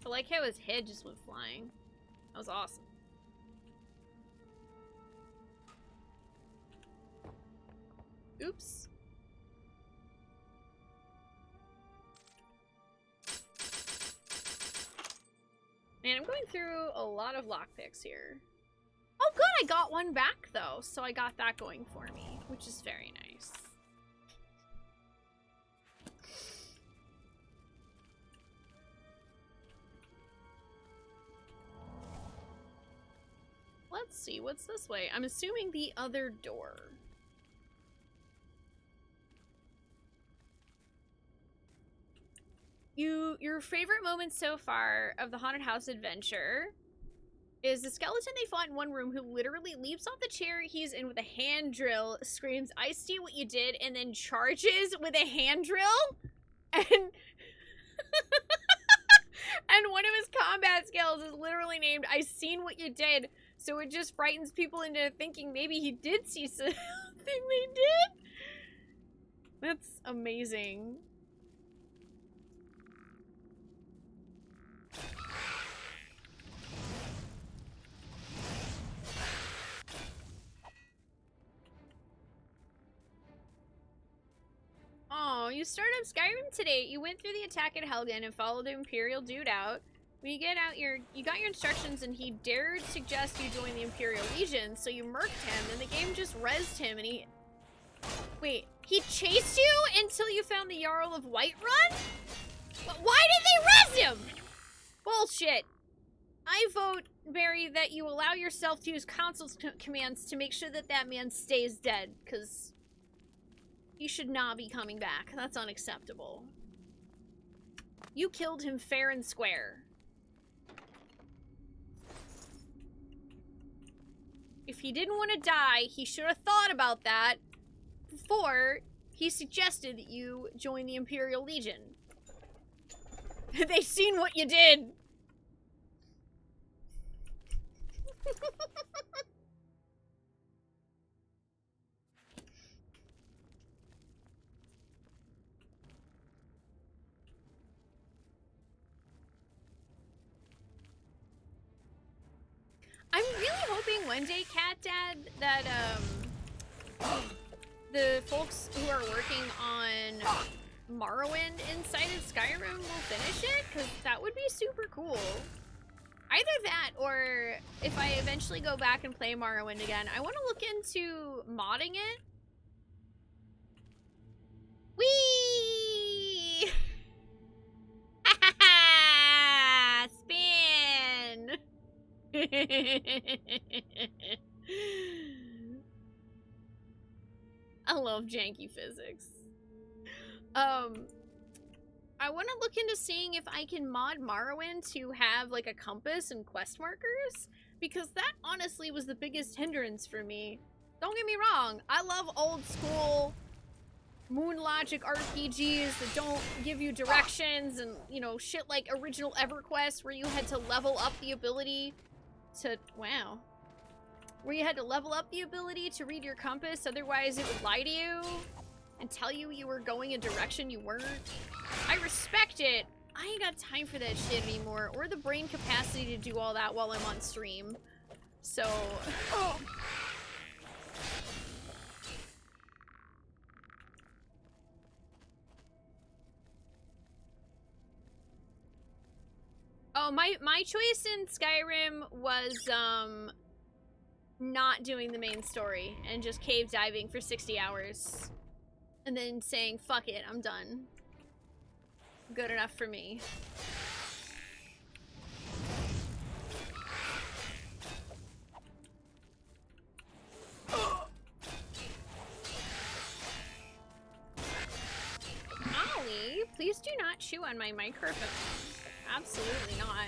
I like how his head just went flying. That was awesome. Oops. Man, I'm going through a lot of lockpicks here. Oh good, I got one back though, so I got that going for me, which is very nice. let's see, what's this way? I'm assuming the other door. Your favorite moment so far of the haunted house adventure is the skeleton they fought in one room who literally leaps off the chair he's in with a hand drill, screams, "I see what you did," and then charges with a hand drill. And and one of his combat skills is literally named "I seen what you did," so it just frightens people into thinking maybe he did see something they did. That's amazing. Oh, you started up Skyrim today. You went through the attack at Helgen and followed the Imperial dude out. When you got your instructions and he dared suggest you join the Imperial Legion, so you murked him and the game just rezzed him and he... Wait, he chased you until you found the Jarl of Whiterun? Why did they res him? Bullshit. I vote, Barry, that you allow yourself to use console commands to make sure that that man stays dead, because... he should not be coming back. That's unacceptable. You killed him fair and square. If he didn't want to die, he should have thought about that before he suggested that you join the Imperial Legion. They've seen what you did. I'm really hoping one day, Cat Dad, that the folks who are working on Morrowind inside of Skyrim will finish it, because that would be super cool. Either that, or if I eventually go back and play Morrowind again, I want to look into modding it. Whee! Spin! I love janky physics. I want to look into seeing if I can mod Morrowind to have like a compass and quest markers, because that honestly was the biggest hindrance for me. Don't get me wrong, I love old school moon logic RPGs that don't give you directions and, you know, shit like original EverQuest where you had to level up the ability to, wow. Where you had to level up the ability to read your compass, otherwise it would lie to you and tell you you were going a direction you weren't. I respect it. I ain't got time for that shit anymore, or the brain capacity to do all that while I'm on stream. So, Oh, my choice in Skyrim was, not doing the main story and just cave diving for 60 hours. And then saying, fuck it, I'm done. Good enough for me. Ollie, please do not chew on my microphone. Absolutely not.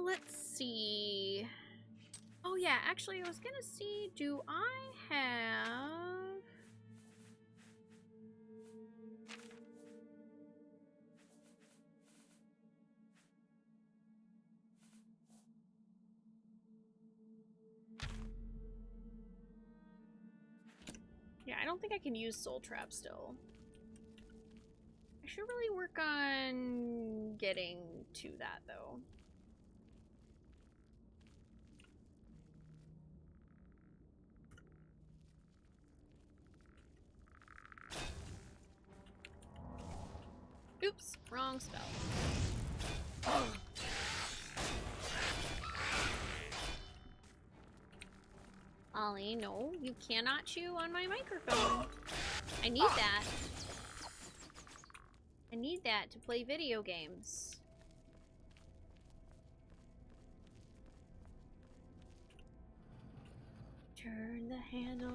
Let's see. Oh yeah, actually I was gonna see, do I have... Yeah, I don't think I can use Soul Trap still. I should really work on getting to that though. Oops, wrong spell. Ollie. apparently. No, you cannot chew on my microphone. I need that. I need that to play video games. Turn the handle.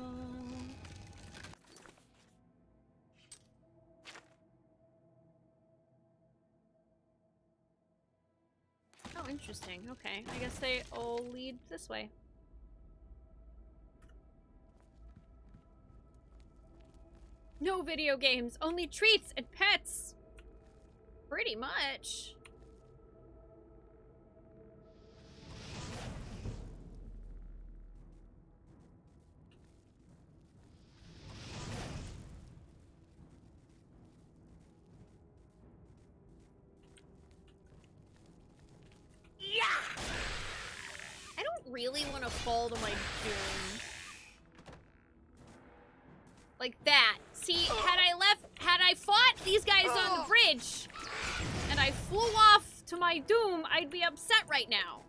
Oh, interesting. Okay, I guess they all lead this way. No video games, only treats and pets! Pretty much. Yeah! I don't really want to fall to my doom. Like that. See, had I fought these guys on the bridge, and I flew off to my doom, I'd be upset right now.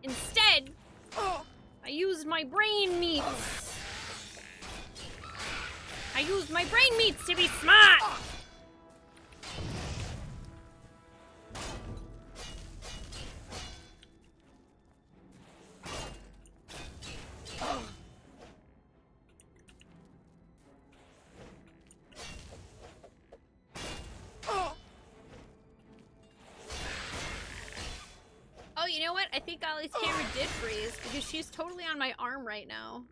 Instead, I used my brain meats. I used my brain meats to be smart. Oh, you know what? I think Ollie's camera did freeze because she's totally on my arm right now.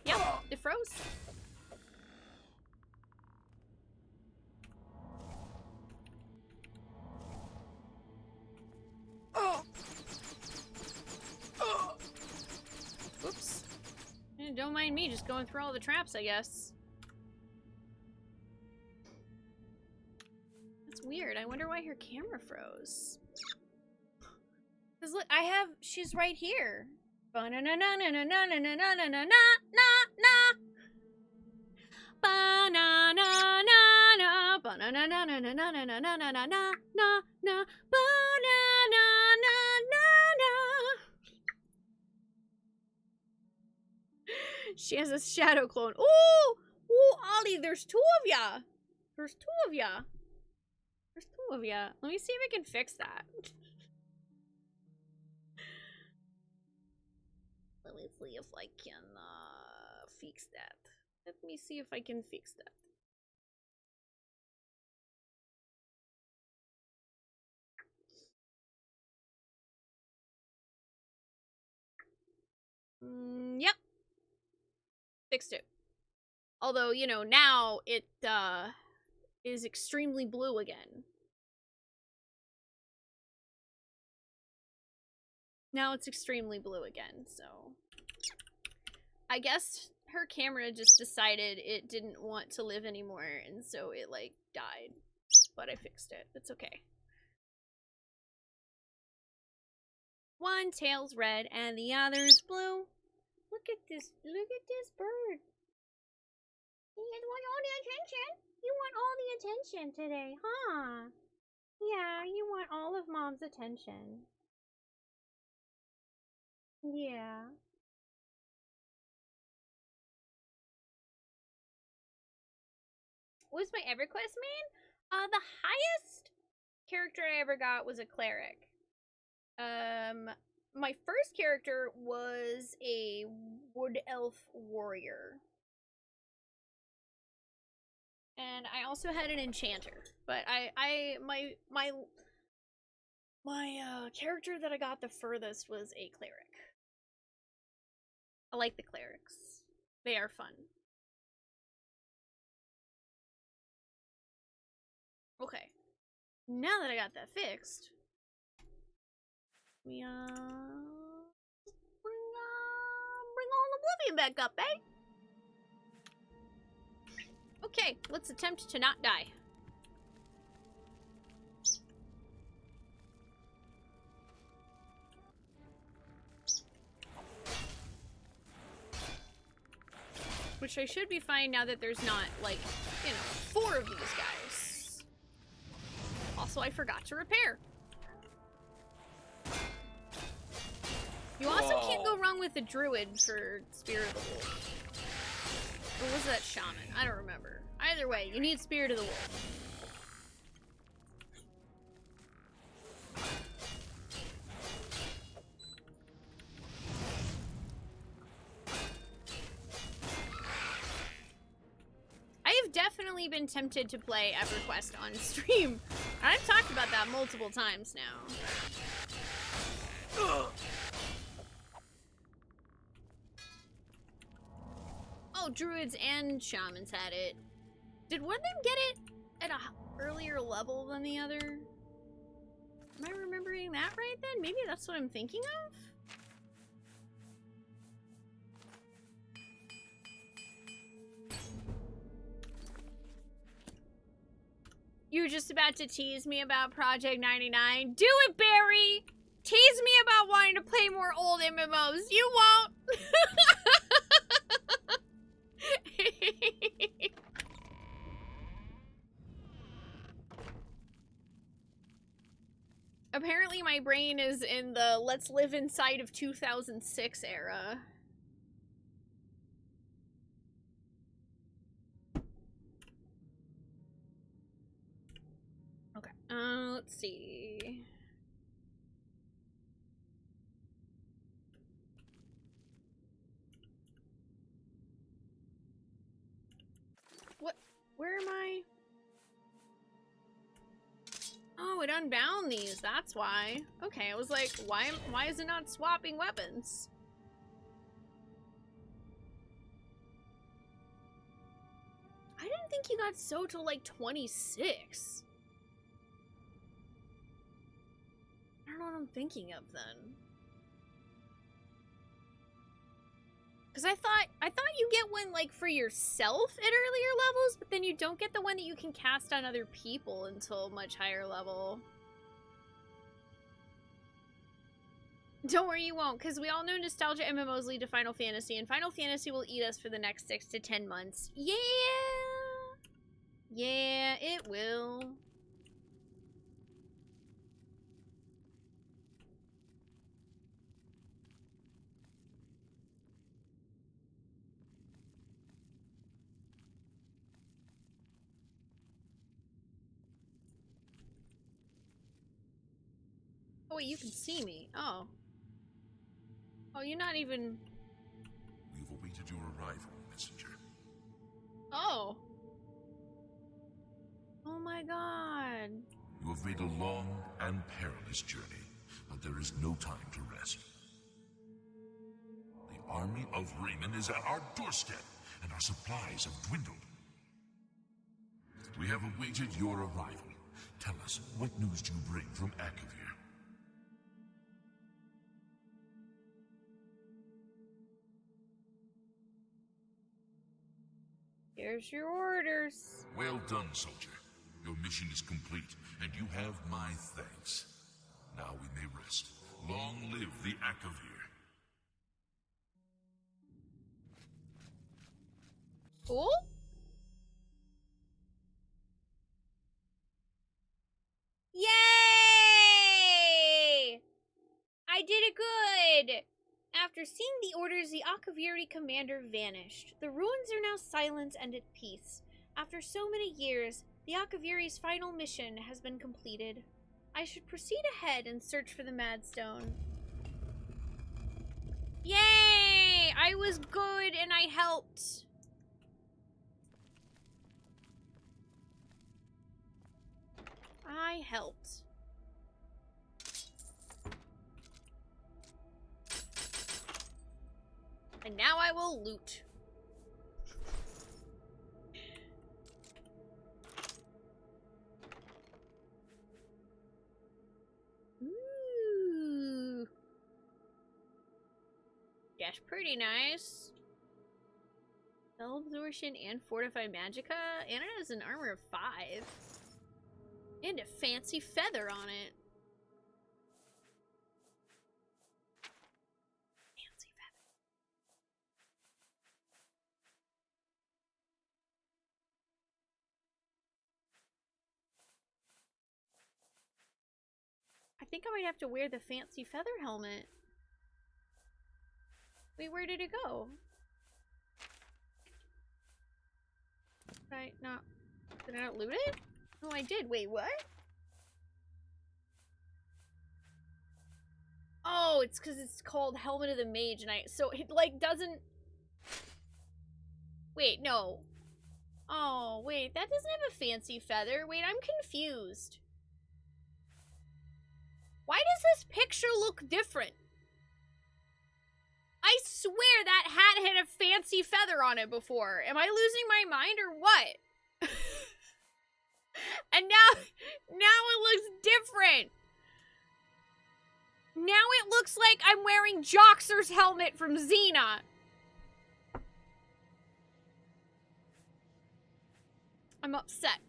Yep, it froze. Oops. Don't mind me just going through all the traps, I guess. Weird. I wonder why her camera froze. Cause look, she's right here. She has a shadow clone. Ooh! Ooh, Ollie, there's two of ya! There's two of ya. There's two of ya. Let me see if I can fix that. Let me see if I can fix that. Let me see if I can fix that. Yep. Fixed it. Although, you know, now it is extremely blue again. Now it's extremely blue again, so I guess her camera just decided it didn't want to live anymore, and so it, like, died. But I fixed it. It's okay. One tail's red and the other's blue. Look at this bird. You want all the attention? You want all the attention today, huh? Yeah, you want all of Mom's attention. Yeah. What was my EverQuest main? The highest character I ever got was a cleric. My first character was a wood elf warrior. And I also had an enchanter, but my character that I got the furthest was a cleric. I like the clerics. They are fun. Okay. Now that I got that fixed, we bring on Oblivion back up, eh? Okay, let's attempt to not die. Which I should be fine now that there's not, like, you know, 4 of these guys. Also, I forgot to repair. You also can't go wrong with the druid for Spirit of the Wolf. Or was that shaman? I don't remember. Either way, you need Spirit of the Wolf. I have definitely been tempted to play EverQuest on stream. I've talked about that multiple times now. Oh, druids and shamans had it. Did one of them get it at a earlier level than the other? Am I remembering that right then? Maybe that's what I'm thinking of? You were just about to tease me about Project 99. Do it, Barry! Tease me about wanting to play more old MMOs. You won't! Apparently my brain is in the let's live inside of 2006 era. Okay, let's see. What? Where am I? Oh, it unbound these, that's why. Okay, I was like, why is it not swapping weapons? I didn't think you got so till like 26. I don't know what I'm thinking of then. Cause I thought you get one like for yourself at earlier levels, but then you don't get the one that you can cast on other people until much higher level. Don't worry, you won't, because we all know nostalgia MMOs lead to Final Fantasy, and Final Fantasy will eat us for the next 6 to 10 months. Yeah! Yeah, it will. Oh wait, you can see me. Oh. Oh, you're not even... We've awaited your arrival, messenger. Oh. Oh my god. You have made a long and perilous journey, but there is no time to rest. The army of Raymond is at our doorstep, and our supplies have dwindled. We have awaited your arrival. Tell us, what news do you bring from Akavir? Here's your orders. Well done, soldier. Your mission is complete, and you have my thanks. Now we may rest. Long live the Akavir. Cool? Yay! I did it good! After seeing the orders, the Akaviri commander vanished. The ruins are now silent and at peace. After so many years, the Akaviri's final mission has been completed. I should proceed ahead and search for the Madstone. Yay! I was good and I helped. I helped. And now I will loot. Ooh. That's pretty nice. Spell absorption and fortify magicka. And it has an armor of 5. And a fancy feather on it. Fancy feather. I think I might have to wear the fancy feather helmet. Wait, where did it go? Did I not loot it? Oh, I did. Wait, what? Oh, it's because it's called Helmet of the Mage, and so it, like, doesn't... Wait, no. Oh, wait, that doesn't have a fancy feather. Wait, I'm confused. Why does this picture look different? I swear that hat had a fancy feather on it before. Am I losing my mind or what? And now it looks different. Now it looks like I'm wearing Joxer's helmet from Xena. I'm upset.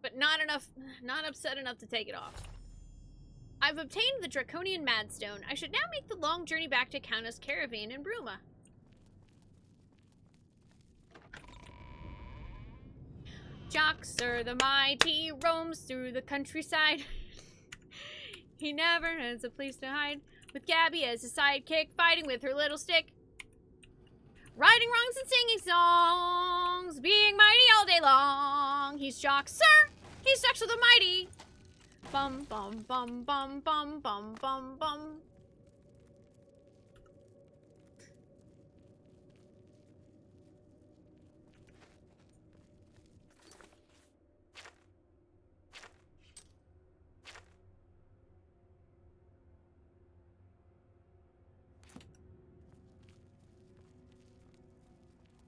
But not upset enough to take it off. I've obtained the Draconian Madstone. I should now make the long journey back to Countess Caravan in Bruma. Joxer the mighty roams through the countryside. He never has a place to hide. With Gabby as his sidekick, fighting with her little stick. Righting wrongs and singing songs, being mighty all day long. He's Joxer, he's Joxer the mighty. Bum bum bum bum bum bum bum bum.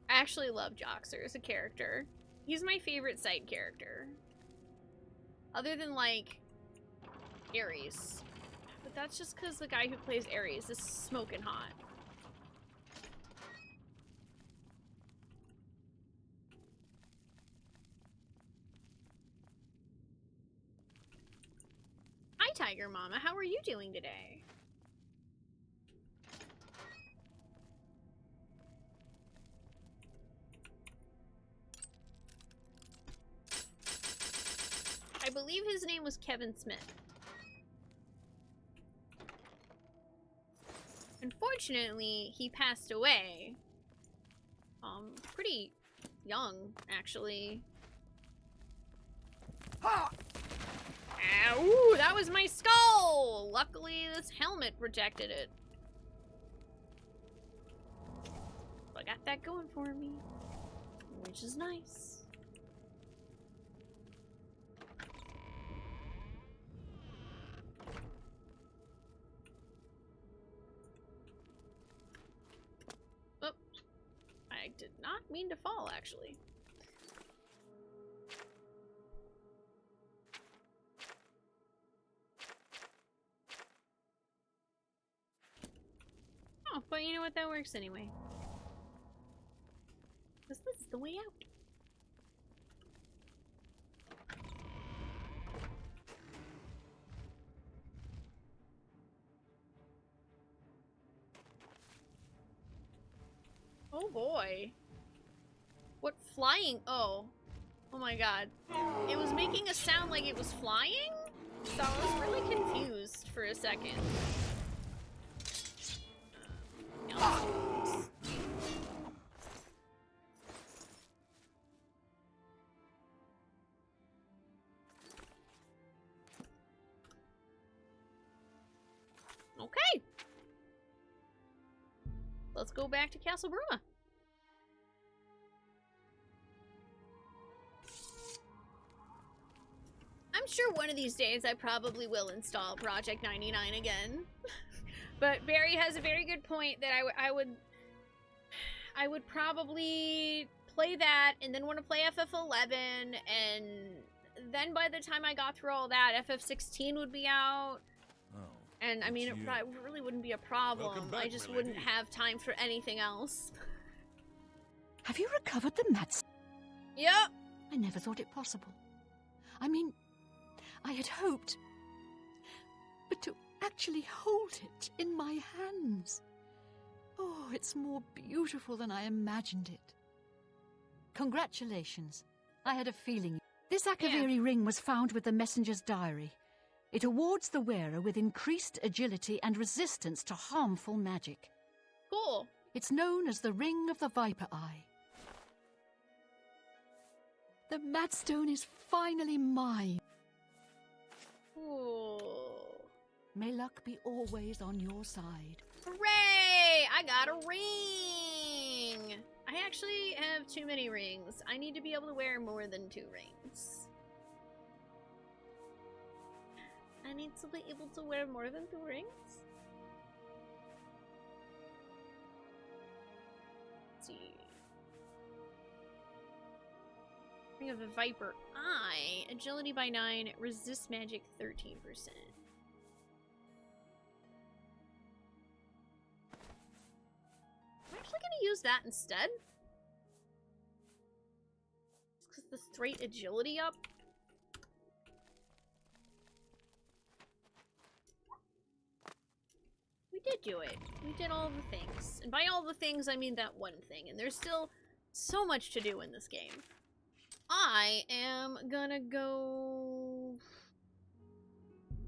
I actually love Joxer as a character. He's my favorite side character. Other than, like, Ares. But that's just because the guy who plays Ares is smoking hot. Hi, Tiger Mama. How are you doing today? I believe his name was Kevin Smith. Unfortunately, he passed away. Pretty young, actually. Ah! Ooh, that was my skull! Luckily, this helmet protected it. I got that going for me, which is nice. I did not mean to fall, actually. Oh, but you know what? That works anyway. Because this is the way out. Oh boy. What flying? Oh. Oh my god. It was making a sound like it was flying? So I was really confused for a second. Okay. Let's go back to Castle Bruma. I'm sure one of these days I probably will install Project 99 again. But Barry has a very good point that I would probably play that and then want to play FF11, and then by the time I got through all that, FF16 would be out. Oh. And I mean, it really wouldn't be a problem. Back, I just wouldn't have time for anything else. Have you recovered the mats? Yep. I never thought it possible. I mean, I had hoped. But to actually hold it in my hands. it's more beautiful than I imagined it. Congratulations. I had a feeling. This Akaviri ring was found with the messenger's diary. It awards the wearer with increased agility and resistance to harmful magic. Cool. It's known as the Ring of the Viper Eye. The Madstone is finally mine. Ooh. May luck be always on your side. Hooray! I got a ring! I actually have too many rings. I need to be able to wear more than 2 rings. I need to be able to wear more than 2 rings? Let's see. Ring of the Viper Eye. Agility by 9, resist magic 13%. I'm actually gonna use that instead. Just because the straight agility up. We did do it. We did all the things. And by all the things, I mean that one thing. And there's still so much to do in this game. I am gonna go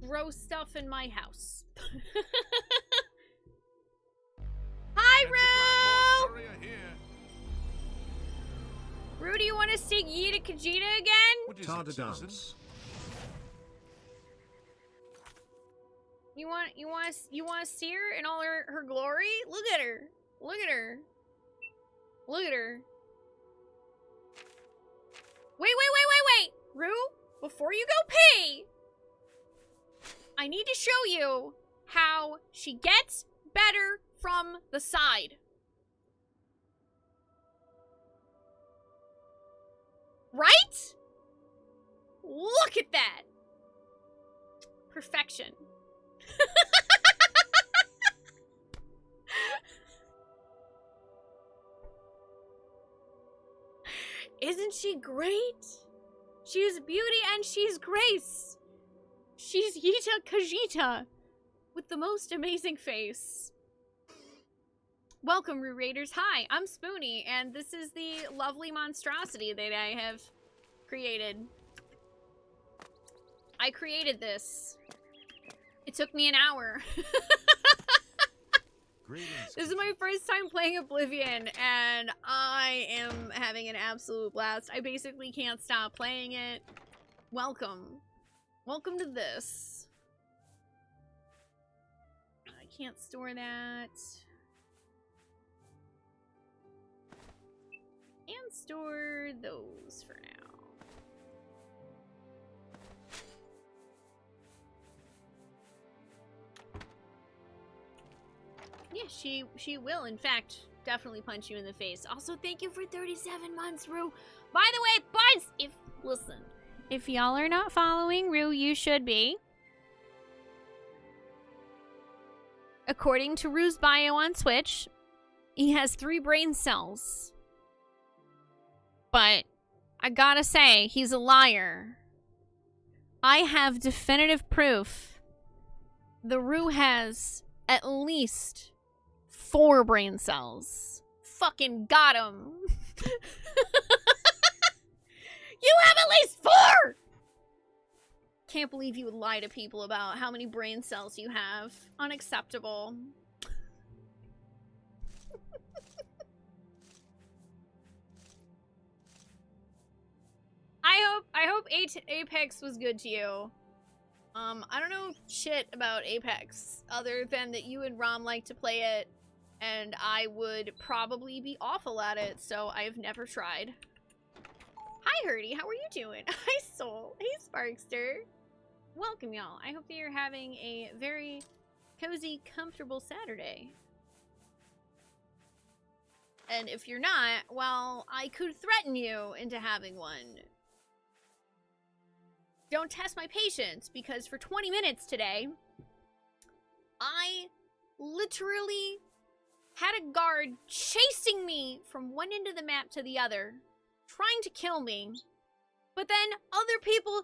grow stuff in my house. Hi, Rue! Rue, do you want to sing Yita Kajita again? Tada dance. You want to see her in all her glory? Look at her. Look at her. Look at her. Wait. Rue, before you go pee, I need to show you how she gets better from the side. Right? Look at that. Perfection. Isn't she great? She's beauty and she's grace. She's Yita Kajita with the most amazing face. Welcome, Rue Raiders. Hi, I'm Spoonee, and this is the lovely monstrosity that I have created. I created this. It took me an hour. This is my first time playing Oblivion, and I am having an absolute blast. I basically can't stop playing it. Welcome. Welcome to this. I can't store that. And store those for now. Yeah, she will, in fact, definitely punch you in the face. Also, thank you for 37 months, Rue. By the way, Buzz, listen, if y'all are not following Rue, you should be. According to Rue's bio on Twitch, he has 3 brain cells. But I gotta say, he's a liar. I have definitive proof. The Rue has at least 4 brain cells. Fucking got him. You have at least 4! Can't believe you would lie to people about how many brain cells you have. Unacceptable. I hope Apex was good to you. I don't know shit about Apex, other than that you and Rom like to play it, and I would probably be awful at it, so I've never tried. Hi, Hurdy, how are you doing? Hi, Soul. Hey, Sparkster. Welcome, y'all. I hope that you're having a very cozy, comfortable Saturday. And if you're not, well, I could threaten you into having one. Don't test my patience, because for 20 minutes today, I literally had a guard chasing me from one end of the map to the other, trying to kill me. But then other people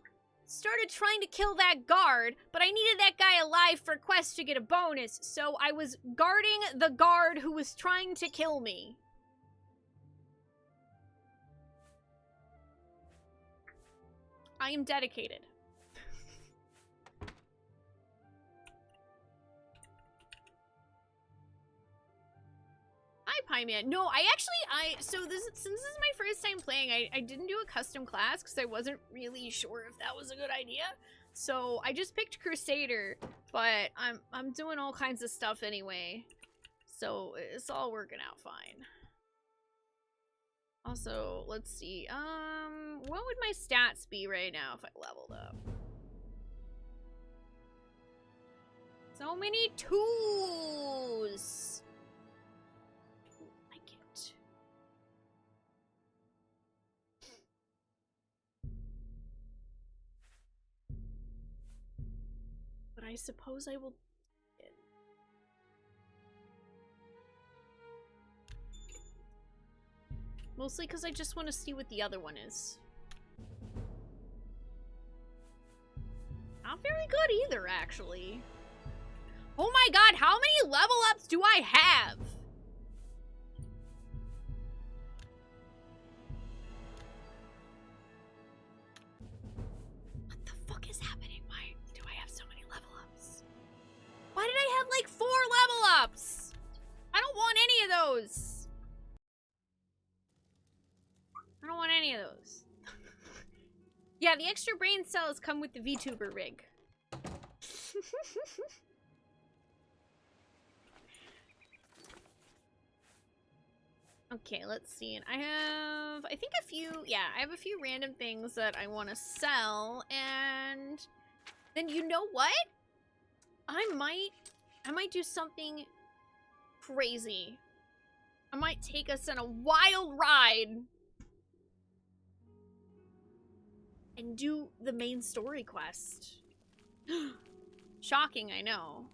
started trying to kill that guard, but I needed that guy alive for quest to get a bonus, so I was guarding the guard who was trying to kill me. I am dedicated. Hi, Pie Man. No, since this is my first time playing, I didn't do a custom class because I wasn't really sure if that was a good idea. So I just picked Crusader, but I'm doing all kinds of stuff anyway. So it's all working out fine. Also, let's see. What would my stats be right now if I leveled up? So many twos. I like it. But I suppose I will. Mostly because I just want to see what the other one is. Not very good either, actually. Oh my god, how many level ups do I have? What the fuck is happening? Why do I have so many level ups? Why did I have like 4 level ups? I don't want any of those. I don't want any of those. Yeah, the extra brain cells come with the VTuber rig. Okay, let's see. And I have a few random things that I want to sell, and then you know what? I might do something crazy. I might take us on a wild ride and do the main story quest. Shocking, I know.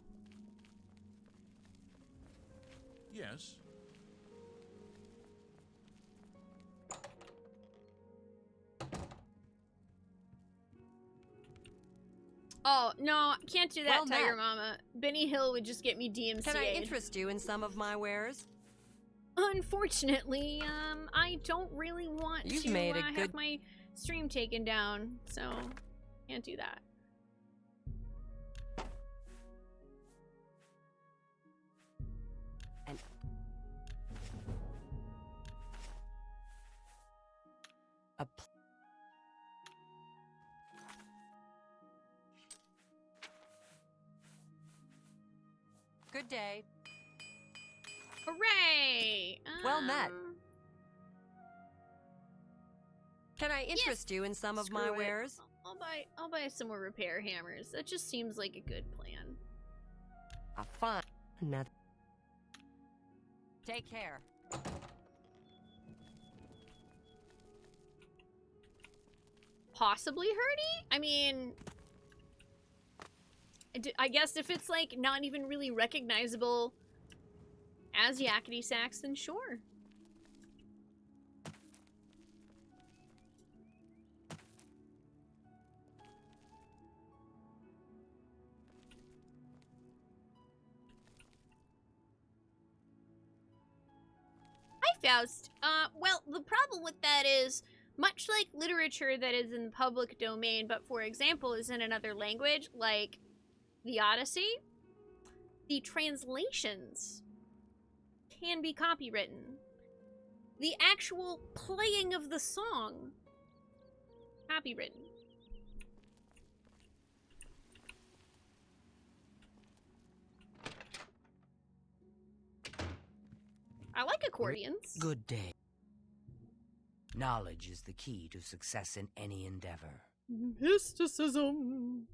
Yes. Oh, no, can't do that, Well Tiger met. Mama. Benny Hill would just get me DMCA'd. Can I interest you in some of my wares? Unfortunately, I don't really want You've to made a have good- my stream taken down, so can't do that. And a good day. Hooray! Well met. Can I interest you in some of my Screw it. wares? I'll buy some more repair hammers. That just seems like a good plan. I'll find another. Take care. Possibly Hurdy? I mean, I guess if it's like not even really recognizable as Yakety Sax, then sure. Hi, Faust. Well, the problem with that is, much like literature that is in the public domain, but for example is in another language, like the Odyssey, the translations can be copywritten. The actual playing of the song, copywritten. I like accordions. Good day. Knowledge is the key to success in any endeavor. Mysticism.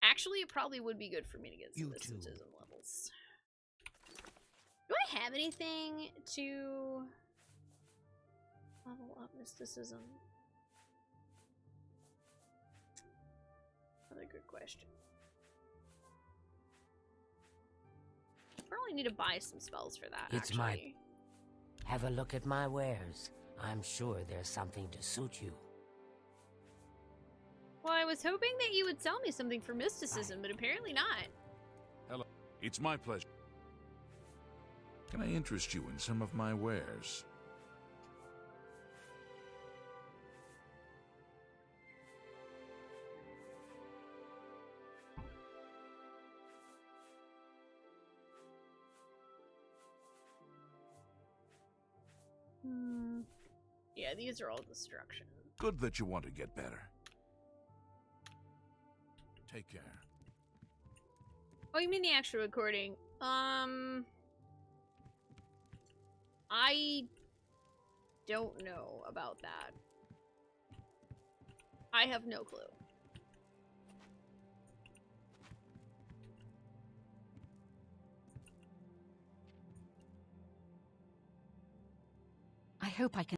Actually, it probably would be good for me to get some You too. mysticism levels. Do I have anything to level up mysticism? Another good question. Probably need to buy some spells for that, It's actually. Have a look at my wares. I'm sure there's something to suit you. Well, I was hoping that you would sell me something for mysticism, but apparently not. Hello. It's my pleasure. Can I interest you in some of my wares? Yeah, these are all destruction. Good that you want to get better. Take care. Oh, you mean the actual recording? I don't know about that. I have no clue. I hope I can...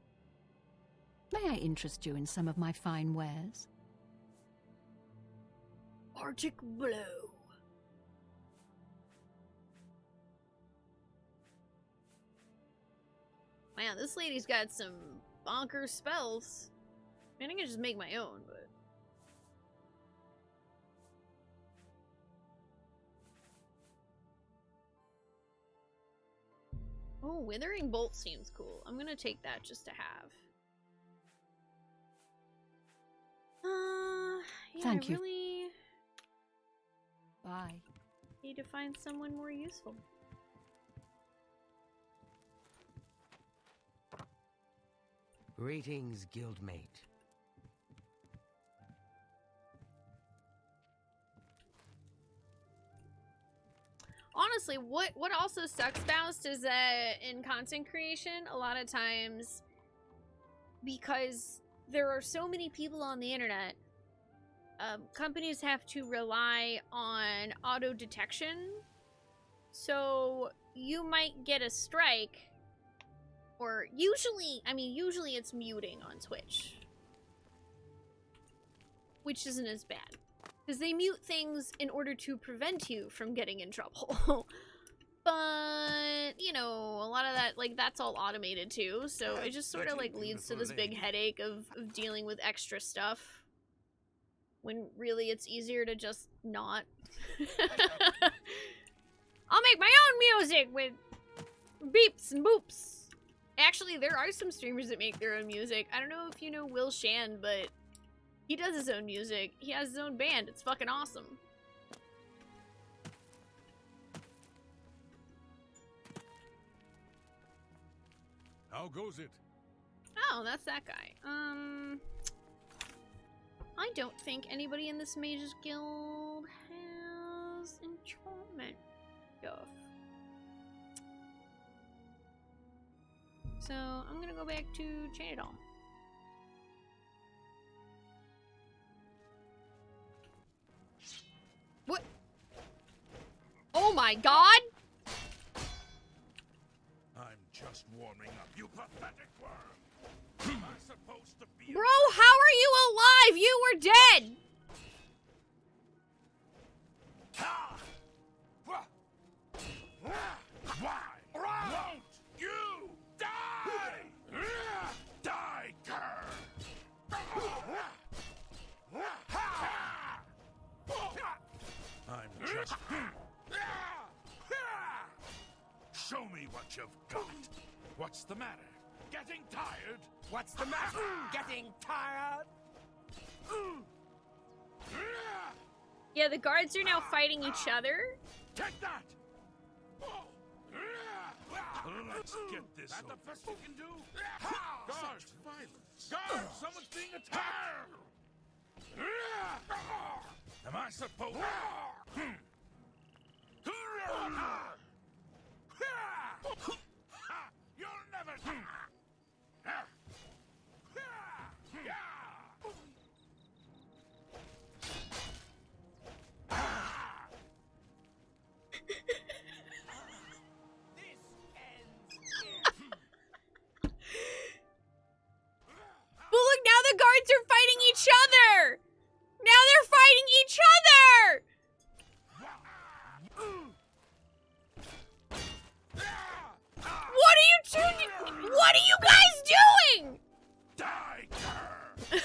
May I interest you in some of my fine wares? Arctic Blue. Man, this lady's got some bonkers spells. I mean, I can just make my own, but... Oh, Withering Bolt seems cool. I'm gonna take that just to have. Yeah, Thank you. I really Bye. need to find someone more useful. Greetings, guildmate. Honestly, what also sucks best is that in content creation, a lot of times, because there are so many people on the internet, companies have to rely on auto detection. So you might get a strike, or usually it's muting on Twitch, which isn't as bad. Because they mute things in order to prevent you from getting in trouble. But, you know, a lot of that, like, that's all automated too. So it just sort of, like, leads to this big headache of dealing with extra stuff. When really it's easier to just not. I'll make my own music with beeps and boops. Actually, there are some streamers that make their own music. I don't know if you know Will Shan, but he does his own music. He has his own band. It's fucking awesome. How goes it? Oh, that's that guy. I don't think anybody in this Mage's Guild has enchantment stuff. So, I'm gonna go back to Cheydinhal. What? Oh my god! I'm just warming up, you pathetic worm. Am I supposed to be... Bro, how are you alive? You were dead! Why won't you die? Die, cur! I'm just... Show me what you've got. What's the matter? Getting tired? What's the matter? Getting tired? Yeah, the guards are now fighting each other. Take that! Let's get this. That the best you can do? Guards! Such violence! Guards! Someone's being attacked! Am I supposed? You'll never. But look, now the guards are fighting each other! Now they're fighting each other! What are you two? What are you guys doing? Die, cur!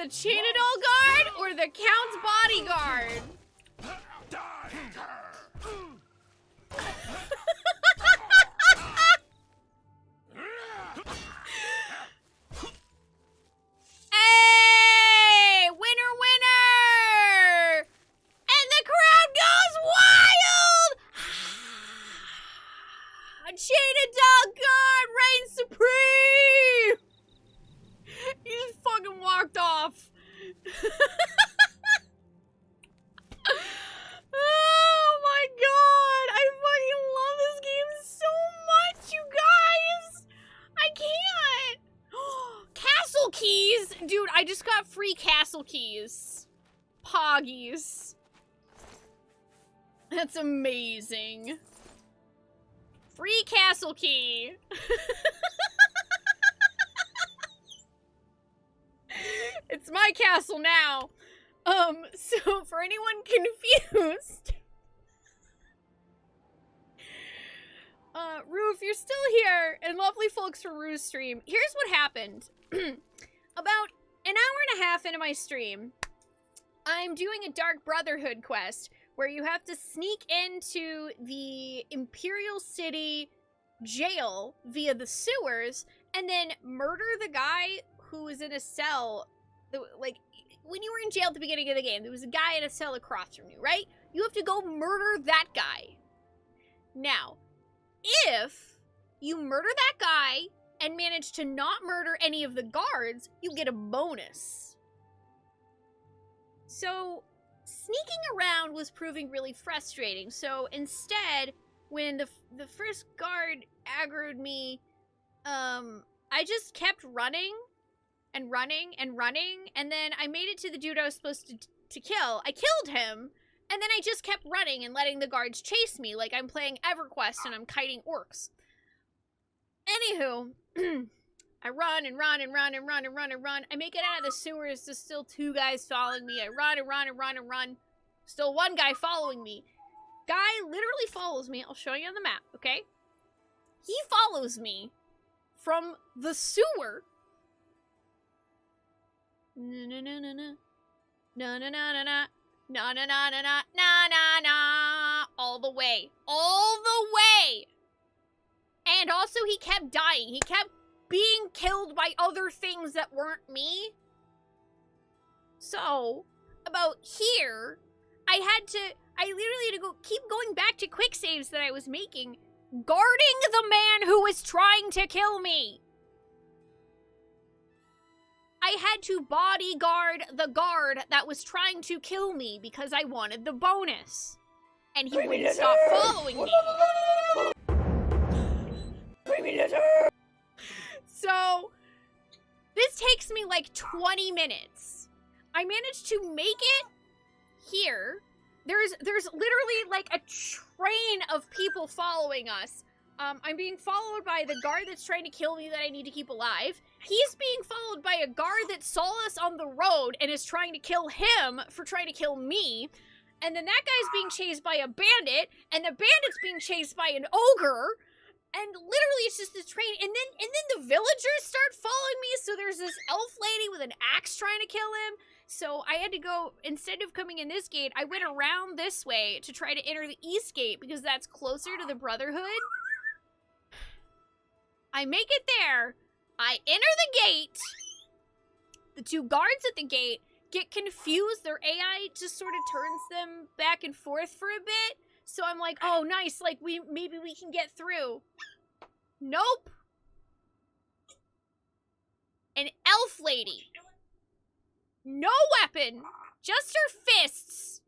the Cheydinhal guard or the Count's bodyguard? Hey! Winner, winner! And the crowd goes wild! Cheydinhal guard reigns supreme! He just fucking walked off. Oh my god! I fucking love this game so much, you guys! I can't! Castle keys! Dude, I just got free castle keys. Poggies. That's amazing. Free castle key. It's my castle now. So for anyone confused, Rue, if you're still here, and lovely folks from Rue's stream, here's what happened. About an hour and a half into my stream, I'm doing a Dark Brotherhood quest where you have to sneak into the Imperial City jail via the sewers and then murder the guy who was in a cell. Like, when you were in jail at the beginning of the game, there was a guy in a cell across from you, right? You have to go murder that guy. Now, if you murder that guy and manage to not murder any of the guards, you get a bonus. So, sneaking around was proving really frustrating. So, instead, when the first guard aggroed me, I just kept running and running and running, and then I made it to the dude I was supposed to kill. I killed him, and then I just kept running and letting the guards chase me like I'm playing EverQuest and I'm kiting orcs. Anywho, I run and run and run and run and run and run. I make it out of the sewers. There's still two guys following me. I run and run and run and run. Still one guy following me. Guy literally follows me. I'll show you on the map, okay? He follows me from the sewer. Na na na na na na na na na na na na na na na na all the way, and also he kept dying. He kept being killed by other things that weren't me. So about here, I literally had to keep going back to quick saves that I was making, guarding the man who was trying to kill me. I had to bodyguard the guard that was trying to kill me because I wanted the bonus. And he wouldn't stop following me. So, this takes me like 20 minutes. I managed to make it here. There's literally like a train of people following us. I'm being followed by the guard that's trying to kill me that I need to keep alive. He's being followed by a guard that saw us on the road and is trying to kill him for trying to kill me. And then that guy's being chased by a bandit, and the bandit's being chased by an ogre. And literally it's just this train. And then the villagers start following me, so there's this elf lady with an axe trying to kill him. So I had to go, instead of coming in this gate, I went around this way to try to enter the east gate because that's closer to the Brotherhood. I make it there. I enter the gate. The two guards at the gate get confused. Their AI just sort of turns them back and forth for a bit. So I'm like, oh, nice. Like, maybe we can get through. Nope. An elf lady. No weapon. Just her fists.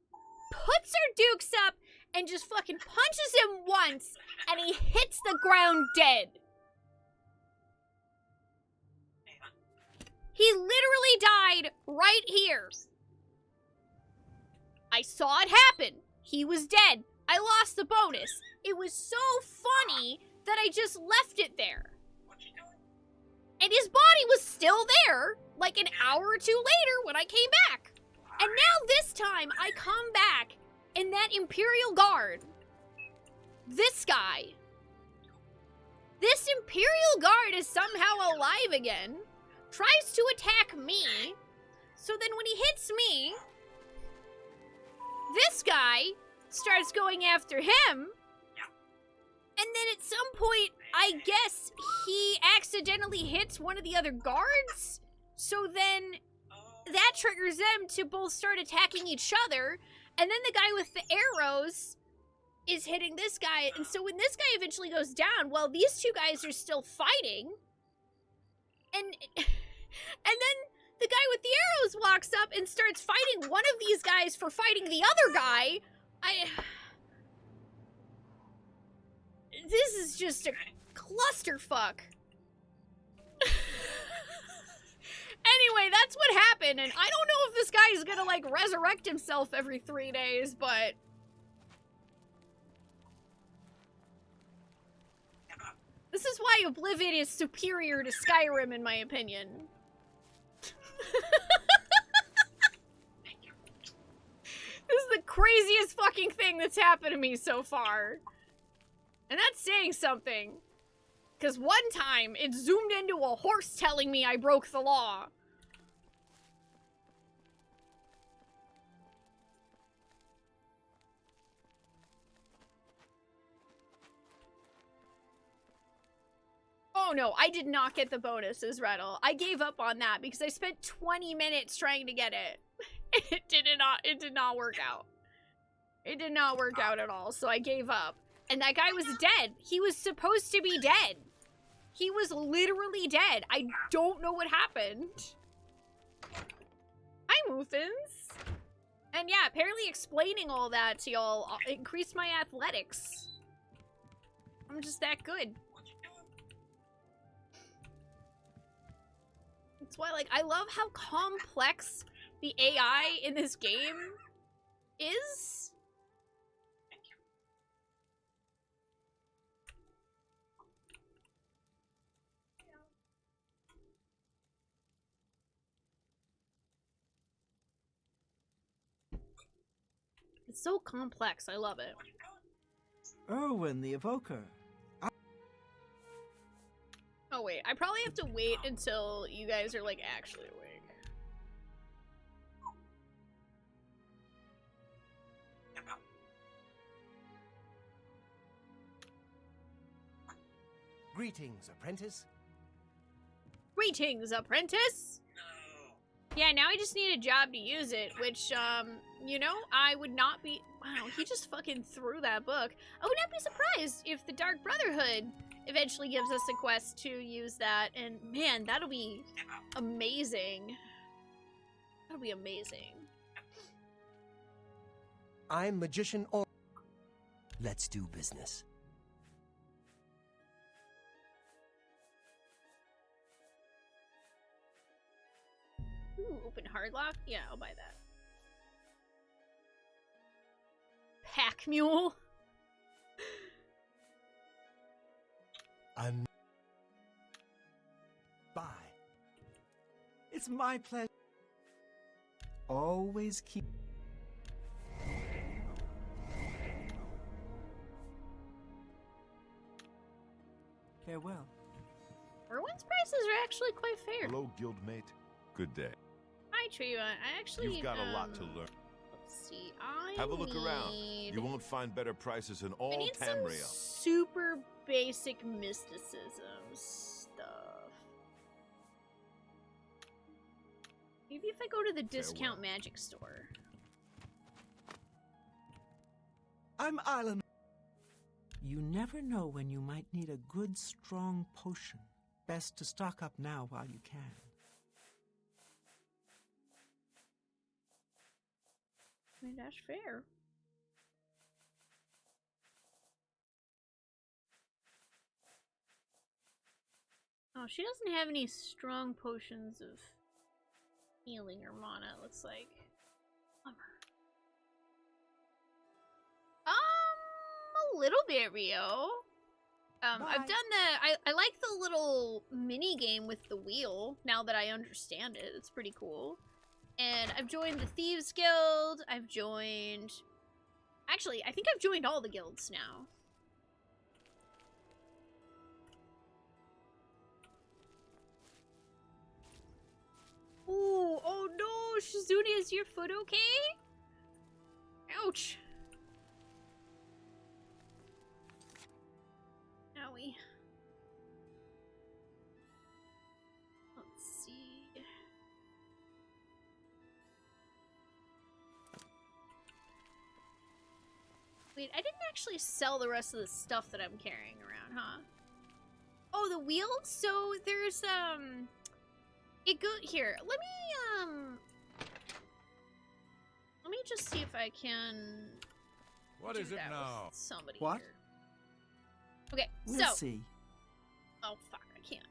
Puts her dukes up and just fucking punches him once. And he hits the ground dead. He literally died right here. I saw it happen. He was dead. I lost the bonus. It was so funny that I just left it there. And his body was still there, like an hour or two later when I came back. And now this time, I come back, and that Imperial guard, this guy, this Imperial guard is somehow alive again, tries to attack me, So then when he hits me, this guy starts going after him. And then at some point, I guess he accidentally hits one of the other guards. So then that triggers them to both start attacking each other. And then the guy with the arrows is hitting this guy. And so when this guy eventually goes down, well, these two guys are still fighting. And then the guy with the arrows walks up and starts fighting one of these guys for fighting the other guy. This is just a clusterfuck. Anyway, that's what happened, and I don't know if this guy is gonna, like, resurrect himself every 3 days, but... This is why Oblivion is superior to Skyrim, in my opinion. This is the craziest fucking thing that's happened to me so far. And that's saying something. Because one time, it zoomed into a horse telling me I broke the law. Oh no, I did not get the bonuses, Rettle. I gave up on that because I spent 20 minutes trying to get it. It did not work out. It did not work out at all, so I gave up. And that guy was dead. He was supposed to be dead. He was literally dead. I don't know what happened. Hi, Muffins. And yeah, apparently explaining all that to y'all increased my athletics. I'm just that good. That's why, like, I love how complex the AI in this game is. It's so complex. I love it. Erwin the Evoker. Oh wait, I probably have to wait until you guys are like actually awake. Greetings, apprentice. Greetings, apprentice! Yeah, now I just need a job to use it, which, you know, I would not be... Wow, he just fucking threw that book. I would not be surprised if the Dark Brotherhood eventually gives us a quest to use that, and man, that'll be amazing. That'll be amazing. I'm Magician or... Let's do business. Ooh, open hardlock? Yeah, I'll buy that. Pack mule? Bye. It's my pleasure. Always keep... Farewell. Erwin's prices are actually quite fair. Hello, guildmate. Good day. Hi, Tree. I actually... You've got a lot to learn. Let's see. I Have a look around. You won't find better prices in all I need Tamriel. some super basic mysticism stuff. Maybe if I go to the discount magic store. I'm Island. You never know when you might need a good, strong potion. Best to stock up now while you can. I mean, that's fair. Oh, she doesn't have any strong potions of healing or mana, it looks like. Bummer. A little bit, Rio. I've done the... I like the little mini game with the wheel, now that I understand it. It's pretty cool. And I've joined the Thieves Guild. I've joined... Actually, I think I've joined all the guilds now. Ooh, oh no, Shizune, is your foot okay? Ouch. Owie. Let's see. Wait, I didn't actually sell the rest of the stuff that I'm carrying around, huh? Oh, the wheels? So there's, it go here. Let me just see if I can. What is it now? Somebody What? here. Okay, We'll so. see. Oh, fuck, I can't.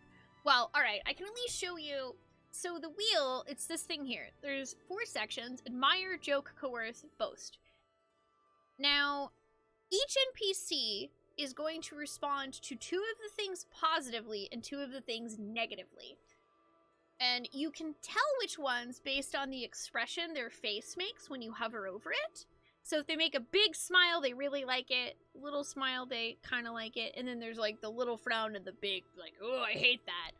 Well, alright, I can at least show you. So the wheel, it's this thing here. There's 4 sections: admire, joke, coerce, boast. Now, each NPC is going to respond to 2 of the things positively and 2 of the things negatively. And you can tell which ones based on the expression their face makes when you hover over it. So if they make a big smile, they really like it. Little smile, they kind of like it. And then there's like the little frown and the big, like, oh, I hate that.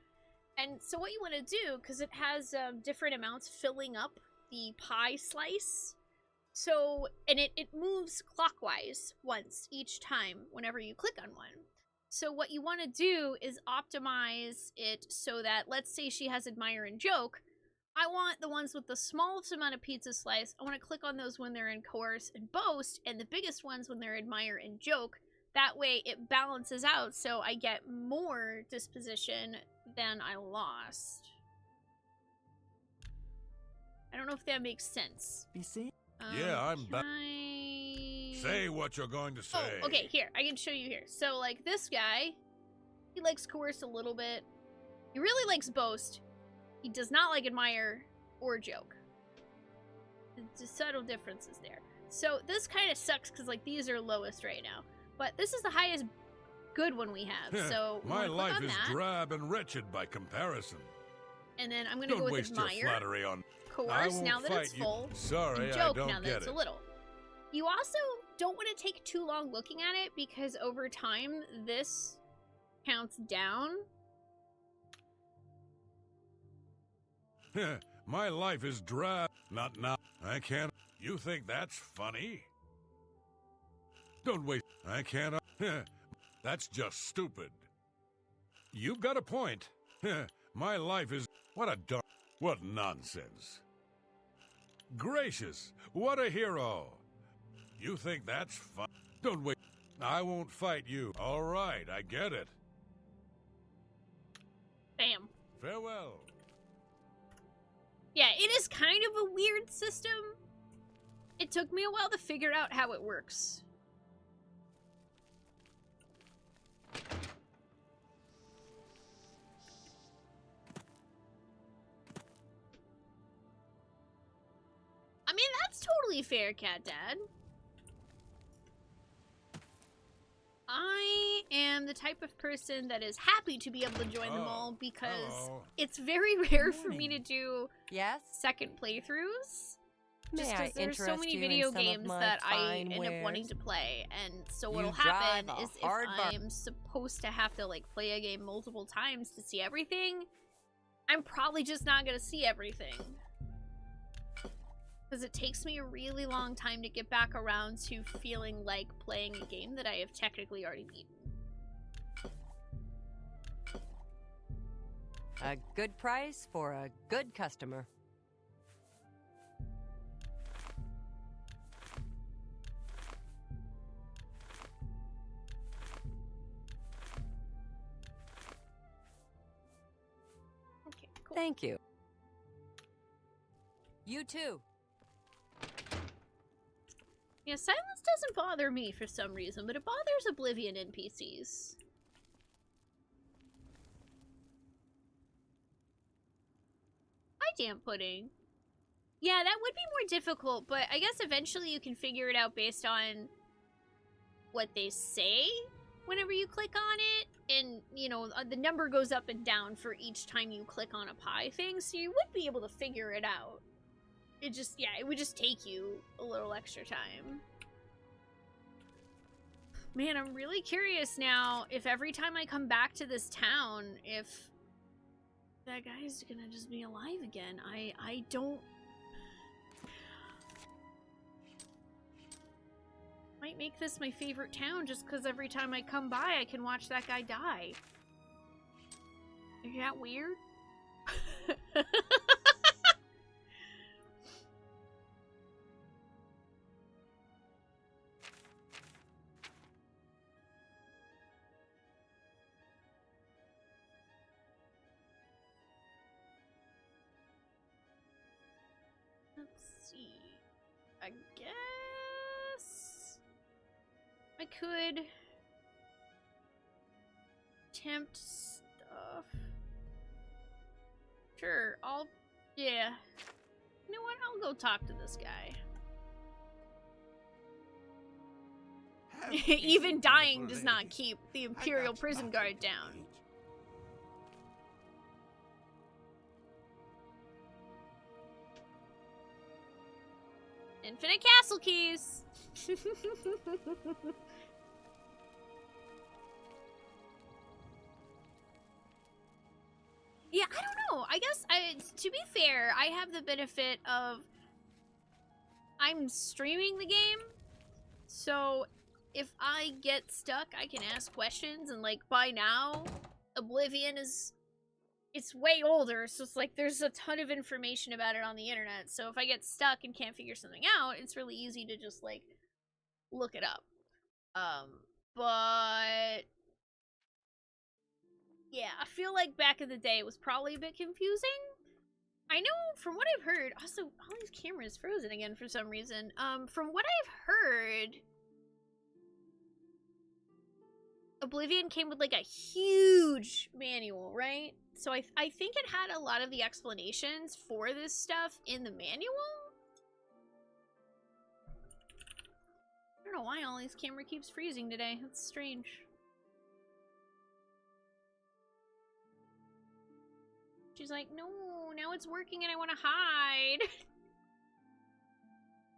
And so what you want to do, because it has different amounts filling up the pie slice. So, and it moves clockwise once each time whenever you click on one. So what you want to do is optimize it so that, let's say she has admire and joke. I want the ones with the smallest amount of pizza slice. I want to click on those when they're in coerce and boast, and the biggest ones when they're admire and joke. That way it balances out so I get more disposition than I lost. I don't know if that makes sense. Be seen? Yeah, I'm back. I... Say what you're going to say. Oh, okay, here. I can show you here. So, like, this guy, he likes coerce a little bit. He really likes boast. He does not like admire or joke. The subtle differences there. So, this kind of sucks because, like, these are lowest right now. But this is the highest good one we have. So, my life is that. drab and wretched by comparison. And then I'm going to go Don't with waste admire. your flattery on... Coerce now that it's full. Sorry, and joke I don't now that get it's it. a little. You also don't want to take too long looking at it because over time this counts down. My life is drab. Not now. I can't. You think that's funny? Don't waste. I can't. That's just stupid. You've got a point. My life is. What a dumb. What nonsense. Gracious, what a hero. You think that's fun? Don't wait. I won't fight you. All right, I get it. Bam. Farewell. Yeah, it is kind of a weird system. It took me a while to figure out how it works. I mean, that's totally fair, Cat Dad. I am the type of person that is happy to be able to join them all because it's very rare for me to do second playthroughs. Just because there's so many video games that I end up wanting to play, and so what'll happen is if I'm supposed to have to like play a game multiple times to see everything, I'm probably just not gonna see everything. Because it takes me a really long time to get back around to feeling like playing a game that I have technically already beaten. A good price for a good customer. Okay, cool. Thank you. You too. Yeah, silence doesn't bother me for some reason, but it bothers Oblivion NPCs. Hi, Damp Pudding. Yeah, that would be more difficult, but I guess eventually you can figure it out based on what they say whenever you click on it. And, you know, the number goes up and down for each time you click on a pie thing, so you would be able to figure it out. It just, yeah, it would just take you a little extra time. Man, I'm really curious now if every time I come back to this town, if that guy's gonna just be alive again. I don't Might make this my favorite town just because every time I come by, I can watch that guy die. Is that weird? Let's see. I guess I could tempt stuff. Sure, yeah. You know what? I'll go talk to this guy. Even dying does not keep the Imperial prison guard down. Infinite castle keys! Yeah, I don't know. I guess, to be fair, I have the benefit of I'm streaming the game, so if I get stuck, I can ask questions, and like by now, Oblivion it's way older, so it's like there's a ton of information about it on the internet, so if I get stuck and can't figure something out, it's really easy to just like look it up. But yeah, I feel like back in the day it was probably a bit confusing. I know from what I've heard, also all these cameras frozen again for some reason. From what I've heard, Oblivion came with like a huge manual, right? So I think it had a lot of the explanations for this stuff in the manual. I don't know why all this camera keeps freezing today. That's strange. She's like, no, now it's working and I want to hide.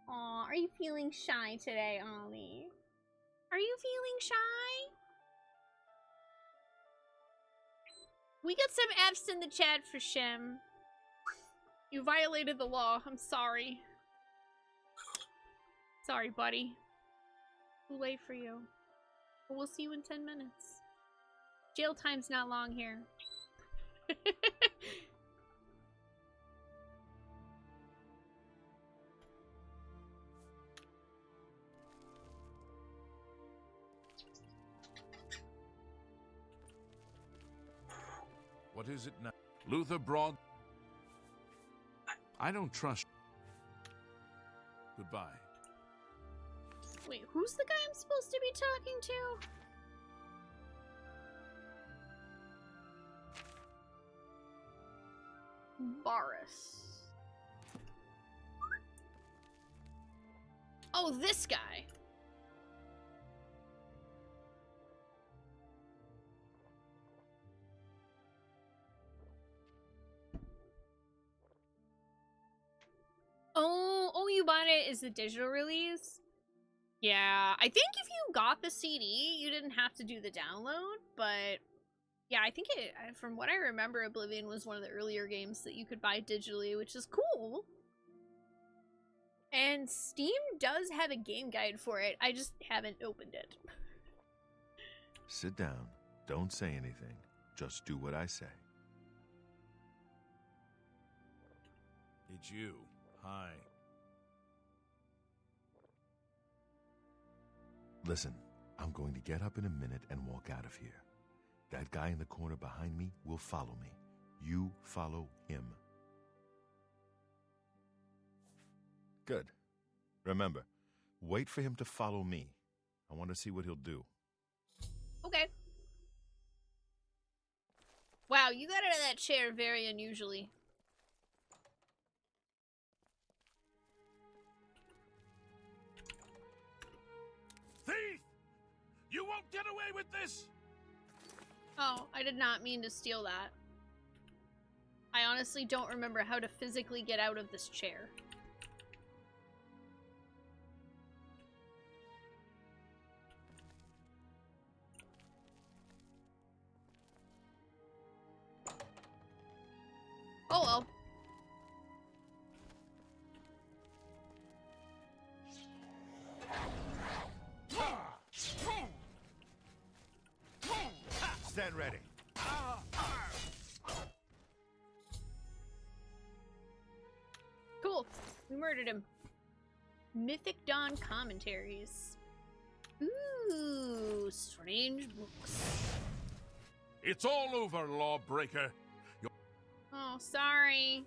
Aw, are you feeling shy today, Ollie? Are you feeling shy? We got some F's in the chat for Shem. You violated the law. I'm sorry. Sorry, buddy. Too late for you. But we'll see you in 10 minutes. Jail time's not long here. What is it now? Luther Broad. I don't trust. Goodbye. Wait, who's the guy I'm supposed to be talking to? Boris. Oh, this guy. Oh, you bought it as the digital release? Yeah, I think if you got the CD, you didn't have to do the download, but yeah, I think from what I remember, Oblivion was one of the earlier games that you could buy digitally, which is cool. And Steam does have a game guide for it. I just haven't opened it. Sit down. Don't say anything. Just do what I say. It's you. Hi. Listen, I'm going to get up in a minute and walk out of here. That guy in the corner behind me will follow me. You follow him. Good. Remember, wait for him to follow me. I want to see what he'll do. Okay. Wow, you got out of that chair very unusually. Thief! You won't get away with this! Oh, I did not mean to steal that. I honestly don't remember how to physically get out of this chair. Oh well. ready. Cool. We murdered him. Mythic Dawn commentaries. Ooh, strange books. It's all over, lawbreaker. Oh, sorry.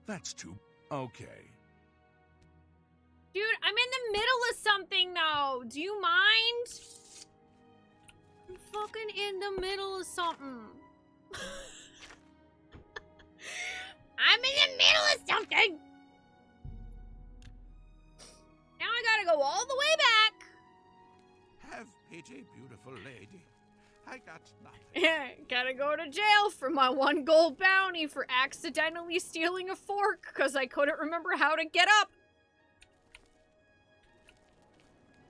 That's too... Okay. Dude, I'm in the middle of something, though. Do you mind? I'm fucking in the middle of something. I'm in the middle of something. Now I gotta go all the way back. Have pity, beautiful lady. I got nothing. Gotta go to jail for my 1 gold bounty for accidentally stealing a fork because I couldn't remember how to get up.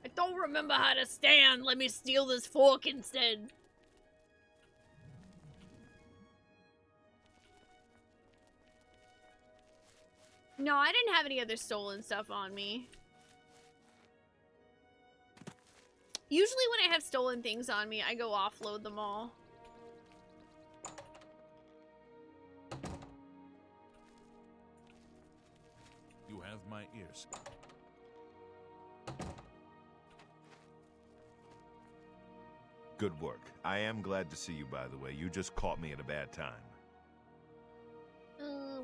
I don't remember how to stand. Let me steal this fork instead. No, I didn't have any other stolen stuff on me. Usually when I have stolen things on me, I go offload them all. You have my ears. Good work. I am glad to see you, by the way. You just caught me at a bad time.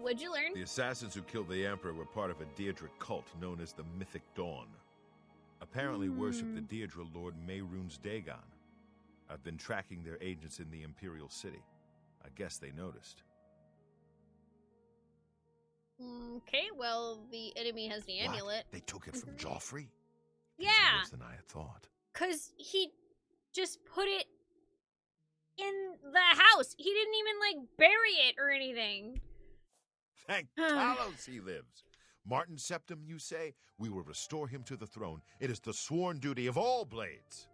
What'd you learn? The assassins who killed the Emperor were part of a Deirdre cult known as the Mythic Dawn. Apparently worship the Deirdre Lord Mehrunes Dagon. I've been tracking their agents in the Imperial City. I guess they noticed. Okay, well, the enemy has the amulet. They took it from Joffrey? Yeah. Worse than I had thought. Because he just put it in the house. He didn't even, like, bury it or anything. Thank Talos he lives. Martin Septim, you say? We will restore him to the throne. It is the sworn duty of all blades.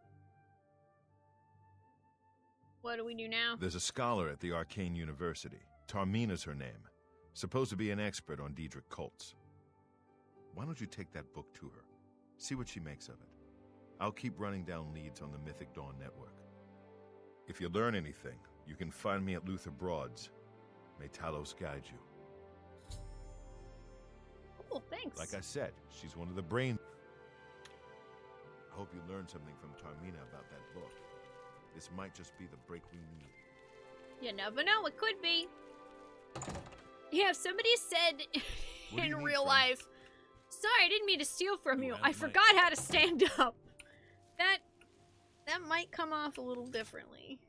What do we do now? There's a scholar at the Arcane University. Tarmina's her name. Supposed to be an expert on Deirdre cults. Why don't you take that book to her? See what she makes of it. I'll keep running down leads on the Mythic Dawn network. If you learn anything, you can find me at Luther Broad's. May Talos guide you. Oh, thanks. Like I said, she's one of the brain... I hope you learned something from Tarmina about that book. This might just be the break we need. You never know, it could be. Yeah, if somebody said in real life, sorry, I didn't mean to steal from you. I forgot how to stand up. That might come off a little differently.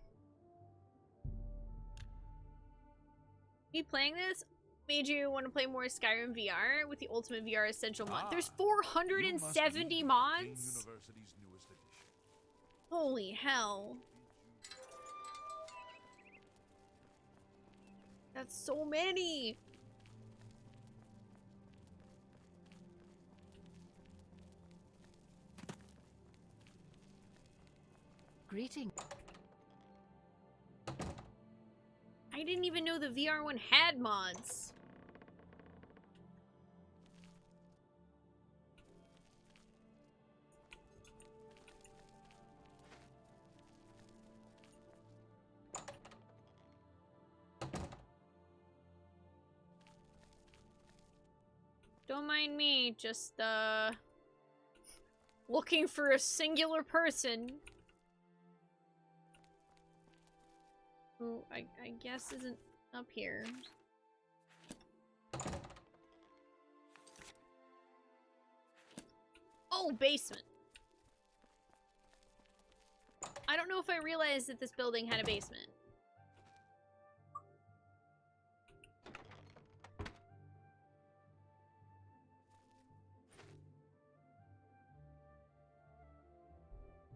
Me playing this made you want to play more Skyrim VR with the Ultimate VR Essential mod. There's 470 mods? Holy hell. That's so many. Greeting. I didn't even know the VR one had mods. Don't mind me, just, looking for a singular person. Who I guess isn't up here. Oh, basement. I don't know if I realized that this building had a basement.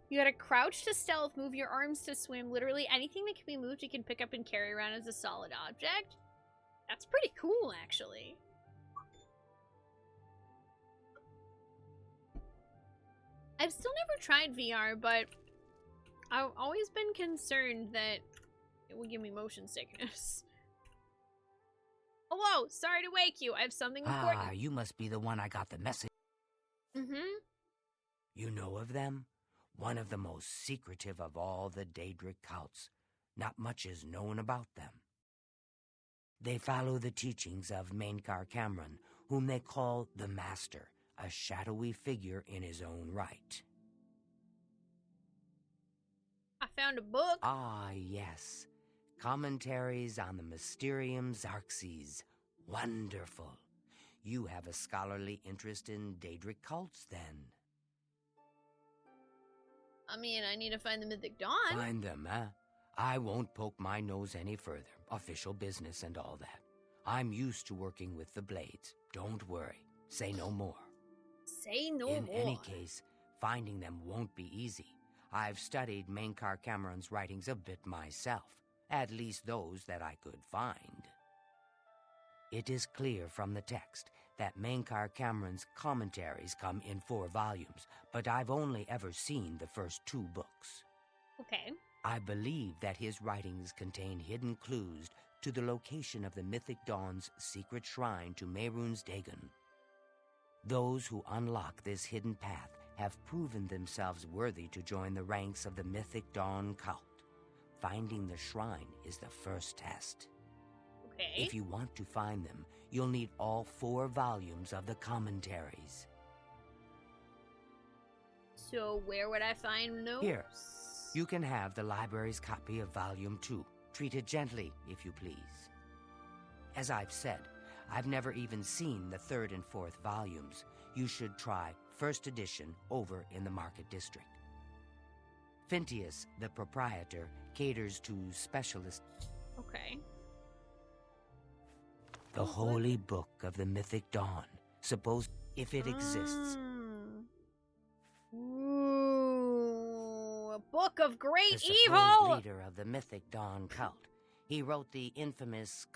You gotta crouch to stealth, move your arms to swim. Literally anything that can be moved you can pick up and carry around as a solid object. That's pretty cool, actually. I've still never tried VR, but I've always been concerned that it would give me motion sickness. Hello, sorry to wake you. I have something important. Ah, you must be the one I got the message. Mm-hmm. You know of them? One of the most secretive of all the Daedric cults. not much is known about them. They follow the teachings of Mainkar Cameron, whom they call the Master, a shadowy figure in his own right. I found a book. Ah, yes. Commentaries on the Mysterium Xarxes. Wonderful. You have a scholarly interest in Daedric cults, then. I mean, I need to find the Mythic Dawn. Find them, huh? I won't poke my nose any further. Official business and all that. I'm used to working with the blades. Don't worry. Say no more. Say no more. In any case, finding them won't be easy. I've studied Mainkar Cameron's writings a bit myself. At least those that I could find. It is clear from the text that Mainkar Cameron's commentaries come in 4 volumes, but I've only ever seen the first 2 books. Okay. I believe that his writings contain hidden clues to the location of the Mythic Dawn's secret shrine to Mehrunes Dagon. Those who unlock this hidden path have proven themselves worthy to join the ranks of the Mythic Dawn cult. Finding the shrine is the first test. Okay. If you want to find them, you'll need all 4 volumes of the commentaries. So where would I find those? Here, you can have the library's copy of Volume 2. Treat it gently, if you please. As I've said, I've never even seen the 3rd and 4th volumes. You should try first edition over in the Market District. Phintius, the proprietor, caters to specialists. Okay. The holy book of the Mythic Dawn. Suppose if it exists. Ooh, a book of great The supposed evil! leader of the Mythic Dawn cult. He wrote the infamous...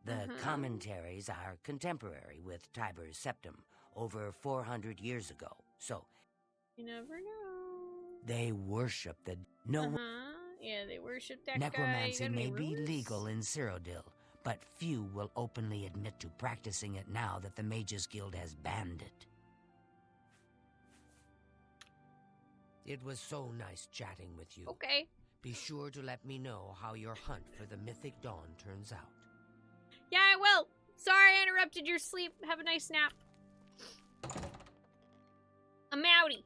The commentaries are contemporary with Tiber's Septum, over 400 years ago. So... You never know. They worship the... Yeah, they worship that Necromancy guy. may be legal in Cyrodiil, but few will openly admit to practicing it now that the Mages Guild has banned it. It was so nice chatting with you. Okay. Be sure to let me know how your hunt for the Mythic Dawn turns out. Yeah, I will. Sorry I interrupted your sleep. Have a nice nap. I'm outie.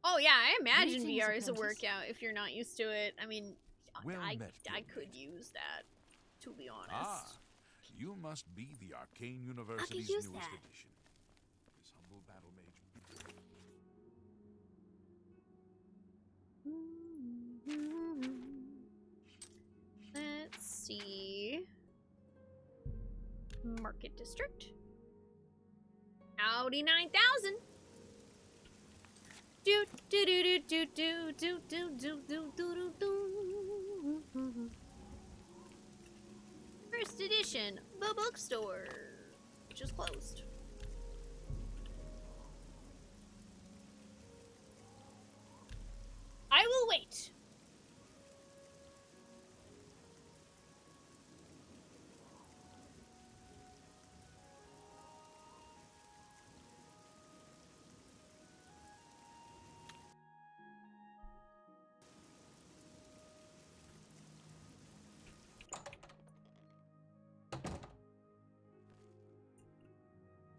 Oh yeah, I imagine Greetings, VR is a apprentice. workout if you're not used to it. I mean, Well I met, could use that, to be honest. Ah, you must be the Arcane University's use newest that. edition. This humble battle mage. Let's see. Market District. Audi 9000. Do do do do do do do do do do do do. First edition, the bookstore, which is closed. I will wait.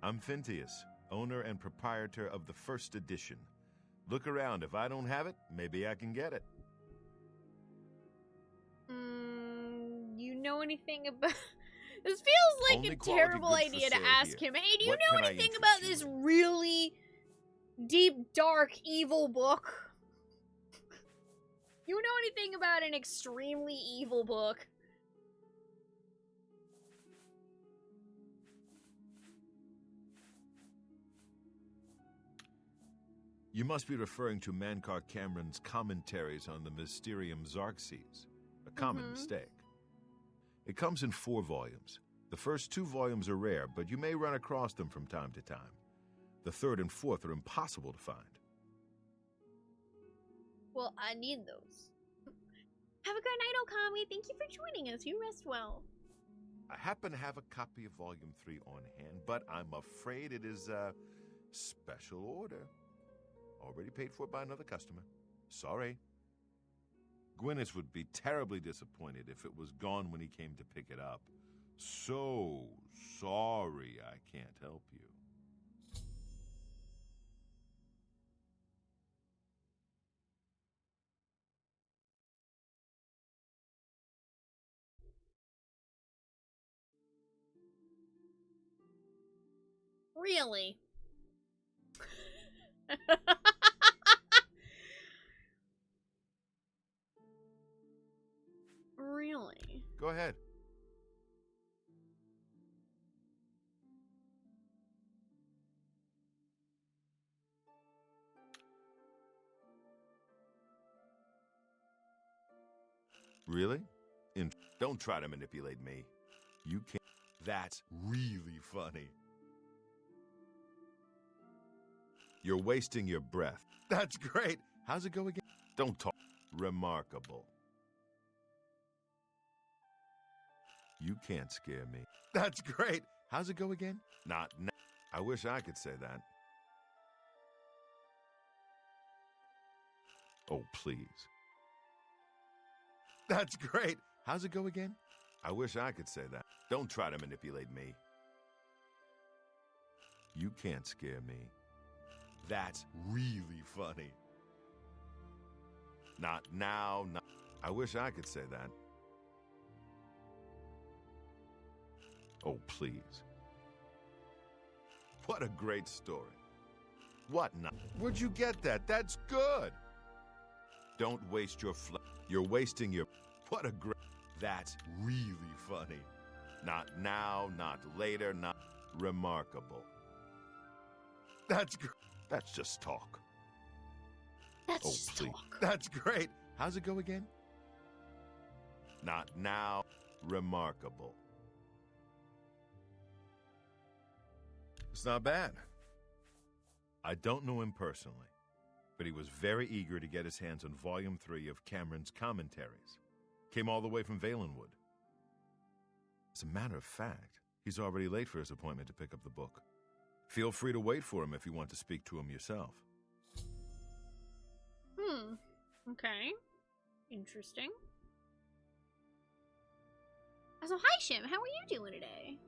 I'm Phintius, owner and proprietor of the first edition. Look around. If I don't have it, maybe I can get it. You know anything about... This feels like Only a quality terrible goods for idea to sale ask here. him, hey, do you What know can I anything interest about you this in? really deep, dark, evil book? You know anything about an extremely evil book? You must be referring to Mainkar Cameron's commentaries on the Mysterium Xarxes, a common mistake. It comes in 4 volumes. The first 2 volumes are rare, but you may run across them from time to time. The 3rd and 4th are impossible to find. Well, I need those. Have a good night, Okami. Thank you for joining us. You rest well. I happen to have a copy of Volume 3 on hand, but I'm afraid it is a special order. Already paid for by another customer. Sorry. Gwyneth would be terribly disappointed if it was gone when he came to pick it up. So sorry I can't help you. Really? Really? Go ahead. Really? Don't try to manipulate me. You can't. That's really funny. You're wasting your breath. That's great. How's it go again? Don't talk. Remarkable. You can't scare me. That's great. How's it go again? Not now. I wish I could say that. Oh, please. That's great. How's it go again? I wish I could say that. Don't try to manipulate me. You can't scare me. That's really funny. Not now. Not. I wish I could say that. Oh, please. What a great story. What not? Where'd you get that? That's good. Don't waste your You're wasting your... What a great... That's really funny. Not now, not later, not... Remarkable. That's just talk. That's just talk. That's great. How's it go again? Not now. Remarkable. It's not bad. I don't know him personally, but he was very eager to get his hands on Volume 3 of Cameron's commentaries. Came all the way from Valenwood. As a matter of fact, he's already late for his appointment to pick up the book. Feel free to wait for him if you want to speak to him yourself. Okay. Interesting. So, hi, Shim. How are you doing today?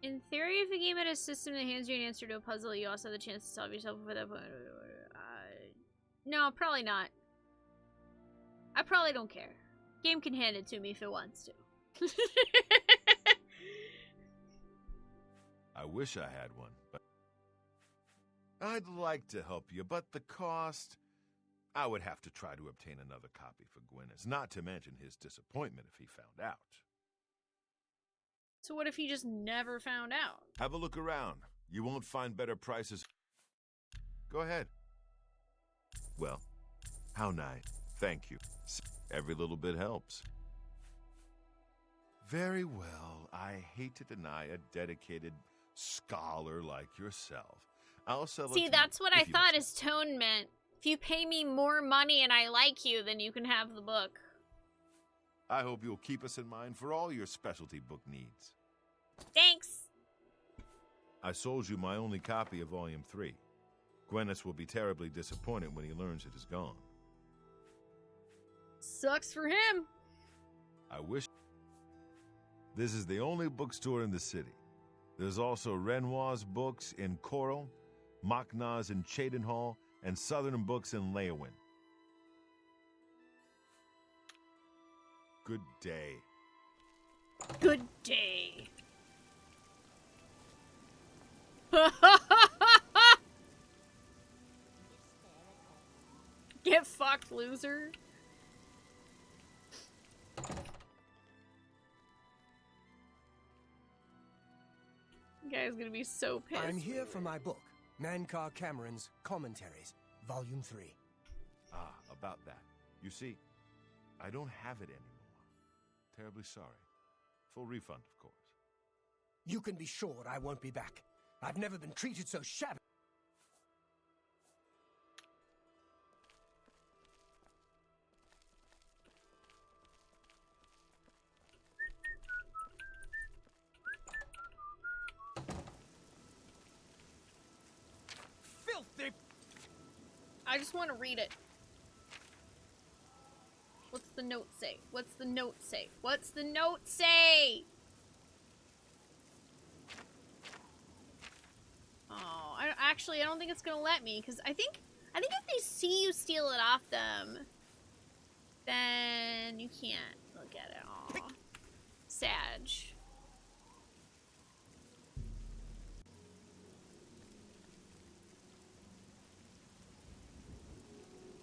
In theory, if a game had a system that hands you an answer to a puzzle, you also have the chance to solve yourself before that point. No, probably not. I probably don't care. Game can hand it to me if it wants to. I wish I had one, but... I'd like to help you, but the cost... I would have to try to obtain another copy for Gwyneth, not to mention his disappointment if he found out. So what if he just never found out? Have a look around. You won't find better prices. Go ahead. Well, how nice. Thank you. Every little bit helps. Very well. I hate to deny a dedicated scholar like yourself. I'll sell it to you. See, that's what I thought his tone meant. If you pay me more money and I like you, then you can have the book. I hope you'll keep us in mind for all your specialty book needs. Thanks. I sold you my only copy of Volume 3. Gwyneth will be terribly disappointed when he learns it is gone. Sucks for him. I wish... This is the only bookstore in the city. There's also Renoir's books in Coral, Machna's in Cheydinhal, and Southern Books in Leowin. Good day. Good day. Get fucked, loser. You guys gonna be so pissed. I'm here for my book, Nankar Cameron's Commentaries, Volume 3. Ah, about that. You see, I don't have it anymore. Terribly sorry. Full refund, of course. You can be sure I won't be back. I've never been treated so shabby. I just want to read it. What's the note say? What's the note say? What's the note say? Oh, I don't think it's gonna let me, because I think if they see you steal it off them, then you can't look at it. Aw. Sag.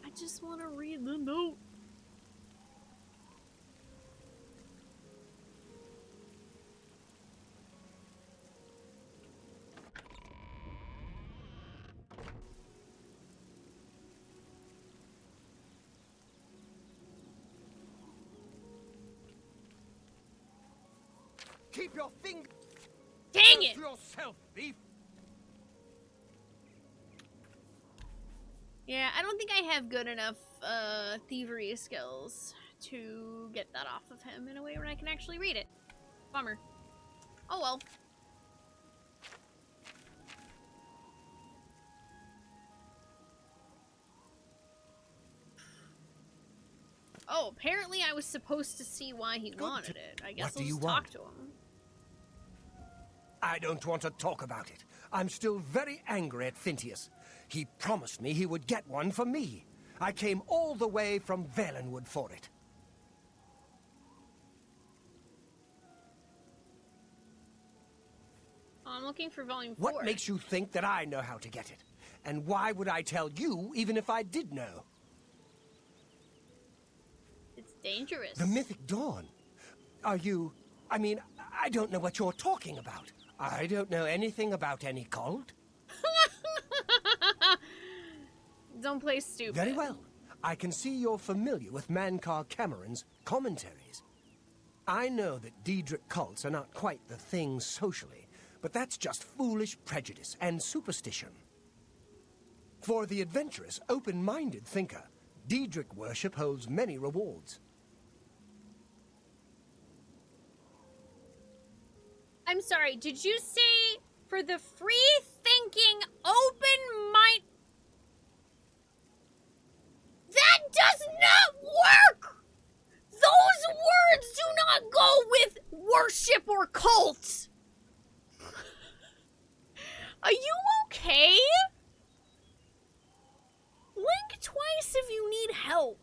I just want to read the note. Keep your finger. Dang it! To yourself, thief. Yeah, I don't think I have good enough thievery skills to get that off of him in a way where I can actually read it. Bummer. Oh well. Oh, apparently I was supposed to see why he wanted it. I guess What I'll do you just talk want? to him. I don't want to talk about it. I'm still very angry at Phintius. He promised me he would get one for me. I came all the way from Valenwood for it. I'm looking for volume 4. What makes you think that I know how to get it? And why would I tell you, even if I did know? It's dangerous. The Mythic Dawn? Are you... I mean, I don't know what you're talking about. I don't know anything about any cult. Don't play stupid. Very well. I can see you're familiar with Mankar Cameron's commentaries. I know that Daedric cults are not quite the thing socially, but that's just foolish prejudice and superstition. For the adventurous, open-minded thinker, Daedric worship holds many rewards. I'm sorry, did you say for the free-thinking, open-mind... That does not work! Those words do not go with worship or cult! Are you okay? Blink twice if you need help.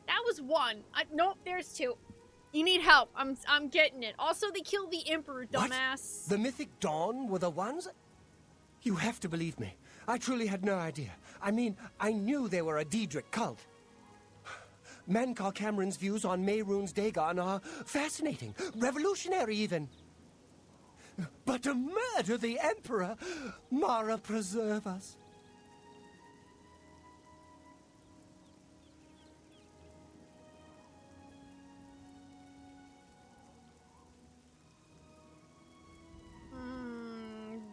That was one. Nope, there's two. You need help. I'm getting it. Also, they killed the Emperor, dumbass. What? The Mythic Dawn were the ones? You have to believe me. I truly had no idea. I mean, I knew they were a Daedric cult. Mankar Cameron's views on Mehrunes Dagon are fascinating, revolutionary even. But to murder the Emperor, Mara preserve us.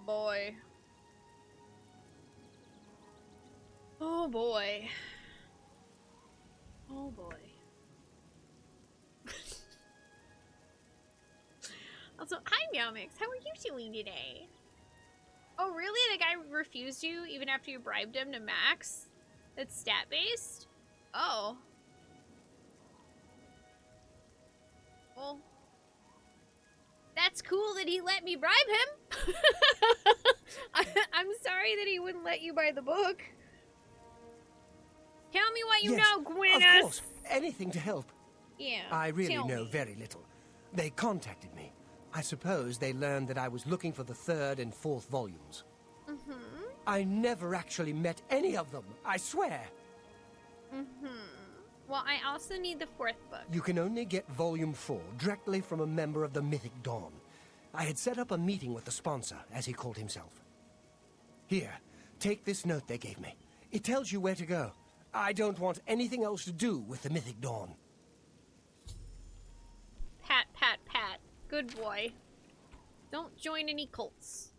Boy. Oh boy. Oh boy. Also, hi Meowmix, how are you doing today? Oh really? The guy refused you even after you bribed him to max? It's stat-based? Oh. Well, that's cool that he let me bribe him. I'm sorry that he wouldn't let you buy the book. Tell me what you know, Gwyneth. Of course, anything to help. Yeah. I really tell know me. very little. They contacted me. I suppose they learned that I was looking for the 3rd and 4th volumes. Mm-hmm. I never actually met any of them, I swear. Mm-hmm. Well, I also need the 4th book. You can only get volume 4 directly from a member of the Mythic Dawn. I had set up a meeting with the sponsor, as he called himself. Here, take this note they gave me. It tells you where to go. I don't want anything else to do with the Mythic Dawn. Pat, pat, pat. Good boy. Don't join any cults.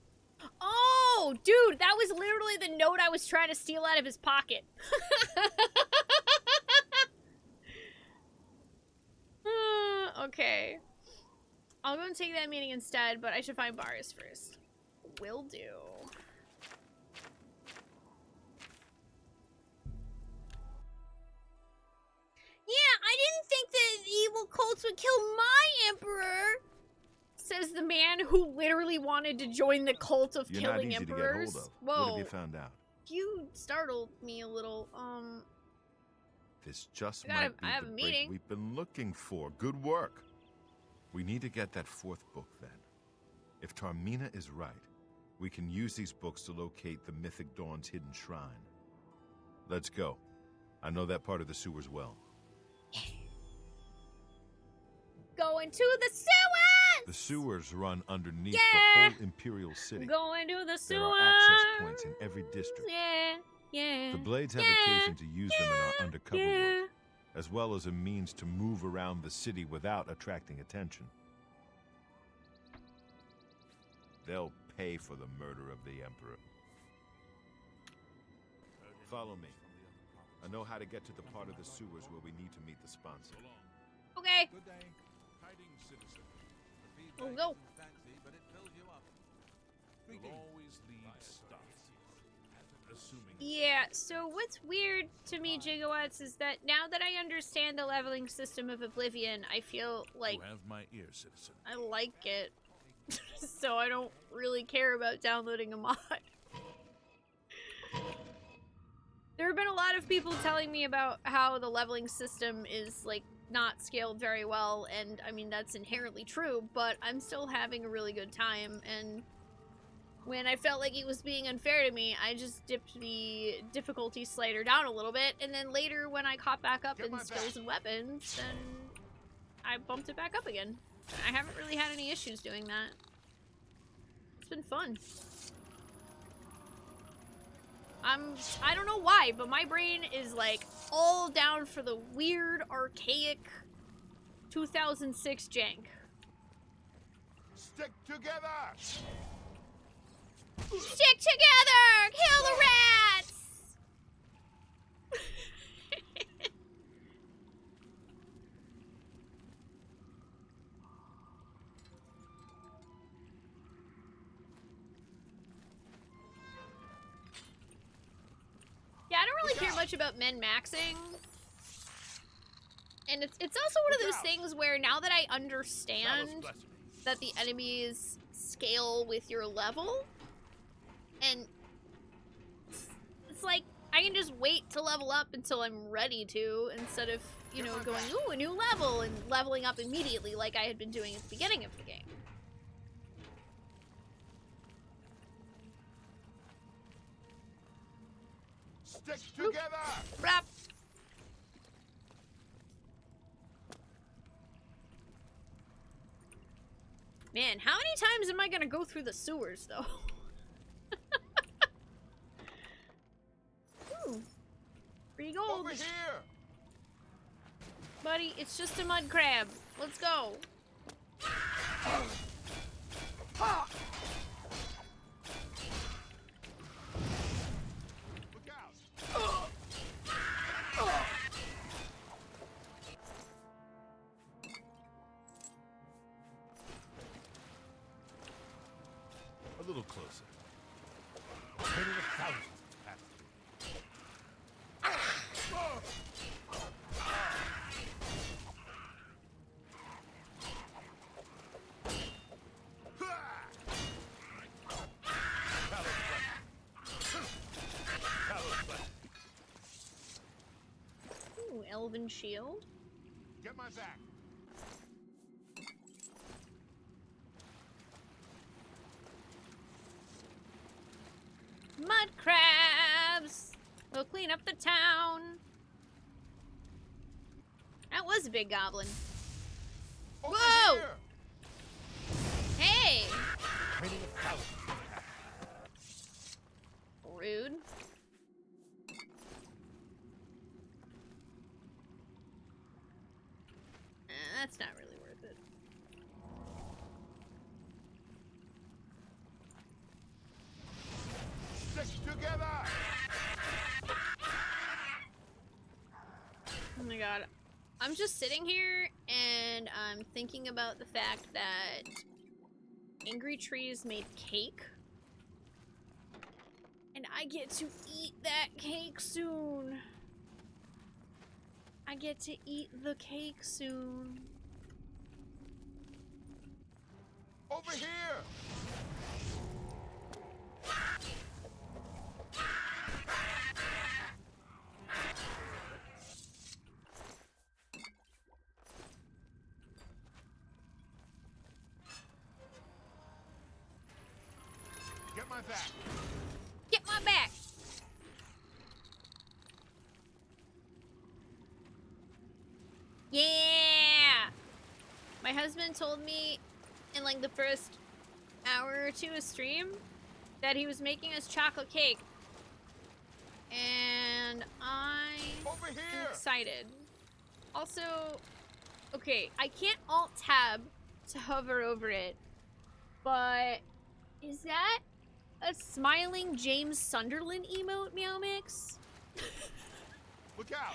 Oh, dude, that was literally the note I was trying to steal out of his pocket. Okay. I'll go and take that meeting instead, but I should find Varus first. Will do. was the man who literally wanted to join the cult of You're killing not easy emperors. to get hold of. Whoa. What have you found out? You startled me a little. This just I might be have the a break meeting. we've been looking for. Good work. We need to get that fourth book then. If Tarmina is right, we can use these books to locate the Mythic Dawn's hidden shrine. Let's go. I know that part of the sewers well. Going to the sewers! The sewers run underneath Yeah! the whole Imperial city. Going to the sewers! There are access points in every district. Yeah, yeah. The Blades have occasion to use them in our undercover work, as well as a means to move around the city without attracting attention. They'll pay for the murder of the Emperor. Follow me. I know how to get to the part of the sewers where we need to meet the sponsor. Okay. Good day. Hiding citizen. We'll go. You'll always leave stuff. Assuming. Yeah, so what's weird to me, Gigawatts, is that now that I understand the leveling system of Oblivion, I feel like You have my ear, citizen. I like it. So I don't really care about downloading a mod. There have been a lot of people telling me about how the leveling system is, like, not scaled very well, and I mean, that's inherently true, but I'm still having a really good time, and when I felt like it was being unfair to me, I just dipped the difficulty slider down a little bit, and then later when I caught back up in skills and weapons, then I bumped it back up again. I haven't really had any issues doing that. It's been fun. I don't know why, but my brain is like all down for the weird, archaic 2006 jank. Stick together! Stick together! Kill the rats! Yeah, I don't really care much about min maxing. And it's also one of those things where now that I understand that the enemies scale with your level, and it's like I can just wait to level up until I'm ready to, instead of, you know, going, ooh, a new level, and leveling up immediately like I had been doing at the beginning of the game. Stick together! Rap. Man, how many times am I gonna go through the sewers, though? Ooh. Free gold. Over here! Buddy, it's just a mud crab. Let's go. Look out! A little closer. Ooh, elven shield. Get my back. Mud crabs! We'll clean up the town. That was a big goblin. Over Whoa! here! Hey! Rude. That's not really worth it. Stick together! Oh my god. I'm just sitting here and I'm thinking about the fact that Angry Trees made cake. And I get to eat that cake soon. I get to eat the cake soon. Over here! Get my back! Get my back! Yeah! My husband told me in like the first hour or two of stream that he was making us chocolate cake. And I'm excited. Also, okay, I can't alt-tab to hover over it, but is that a smiling James Sunderland emote, Meow Mix? Look out!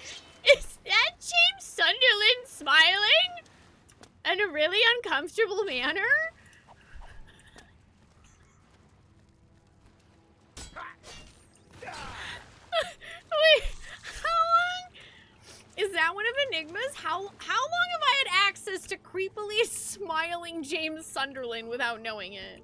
Is that James Sunderland smiling in a really uncomfortable manner? Wait, how long? Is that one of Enigma's? How long have I had access to creepily smiling James Sunderland without knowing it?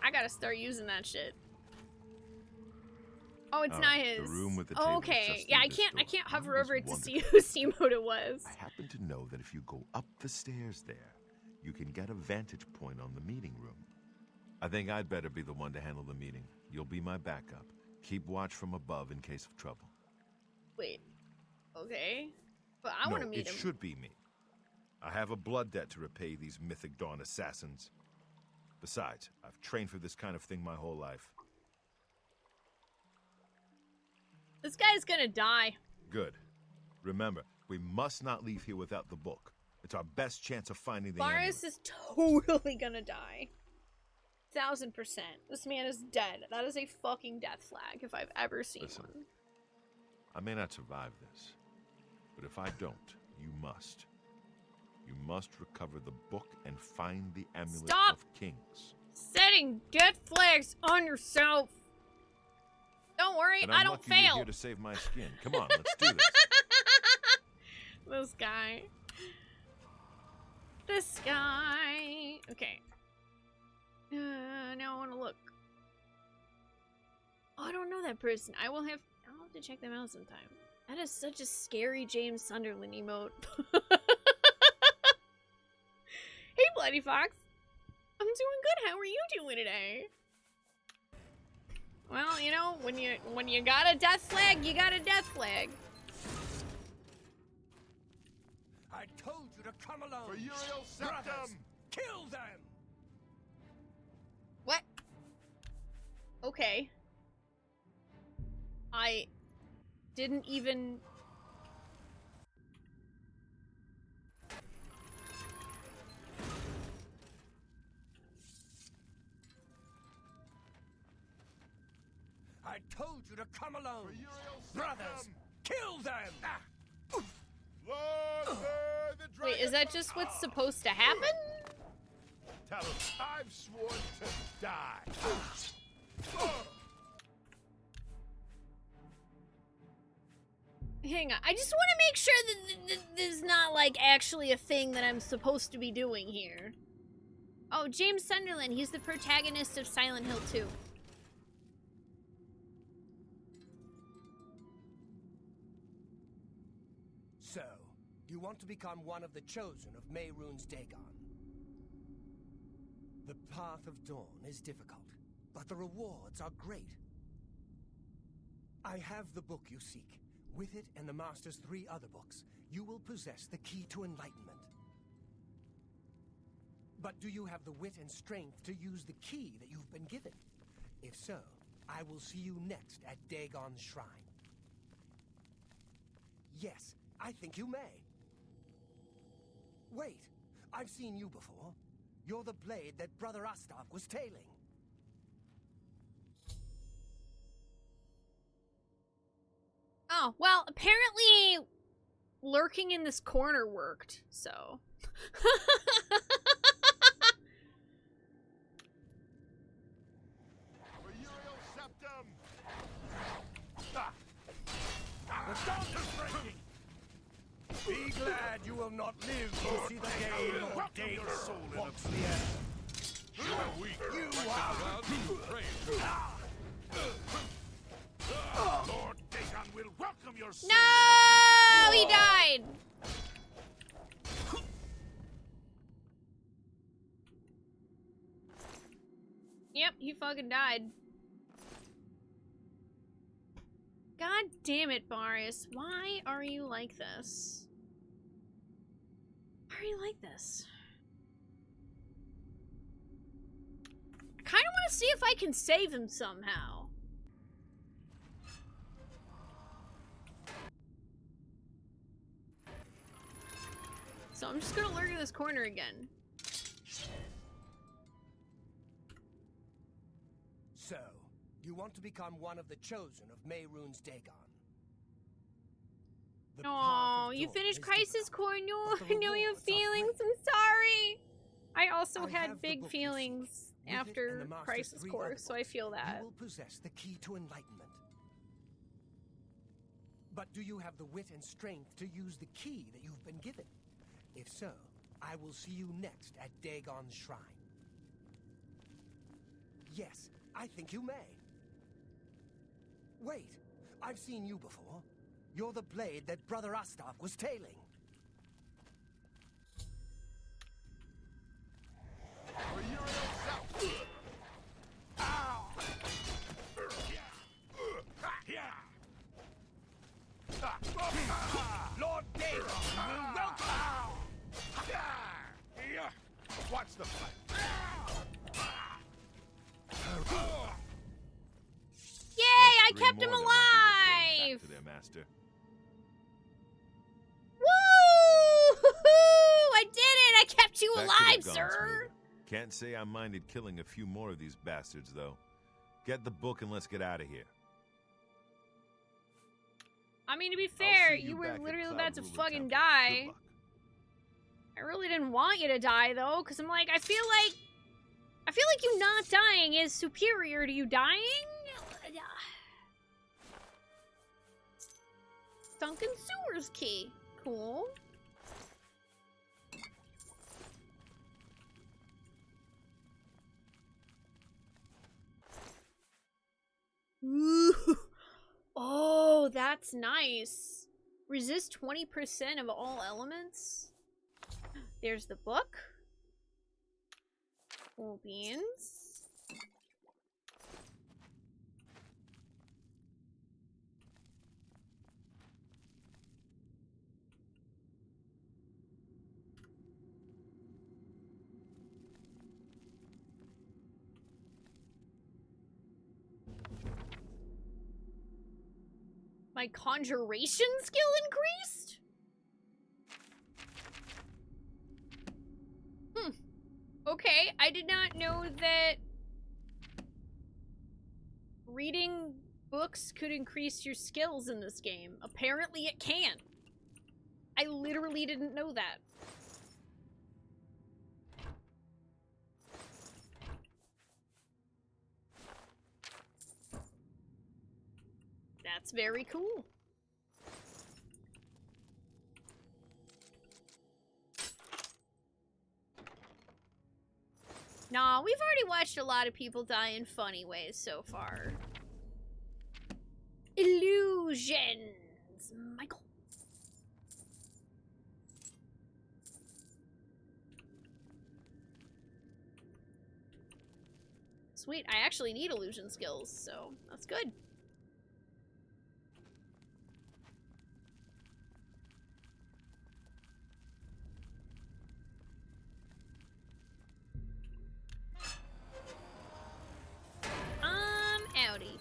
I gotta start using that shit. Oh, it's not his. The room with the Oh, table okay. just Yeah, through I this can't door. hover It over was it to see wonderful. whose emote it was. I happen to know that if you go up the stairs there, you can get a vantage point on the meeting room. I think I'd better be the one to handle the meeting. You'll be my backup. Keep watch from above in case of trouble. Wait. Okay. But I want to meet it him. should be me. I have a blood debt to repay these Mythic Dawn assassins. Besides, I've trained for this kind of thing my whole life. This guy's gonna die. Good. Remember, we must not leave here without the book. It's our best chance of finding the Varus is totally gonna die. 1000%. This man is dead. That is a fucking death flag if I've ever seen one. I may not survive this, but if I don't, you must. You must recover the book and find the Amulet of Kings. Setting death flags on yourself. Don't worry, And I I'm don't lucky you're fail. here to save my skin. Come on, let's do this. This guy. This guy. Okay. Now I want to look. Oh, I don't know that person. I'll have to check them out sometime. That is such a scary James Sunderland emote. Hey, Bloody Fox. I'm doing good. How are you doing today? Well, you know, when you got a death flag, you got a death flag. I told you to come alone. For Uriel Brothers, Septum! kill them. What? Okay. I didn't even... I told you to come alone. Brothers, kill them. Wait, is that just what's supposed to happen? Tell him I've sworn to die. Hang on, I just want to make sure that this is not, like, actually a thing that I'm supposed to be doing here. Oh, James Sunderland, he's the protagonist of Silent Hill 2. So, you want to become one of the chosen of Mehrunes Dagon. The path of dawn is difficult, but the rewards are great. I have the book you seek. With it and the Master's 3 other books, you will possess the key to enlightenment. But do you have the wit and strength to use the key that you've been given? If so, I will see you next at Dagon's shrine. Yes, I think you may. Wait, I've seen you before. You're the blade that Brother Ostov was tailing. Oh, well, apparently lurking in this corner worked, so. For Uriel Septum! The dawn is breaking! will not live to see the day Lord Dagon walks the earth. You are weak. You Lord Dagon will welcome your soul. No, he died. Yep, he fucking died. God damn it, Marius. Why are you like this? Why are you like this? I kind of want to see if I can save him somehow. So I'm just gonna lurk in this corner again. So, you want to become one of the chosen of Mehrunes Dagon? Oh, you finished Crisis Core. No, I know you have feelings. I'm sorry. I also had big feelings after Crisis Core, so I feel that. You will possess the key to enlightenment. But do you have the wit and strength to use the key that you've been given? If so, I will see you next at Dagon's shrine. Yes, I think you may. Wait, I've seen you before. You're the blade that Brother Astaf was tailing. Lord Dagon will welcome. Watch the fight. Yay! I kept him alive. To their master. Woo! I did it! I kept you alive, sir. Can't say I minded killing a few more of these bastards, though. Get the book and let's get out of here. I mean, to be fair, you were literally about to fucking die. I really didn't want you to die, though, because I'm like, I feel like you not dying is superior to you dying. Sunken Sewers key. Cool. Ooh. Oh, that's nice. Resist 20% of all elements. There's the book. Cool beans. My conjuration skill increased? Okay, I did not know that reading books could increase your skills in this game. Apparently it can. I literally didn't know that. That's very cool. Nah, we've already watched a lot of people die in funny ways so far. Illusions, Michael. Sweet, I actually need illusion skills, so that's good. Howdy.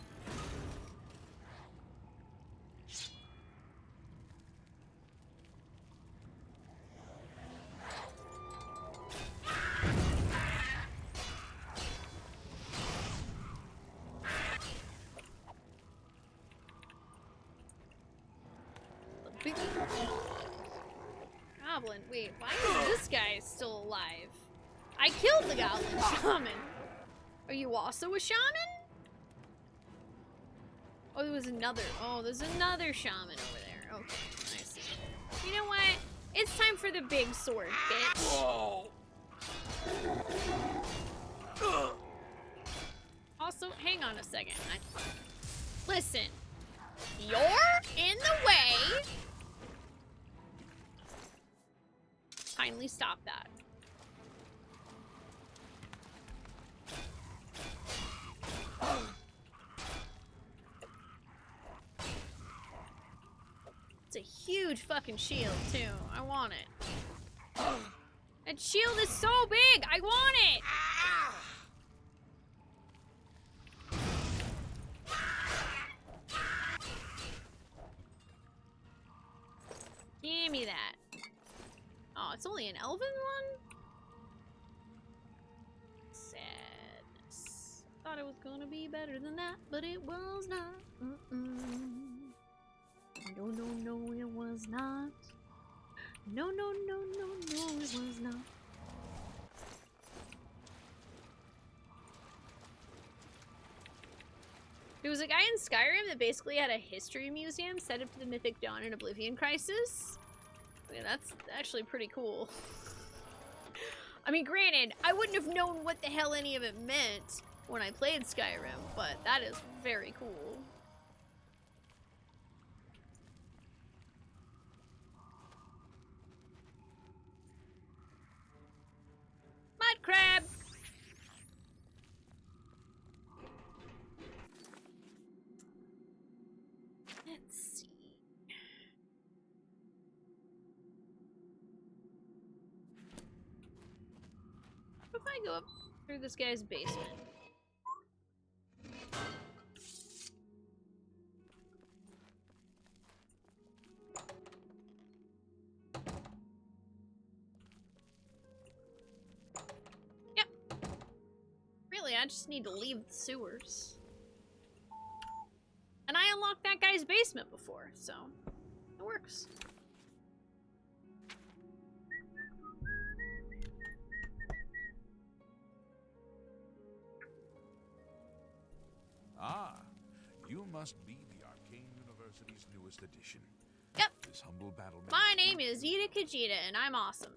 Goblin, wait, why is this guy still alive? I killed the goblin shaman. Are you also a shaman? Oh, there was another. Oh, there's another shaman over there. Okay, I see. You know what? It's time for the big sword, bitch. Whoa! Also, hang on a second. Listen, you're in the way. Kindly stop that. It's a huge fucking shield, too. I want it. That shield is so big! I want it! Give me that. Oh, it's only an elven one? Sadness. Thought it was gonna be better than that, but it was not. No, no, no, it was not. No, no, no, no, no, it was not. There was a guy in Skyrim that basically had a history museum set up to the Mythic Dawn and Oblivion Crisis. I mean, that's actually pretty cool. I mean, granted, I wouldn't have known what the hell any of it meant when I played Skyrim, but that is very cool. Mud crab! Let's see. What if I go up through this guy's basement? Yep. Really, I just need to leave the sewers. And I unlocked that guy's basement before, so it works. Ah, you must be the Arcane University's newest addition. Yep. This humble battle. My name is Ida Kajita, and I'm awesome.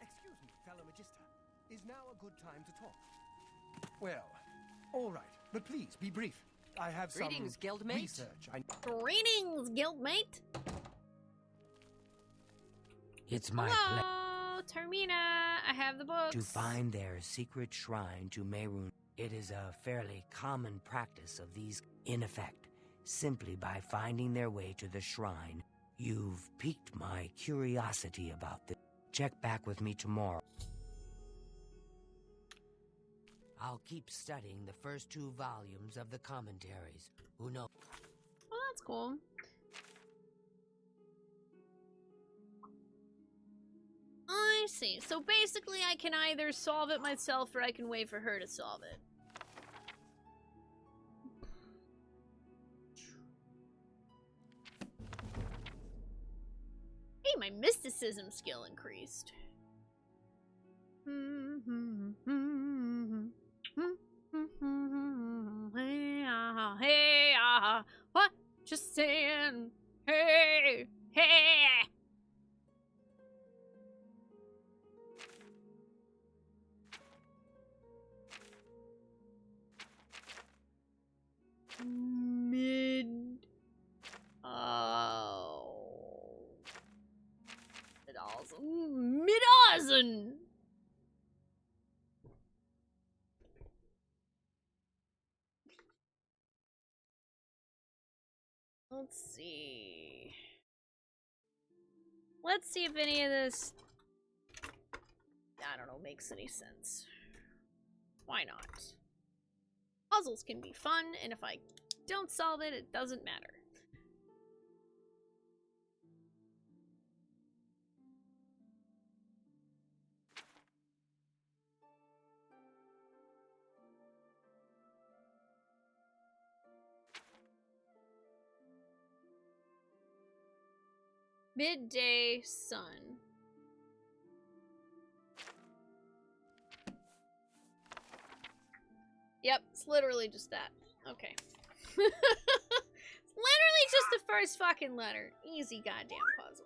Excuse me, fellow Magister. Is now a good time to talk? Well, all right, but please be brief. I have some Greetings, guildmate. research. Greetings, guildmate. It's my pleasure Hello, Termina. I have the books. to find their secret shrine to Mehrunes. It is a fairly common practice of these, in effect, simply by finding their way to the shrine. You've piqued my curiosity about this. Check back with me tomorrow. I'll keep studying the first 2 volumes of the commentaries. Who knows? Well, that's cool. I see. So basically, I can either solve it myself or I can wait for her to solve it. Hey, my mysticism skill increased. Hey, what? Just saying. Hey, hey. Mid. Oh. Mid-awesome. Let's see. Let's see if any of this, I don't know, makes any sense. Why not? Puzzles can be fun, and if I don't solve it, it doesn't matter. Midday sun. Yep, it's literally just that. Okay. It's literally just the first fucking letter. Easy goddamn puzzle.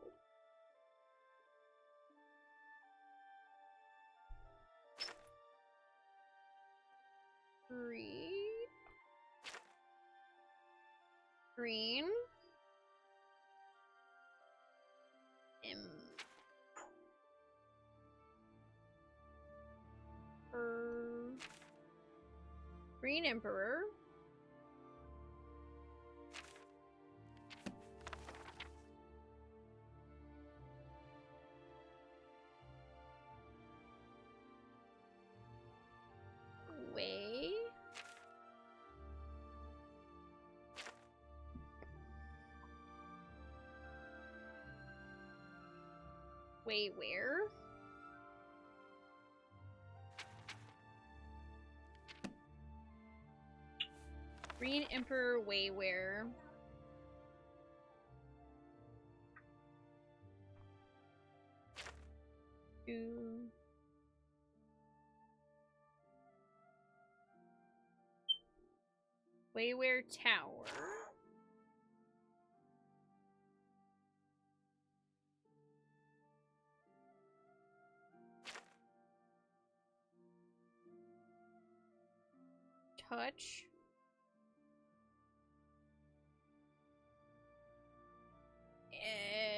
Green. Green Emperor. Way. Way where? Green Emperor Wayware. Wayware Tower. Touch.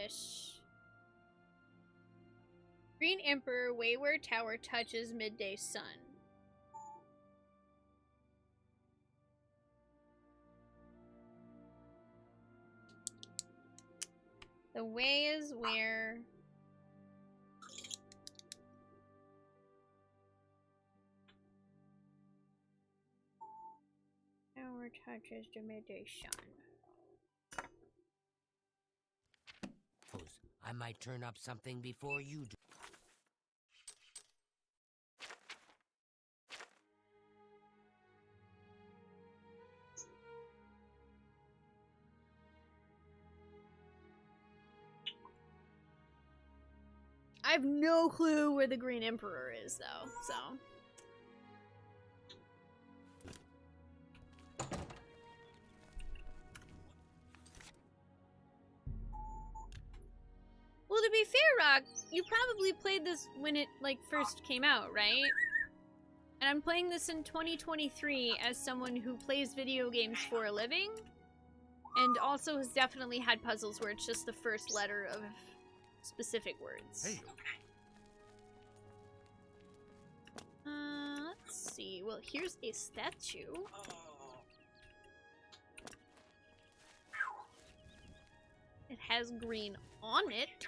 Ish. Green Emperor Wayward Tower touches midday sun. The way is where tower touches the midday sun. I might turn up something before you do. I have no clue where the Green Emperor is, though, so. Well, to be fair, Rock, you probably played this when it, like, first came out, right? And I'm playing this in 2023 as someone who plays video games for a living, and also has definitely had puzzles where it's just the first letter of specific words. Hey. Let's see. Well, here's a statue. It has green on it.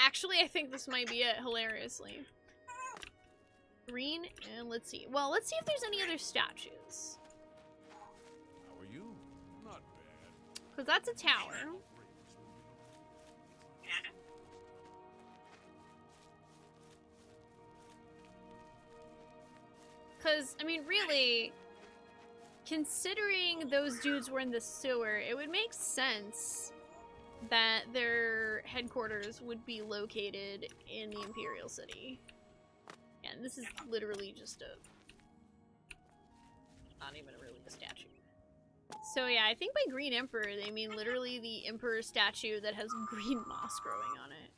Actually, I think this might be it, hilariously. Green, and let's see. Well, let's see if there's any other statues. How are you? Not bad. Because that's a tower. Because, I mean, really, considering those dudes were in the sewer, it would make sense that their headquarters would be located in the Imperial City. And this is literally just not even really a statue. So yeah, I think by Green Emperor, they mean literally the Emperor statue that has green moss growing on it.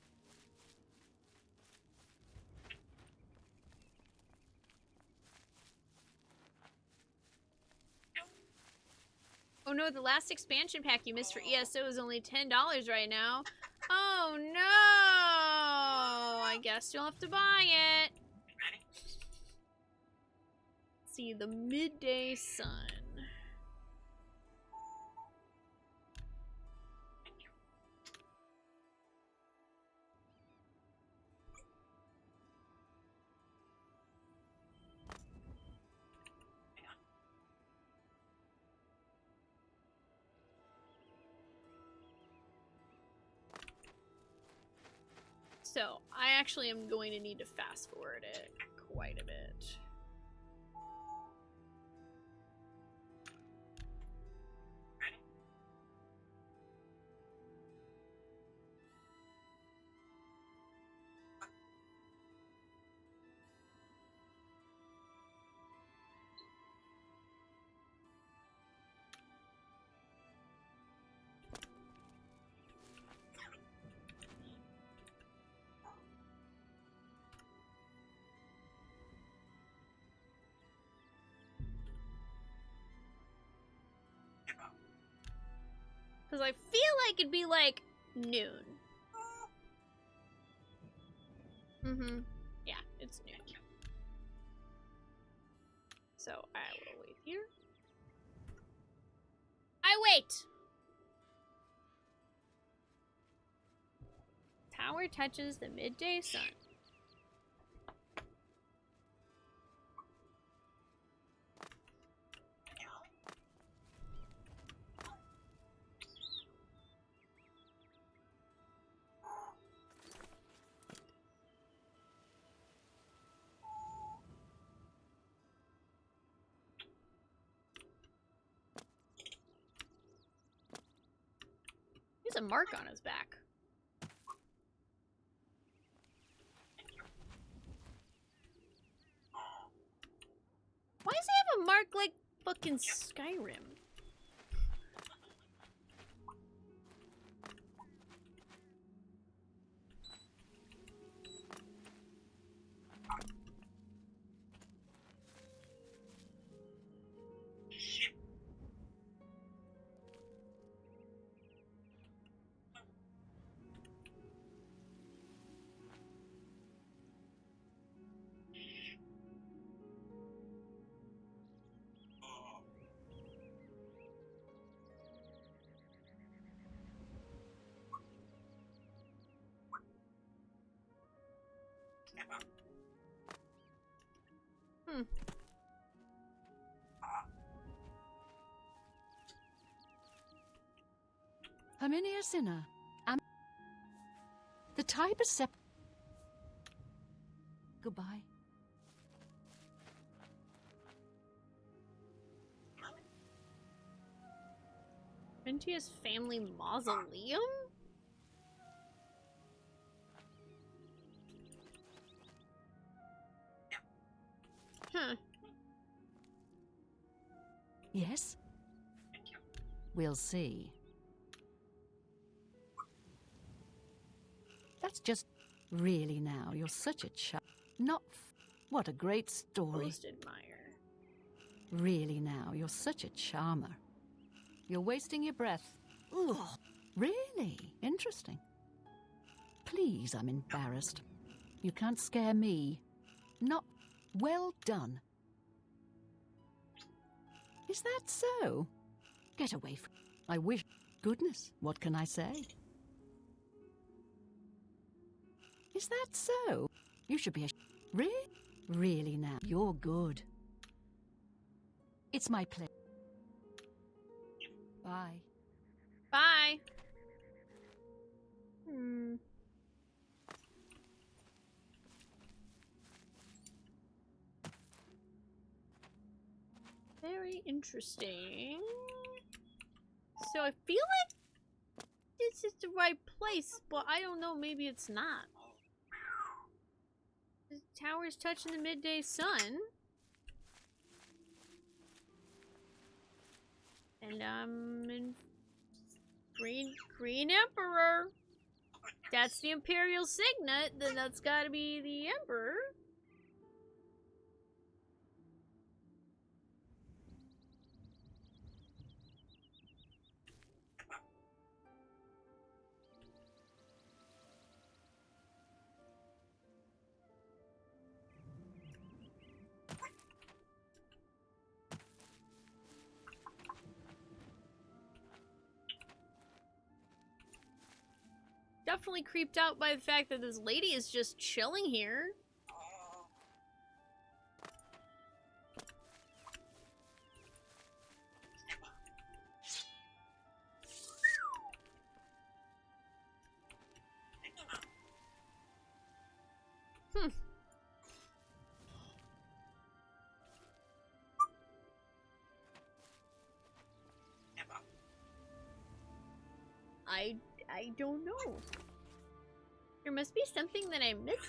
Oh no, the last expansion pack you missed for ESO is only $10 right now. Oh no! I guess you'll have to buy it. Let's see, the midday sun. So, I actually am going to need to fast forward it quite a bit. Because I feel like it'd be like noon. Mm-hmm. Yeah, it's noon. So I will wait here. I wait! Tower touches the midday sun. He has a mark on his back. Why does he have a mark like fucking Skyrim? Hmm. Herminia Sinner. The type of Goodbye. Ventia's family mausoleum? Huh. Yes? We'll see. That's just... Really now, you're such a Not... What a great story. Most admire. Really now, you're such a charmer. You're wasting your breath. Ugh. Really? Interesting. Please, I'm embarrassed. You can't scare me. Not... Well done. Is that so? Get away from... I wish... Goodness, what can I say? Is that so? You should be a... Really now, you're good. It's my pleasure. Bye. Bye. Hmm. Very interesting. So I feel like this is the right place, but I don't know, maybe it's not. The tower's touching the midday sun. And I'm in Green Emperor. That's the Imperial signet, then that's gotta be the Emperor. Definitely creeped out by the fact that this lady is just chilling here. Hmm. I don't know. There must be something that I'm missing.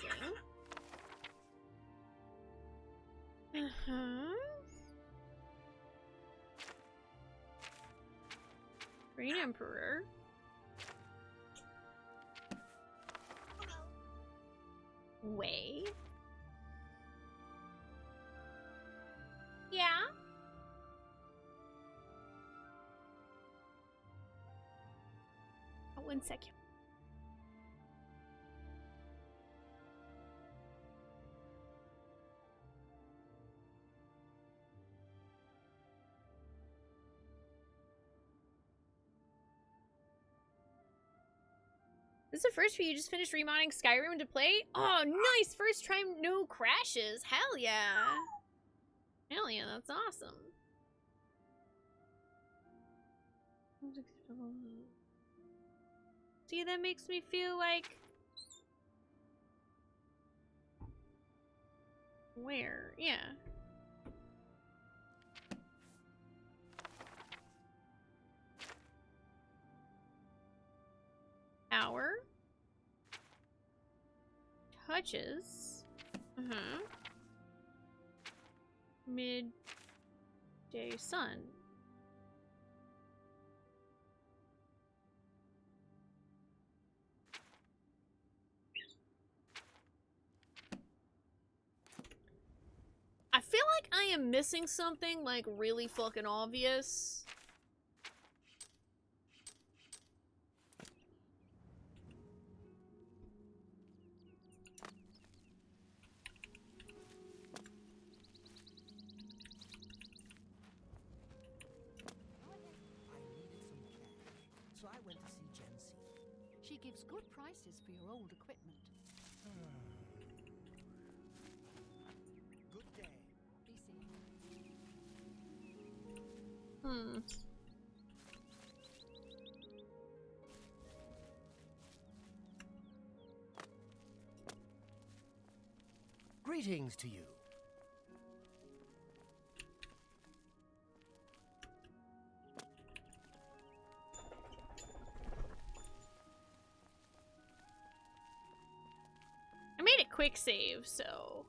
Uh-huh. Green Emperor. Way. Yeah. 1 second. This is the first for you. Just finished remodding Skyrim to play? Oh, nice! First time, no crashes. Hell yeah. Hell yeah, that's awesome. See, that makes me feel like... Where? Yeah. Hour. Touches. Midday sun. I feel like I am missing something, like, really fucking obvious. So I went to see Jency. She gives good prices for your old equipment. Good day. Be seeing. Greetings to you. I made a quick save, so...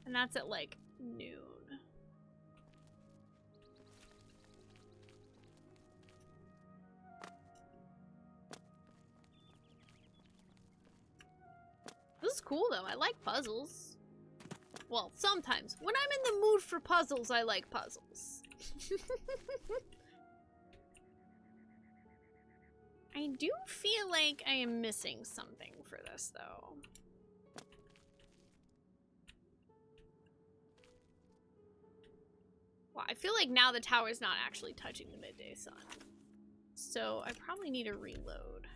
And that's at, like, noon. This is cool, though. I like puzzles. Well, sometimes. When I'm in the mood for puzzles, I like puzzles. I do feel like I am missing something for this, though. Well, I feel like now the tower's not actually touching the midday sun. So I probably need to reload.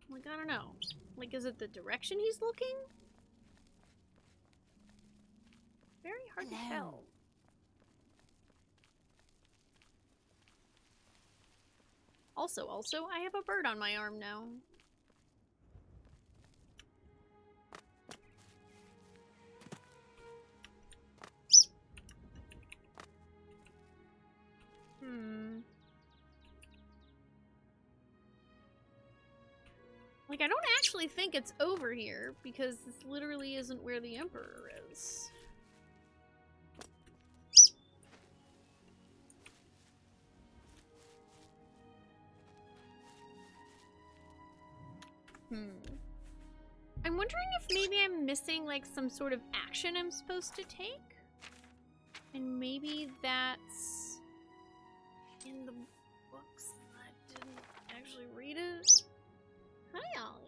Like, I don't know. Like, is it the direction he's looking? Very hard to tell. Also, I have a bird on my arm now. Like, I don't actually think it's over here, because this literally isn't where the Emperor is. I'm wondering if maybe I'm missing, like, some sort of action I'm supposed to take? And maybe that's in the books. I didn't actually read it. Hi, Ollie.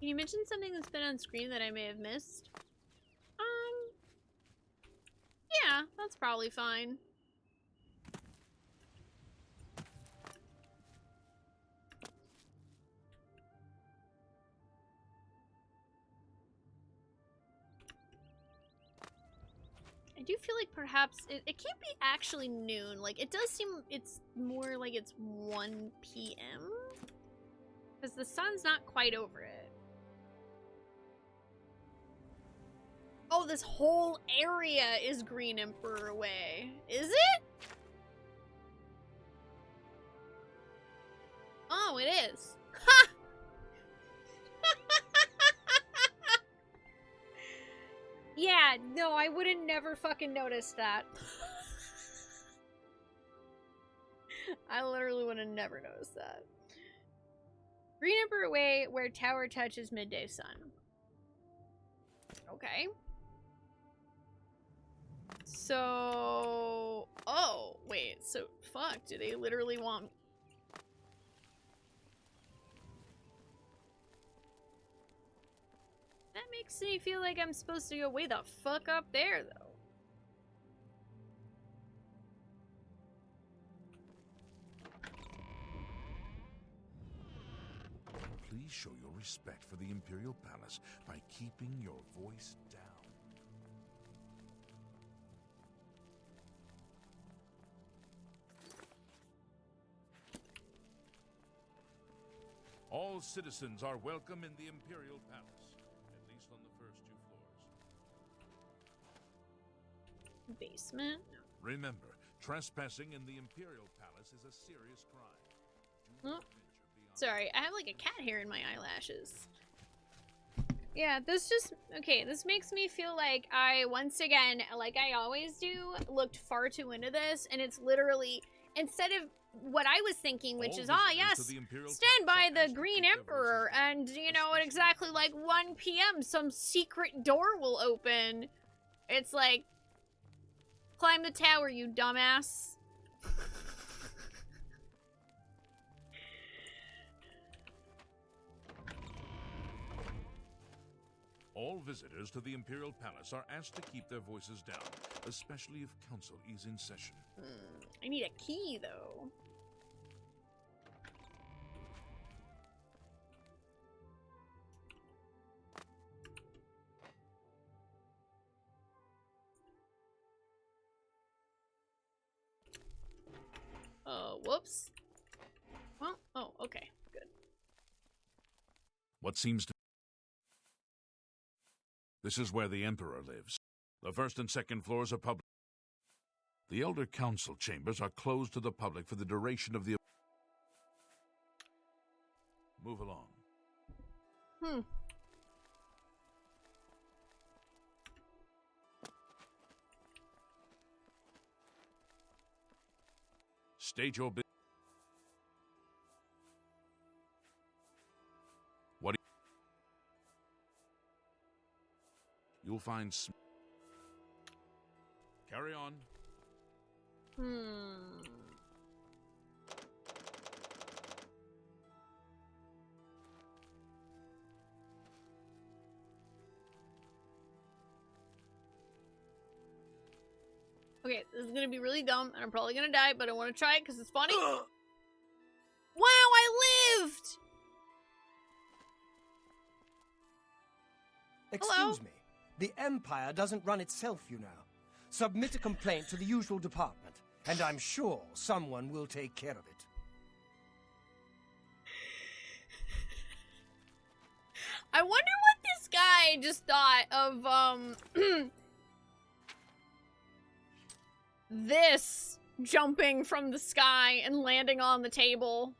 Can you mention something that's been on screen that I may have missed? Yeah, that's probably fine. I do feel like perhaps it can't be actually noon. Like, it does seem it's more like it's 1 p.m. Because the sun's not quite over it. Oh, this whole area is Green Emperor Way. Is it? Oh, it is. Ha! Yeah, no, I would have never fucking noticed that. I literally would have never noticed that. Green Emperor Way, where tower touches midday sun. Okay. So... Oh, wait, so... Fuck, do they literally want... That makes me feel like I'm supposed to go way the fuck up there, though. Please show your respect for the Imperial Palace by keeping your voice down. All citizens are welcome in the Imperial Palace, at least on the first 2 floors. Basement? No. Remember, trespassing in the Imperial Palace is a serious crime. Do not venture beyond. Sorry, I have like a cat hair in my eyelashes. Yeah, this just... Okay, this makes me feel like I, once again, like I always do, looked far too into this, and it's literally, instead of what I was thinking, which is, yes, stand by the Green Emperor, and, you know, at exactly like 1 p.m. some secret door will open. It's like, climb the tower, you dumbass. All visitors to the Imperial Palace are asked to keep their voices down, especially if council is in session. I need a key, though. Whoops. Well, oh, okay, good. What seems to... This is where the Emperor lives. The first and second floors are public. The Elder Council chambers are closed to the public for the duration of the... Move along. State your business. What do you'll find carry on. Okay, this is gonna be really dumb, and I'm probably gonna die, but I want to try it because it's funny. Wow, I lived! Excuse me. The Empire doesn't run itself, you know. Submit a complaint to the usual department, and I'm sure someone will take care of it. I wonder what this guy just thought of, this jumping from the sky and landing on the table.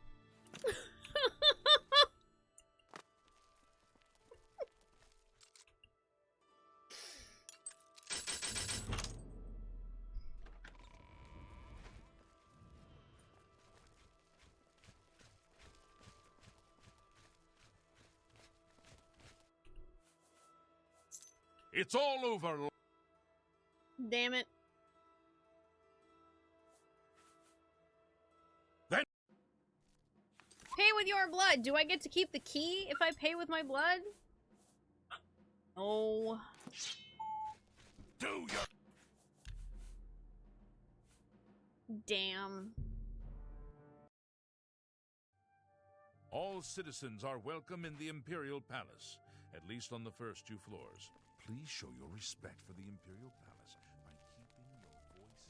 It's all over. Damn it. Pay with your blood. Do I get to keep the key if I pay with my blood? Oh. Do your... Damn. All citizens are welcome in the Imperial Palace, at least on the first 2 floors. Please show your respect for the Imperial Palace by keeping your voice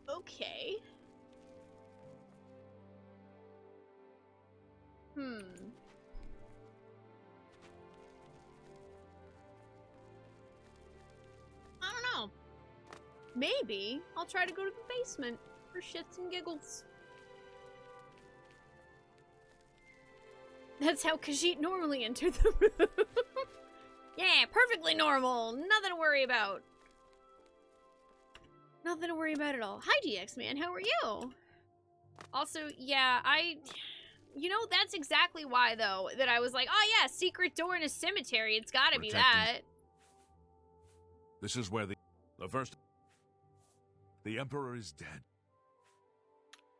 down. Okay. I don't know. Maybe I'll try to go to the basement for shits and giggles. That's how Khajiit normally entered the room. Yeah, perfectly normal. Nothing to worry about. Nothing to worry about at all. Hi, DX man. How are you? Also, yeah, you know, that's exactly why, though, that I was like, oh, yeah, secret door in a cemetery. It's gotta be that. This is where the Emperor is dead.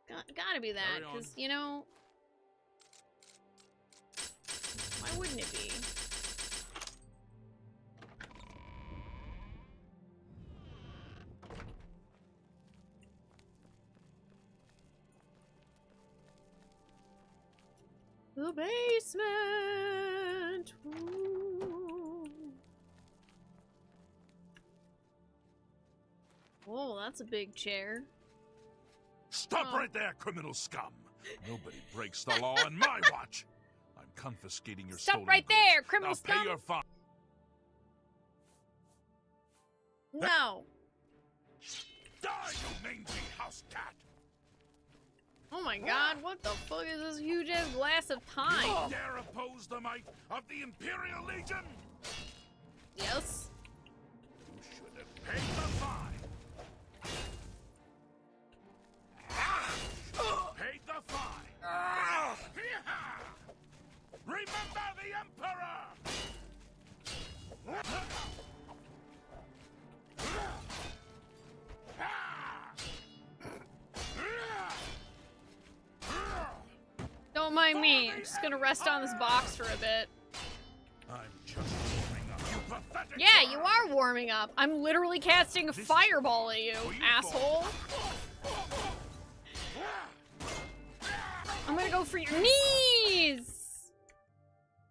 Gotta be that, because, you know, why wouldn't it be? The basement. Ooh. Oh, that's a big chair. Stop right there, criminal scum! Nobody breaks the law on my watch. I'm confiscating your stolen Stop right goods. there, criminal Now scum! pay your fine. No. Die, you mangy house cat! Oh my god, what the fuck is this huge ass glass of You time? dare oppose the might of the Imperial Legion? Yes. You should have paid the fine. Paid the fine. Remember the Emperor! Don't mind me. I'm just gonna rest on this box for a bit. I'm just warming up, you pathetic Yeah, you bird. are warming up. I'm literally casting a fireball at you, asshole. I'm gonna go for your knees!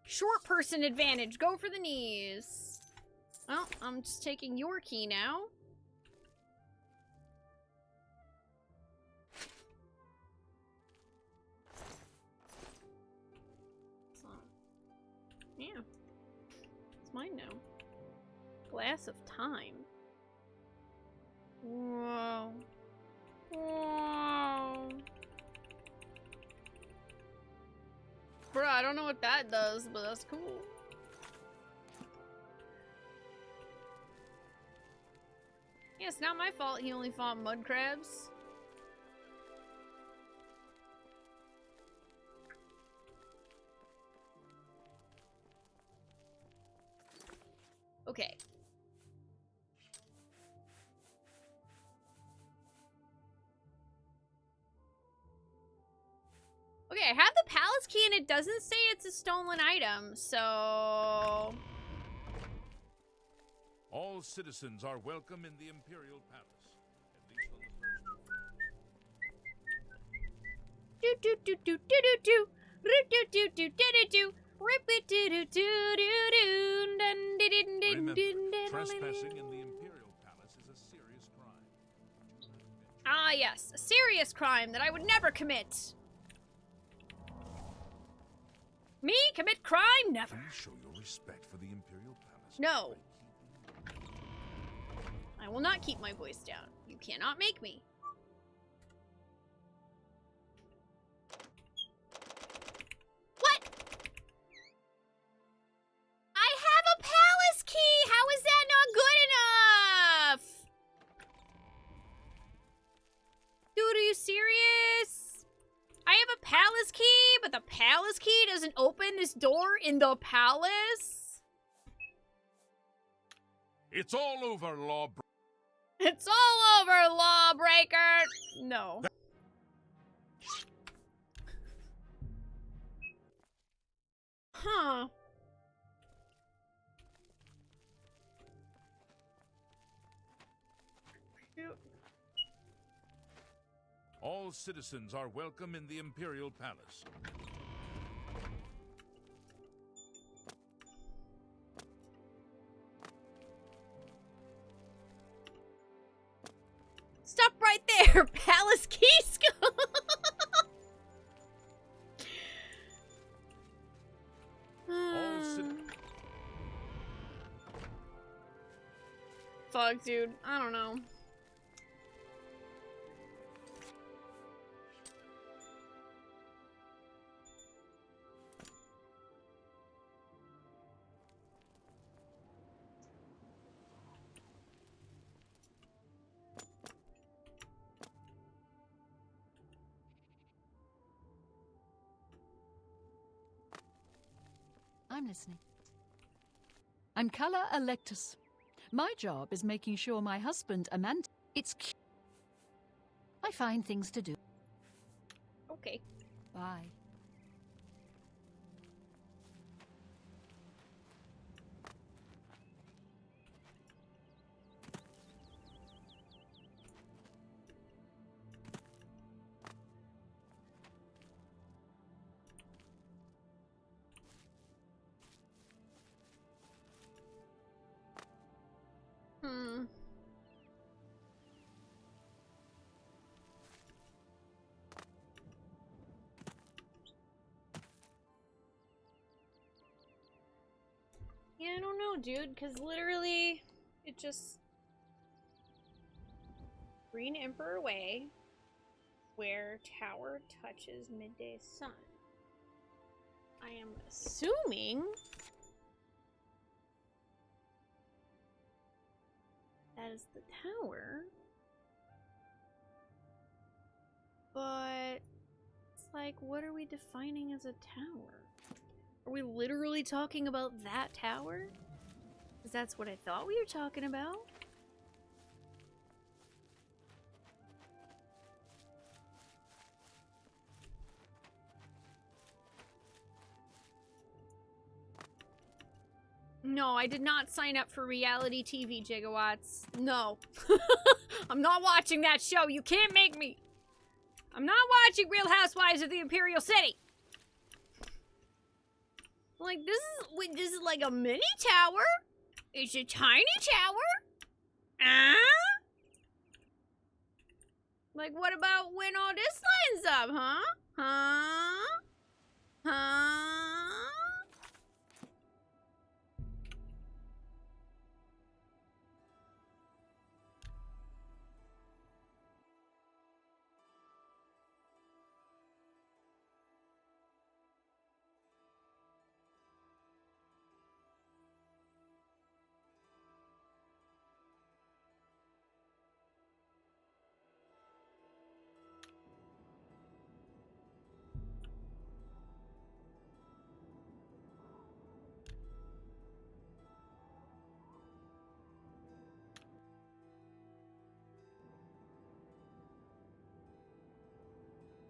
Short person advantage. Go for the knees. Well, I'm just taking your key now. Yeah. It's mine now. Glass of time. Whoa. Whoa. Bruh, I don't know what that does, but that's cool. Yeah, it's not my fault he only fought mud crabs. Okay. Okay, I have the palace key and it doesn't say it's a stolen item, so... All citizens are welcome in the Imperial Palace, at least on the first. Do do do do do do do. Do do do do do do. Rip it do do do do do. Dun dun dun dun Remember, dun dun. trespassing in the Imperial Palace is a serious crime. Ah, yes, a serious crime that I would never commit. Me commit crime? Never. Please show your respect for the Imperial Palace. No. I will not keep my voice down. You cannot make me. What? I have a palace key! How is that not good enough? Dude, are you serious? I have a palace key, but the palace key doesn't open this door in the palace? It's all over, lawbreaker. It's all over, lawbreaker! No. Huh. All citizens are welcome in the Imperial Palace. Stop right there, Palace Keysko! Fuck, dude. I don't know. I'm listening. I'm Calla Electus. My job is making sure my husband, Amanda, I find things to do. Okay. Bye. Yeah, I don't know, dude, because literally, it just... Green Emperor Way, where tower touches midday sun. I am assuming... that is the tower. But... it's like, what are we defining as a tower? Are we literally talking about that tower? Because that's what I thought we were talking about. No, I did not sign up for reality TV, Gigawatts. No. I'm not watching that show. You can't make me. I'm not watching Real Housewives of the Imperial City. Like, this is like a mini tower? It's a tiny tower? Like, what about when all this lines up, huh? Huh?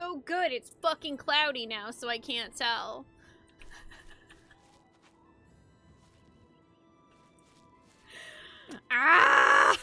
Oh good, it's fucking cloudy now, so I can't tell. Ah!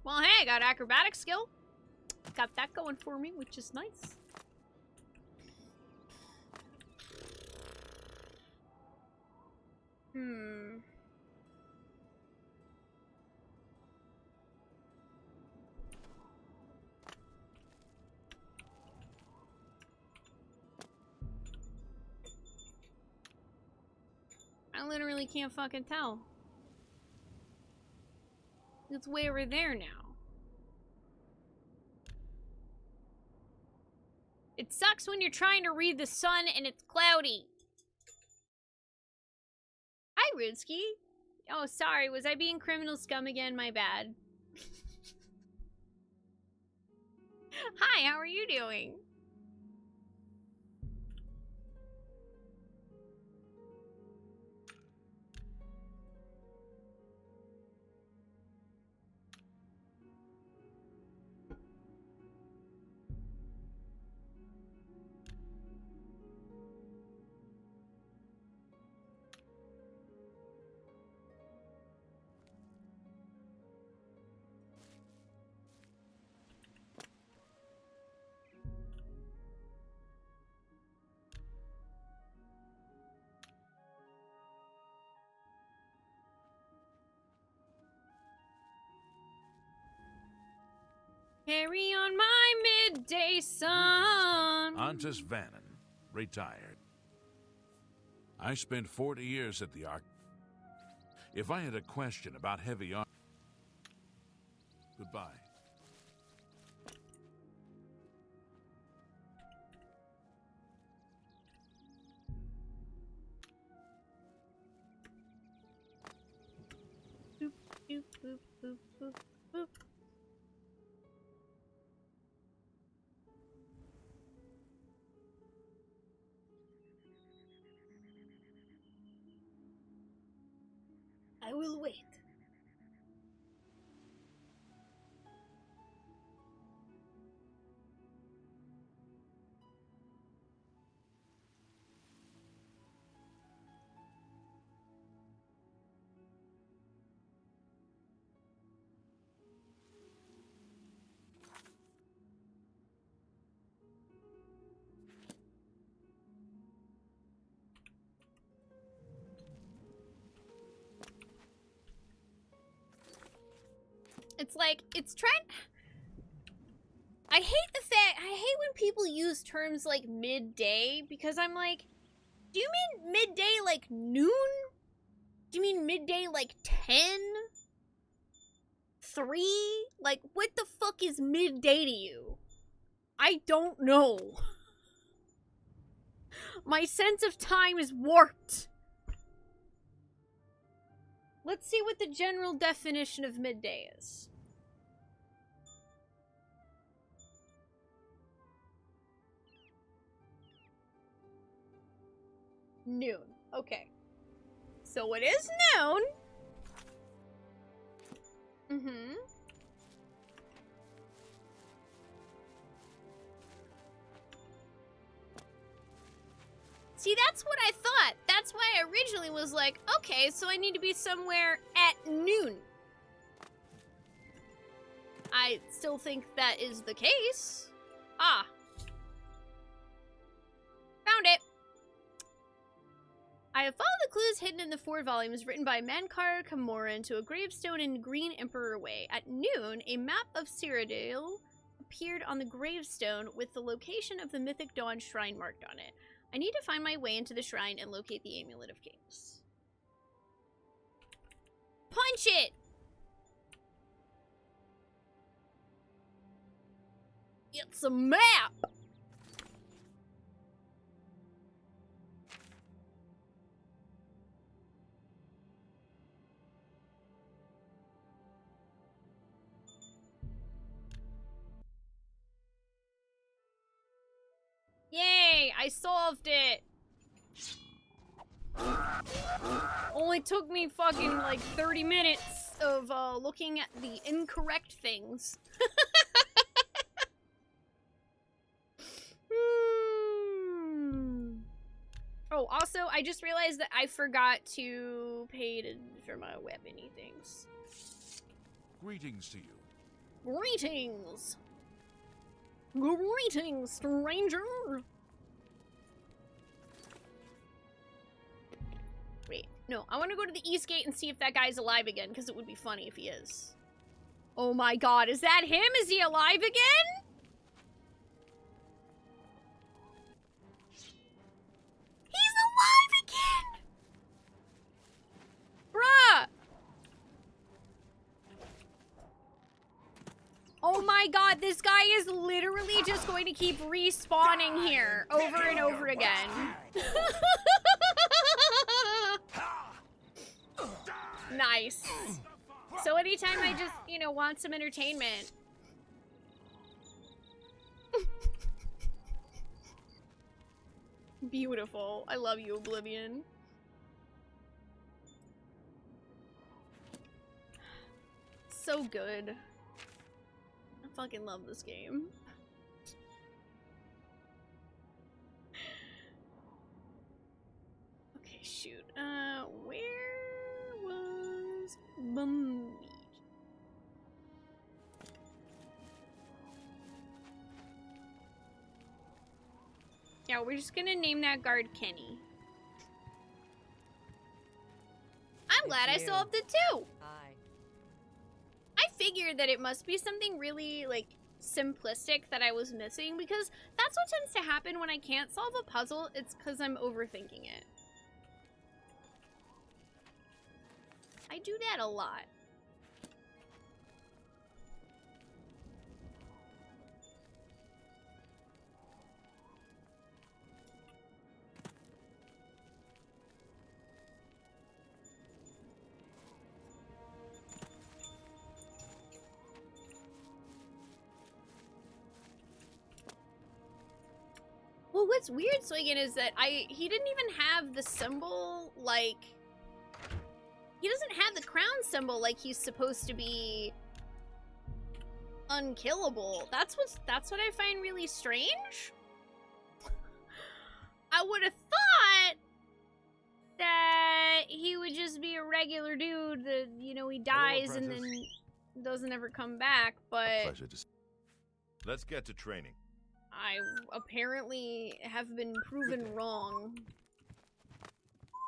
Well, hey, I got acrobatic skill. Got that going for me, which is nice. I literally can't fucking tell. It's way over there now. It sucks when you're trying to read the sun and it's cloudy. Hi, Rudsky. Oh, sorry. Was I being criminal scum again? My bad. Hi, how are you doing? Carry on my midday sun. Antus Vannon, retired. I spent 40 years at the Ark. If I had a question about heavy armor... Goodbye. Boop, boop, boop, boop, boop, boop. I will wait. It's like, it's trying... I hate when people use terms like midday, because I'm like, do you mean midday like noon? Do you mean midday like 10? 3? Like, what the fuck is midday to you? I don't know. My sense of time is warped. Let's see what the general definition of midday is. Noon. Okay. So it is noon. Mm-hmm. See, that's what I thought. That's why I originally was like, okay, so I need to be somewhere at noon. I still think that is the case. Ah. Found it. I have followed the clues hidden in the 4 volumes written by Mankar Camoran to a gravestone in Green Emperor Way. At noon, a map of Cyrodiil appeared on the gravestone with the location of the Mythic Dawn shrine marked on it. I need to find my way into the shrine and locate the Amulet of Kings. Punch it! It's a map! Yay! I solved it! Only took me fucking like 30 minutes of looking at the incorrect things. Oh, also, I just realized that I forgot to pay for my weapony things. Greetings to you. Greetings! Greetings, stranger! Wait, no, I want to go to the East Gate and see if that guy's alive again, because it would be funny if he is. Oh my god, is that him? Is he alive again? He's alive again! my god, this guy is literally just going to keep respawning here over and over again. Nice. So anytime I just, you know, want some entertainment. Beautiful. I love you, Oblivion. So good. I fucking love this game. Okay, shoot. Where was Bumby? Yeah, we're just gonna name that guard Kenny. I'm glad I solved it too! Hi. I figured that it must be something really, like, simplistic that I was missing, because that's what tends to happen when I can't solve a puzzle. It's because I'm overthinking it. I do that a lot. Well, what's weird, Swigan, is that he didn't even have the symbol, like... He doesn't have the crown symbol like he's supposed to be unkillable. That's what I find really strange. I would have thought that he would just be a regular dude that, you know, he dies and then doesn't ever come back, but... Pleasure to... Let's get to training. I apparently have been proven wrong.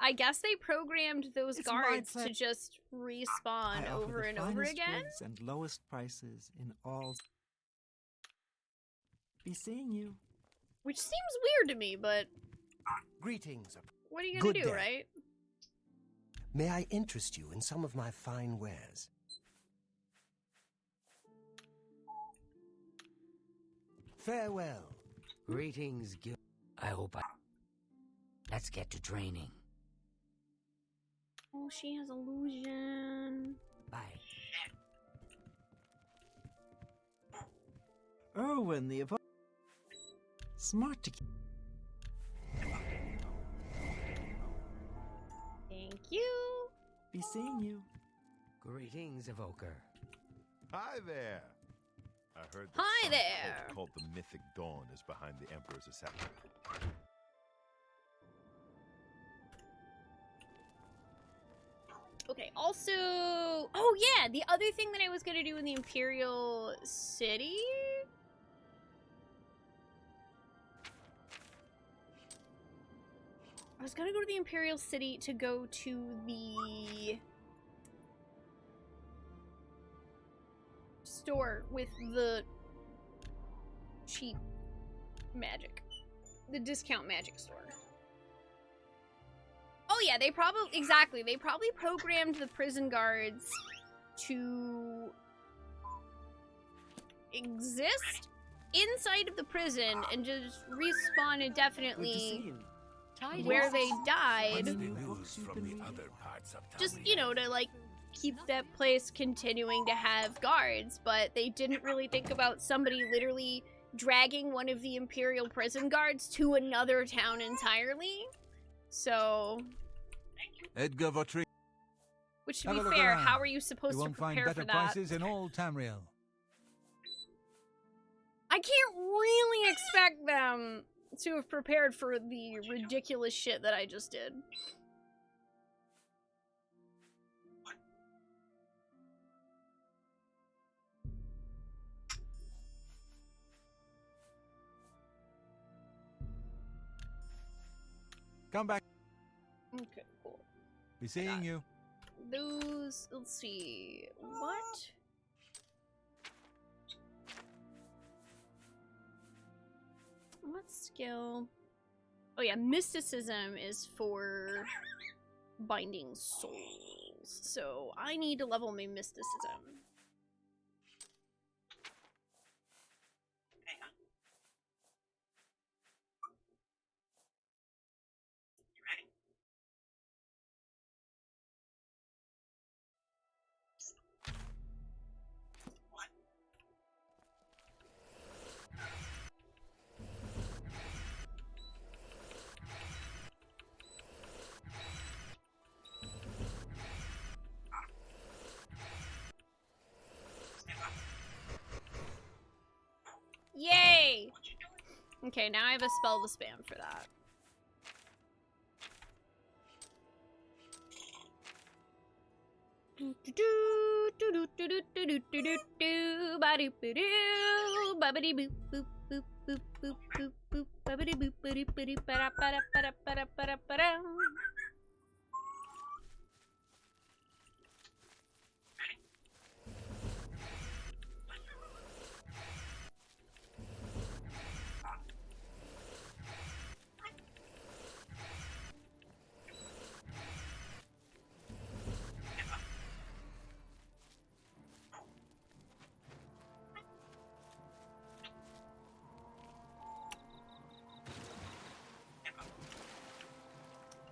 I guess they programmed those guards to just respawn over and over again. And lowest prices in all. Be seeing you. Which seems weird to me, but Greetings. what are you gonna do, right? May I interest you in some of my fine wares? Farewell. Greetings, Gil. I hope I... Let's get to training. Oh, she has illusion. Bye. Erwin, the smart to... Thank you. Be seeing you. Greetings, Evoker. Hi there. I heard that Hi some there. cult called the Mythic Dawn is behind the Emperor's assassination. Okay, also... Oh, yeah! The other thing that I was gonna do in the Imperial City... I was gonna go to the Imperial City to go to the... store with the cheap magic. The discount magic store. Oh yeah, they probably, exactly, they probably programmed the prison guards to exist inside of the prison and just respawn indefinitely where they died. Just, you know, to like keep that place continuing to have guards, but they didn't really think about somebody literally dragging one of the Imperial prison guards to another town entirely. So... Edgar Vautry. Which, to be fair, how are you supposed to won't find prepare better for that? prices in all Tamriel. I can't really expect them to have prepared for the ridiculous shit that I just did. Come back. Okay, cool. Be seeing you. Those, let's see, what? What skill? Oh yeah, mysticism is for binding souls. So I need to level my mysticism. Okay, now I have a spell to spam for that.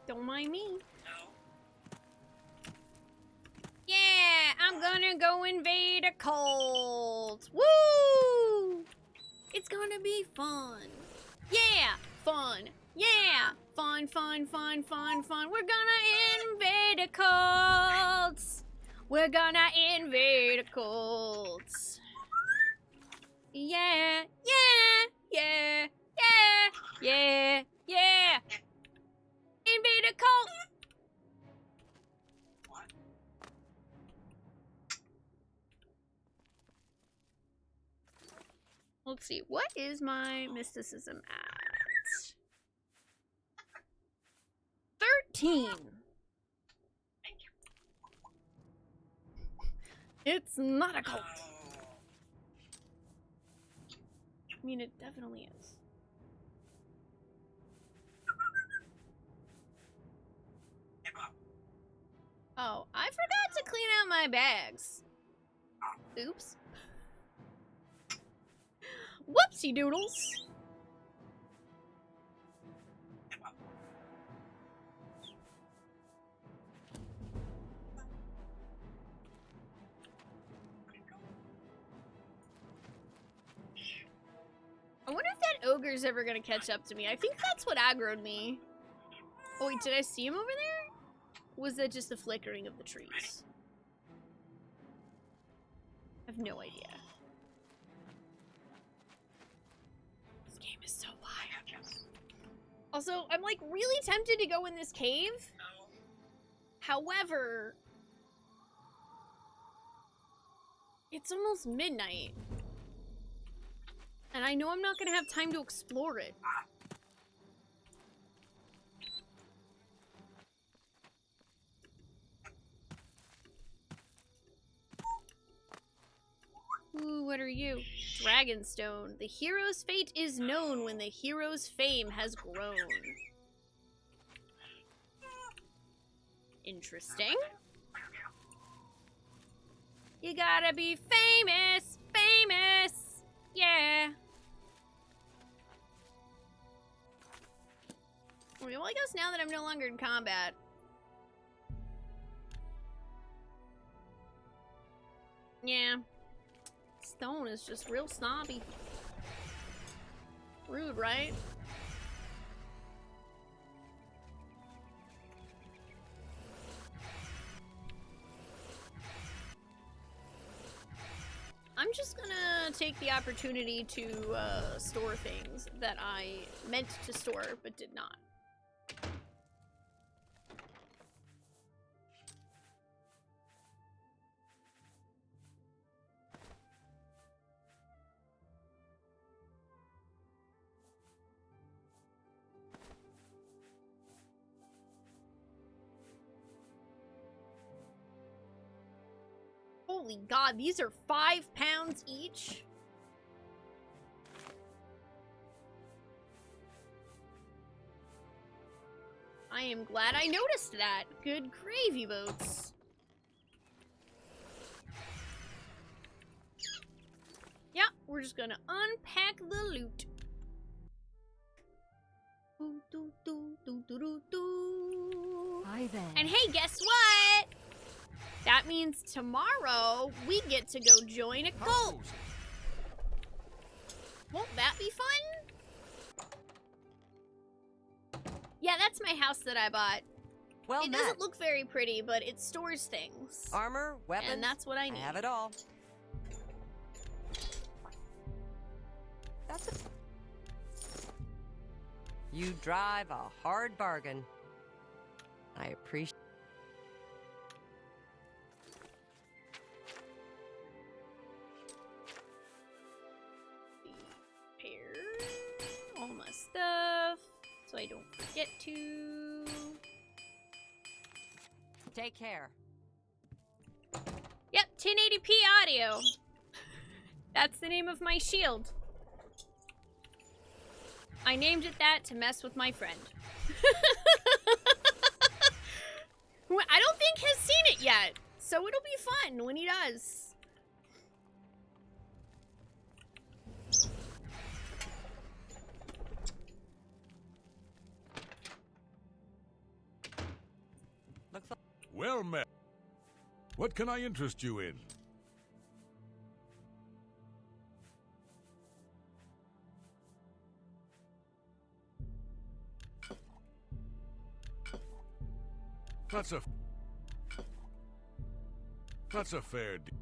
Don't mind me. Yeah, I'm gonna go invade a cult. Woo! It's gonna be fun. Yeah, fun. Yeah, fun, fun, fun, fun, fun. We're gonna invade a cult. We're gonna invade a cult. Yeah, yeah, yeah, yeah, yeah, yeah. Invade a cult! Let's see, what is my mysticism at? 13! It's not a cult. I mean, it definitely is. Oh, I forgot to clean out my bags. Oops. Whoopsie doodles. I wonder if that ogre's ever gonna catch up to me. I think that's what aggroed me. Oh wait, did I see him over there? Was that just the flickering of the trees? I have no idea. This game is so wild. Also, I'm like really tempted to go in this cave. However, it's almost midnight. And I know I'm not gonna have time to explore it. Ooh, what are you? Dragonstone. The hero's fate is known when the hero's fame has grown. Interesting. You gotta be famous! Famous! Yeah! Okay, well, I guess now that I'm no longer in combat. Yeah. Stone is just real snobby. Rude, right? I'm just gonna take the opportunity to store things that I meant to store but did not. Holy God, these are 5 pounds each? I am glad I noticed that. Good gravy boats. Yeah, we're just gonna unpack the loot. Hi there. And hey, guess what? That means tomorrow we get to go join a cult. Won't that be fun? Yeah, that's my house that I bought. Well, it doesn't look very pretty, but it stores things. Armor, weapons, and that's what I need. I have it all. You drive a hard bargain. I appreciate. All my stuff, so I don't forget to. Take care. Yep, 1080p audio. That's the name of my shield. I named it that to mess with my friend. Who I don't think has seen it yet, so it'll be fun when he does. Well met. What can I interest you in? That's a fair deal.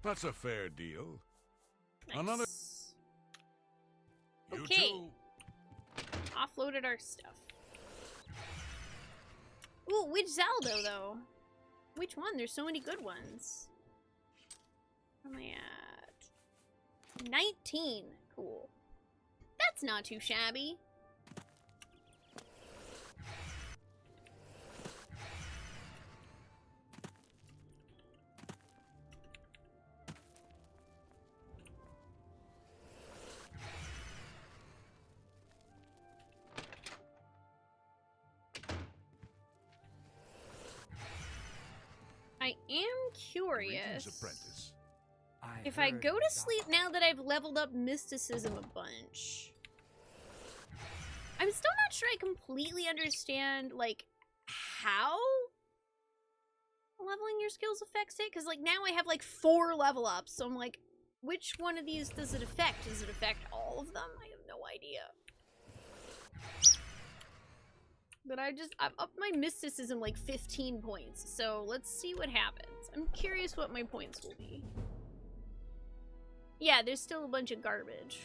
That's a fair deal. Nice. Another. You Okay. too. Offloaded our stuff. Ooh, which Zelda though? Which one? There's so many good ones. Where am I at? 19. Cool. That's not too shabby. I am curious Greetings, apprentice. if I go to sleep now that I've leveled up mysticism a bunch. I'm still not sure I completely understand, like, how leveling your skills affects it. Because, like, now I have, like, 4 level ups. So I'm like, which one of these does it affect? Does it affect all of them? I have no idea. But I've upped my mysticism like 15 points, so let's see what happens. I'm curious what my points will be. Yeah, there's still a bunch of garbage.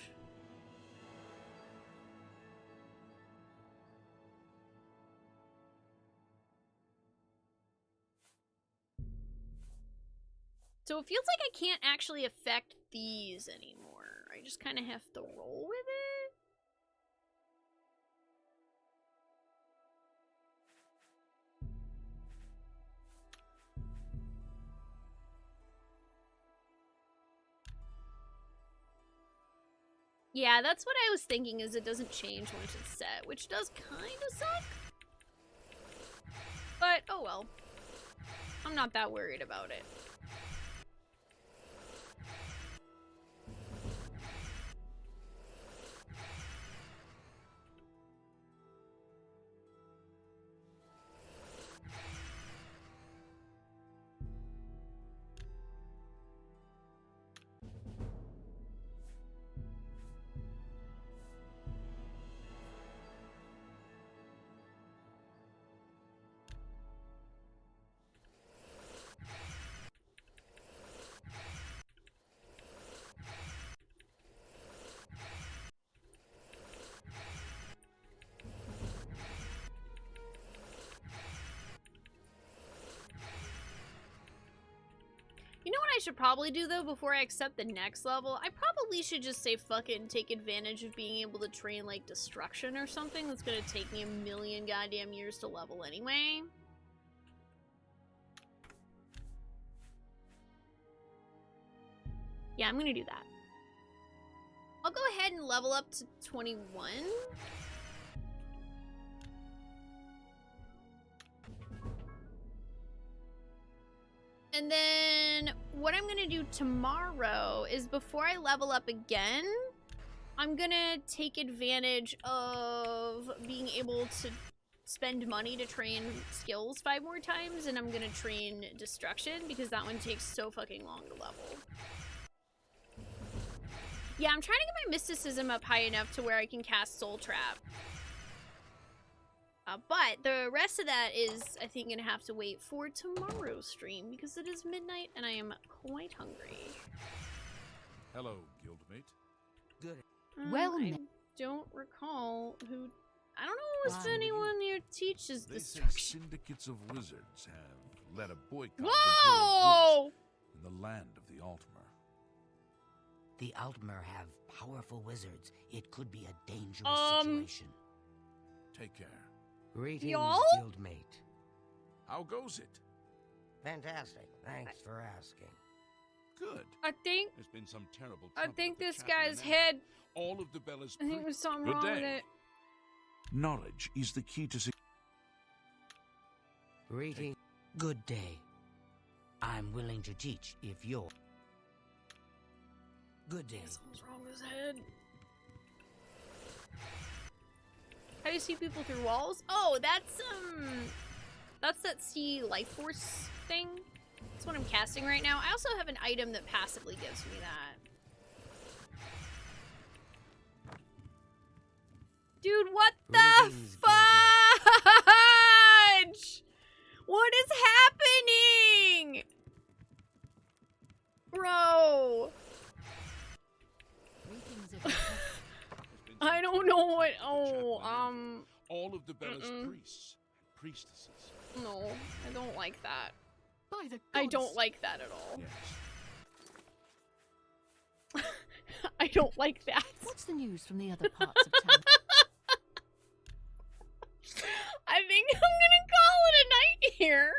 So it feels like I can't actually affect these anymore. I just kind of have to roll with it. Yeah, that's what I was thinking, is it doesn't change once it's set, which does kind of suck. But, oh well. I'm not that worried about it. You know what I should probably do, though, before I accept the next level? I probably should just say fuck it and take advantage of being able to train, like, destruction or something that's gonna take me a million goddamn years to level anyway. Yeah, I'm gonna do that. I'll go ahead and level up to 21. And then what I'm gonna do tomorrow is, before I level up again, I'm gonna take advantage of being able to spend money to train skills 5 more times, and I'm gonna train destruction because that one takes so fucking long to level. Yeah, I'm trying to get my mysticism up high enough to where I can cast Soul Trap. But the rest of that is, I think, gonna have to wait for tomorrow's stream because it is midnight and I am quite hungry. Hello, guildmate. Good. Well, I don't recall who. I don't know if anyone here teaches They say destruction. syndicates of wizards have led a boycott Whoa! of goods in the land of the Altmer. The Altmer have powerful wizards. It could be a dangerous situation. Take care. Greetings, Y'all? guildmate. How goes it? Fantastic. Thanks for asking. Good. I think There's been some terrible I trouble think at the this chapel guy's and head. all of the Bella's I think there's something Good wrong with day. it. Knowledge is the key to Greeting. Good day. I'm willing to teach if you're. Good day. Something's wrong with his head. How do you see people through walls? Oh, that's that sea life force thing. That's what I'm casting right now. I also have an item that passively gives me that. Dude, what the Greetings, fudge? What is happening? Bro. I don't know what. Oh, all of the Bella's Mm-mm. priests and priestesses. no, I don't like that. By the I don't gods. like that at all. Yes. I don't like that. What's the news from the other parts of town? I think I'm gonna call it a night here.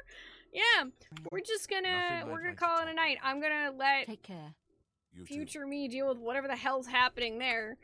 Yeah, we're just gonna Nothing we're I'd gonna like to call it talk a night. I'm gonna let Take care. You too. future me deal with whatever the hell's happening there.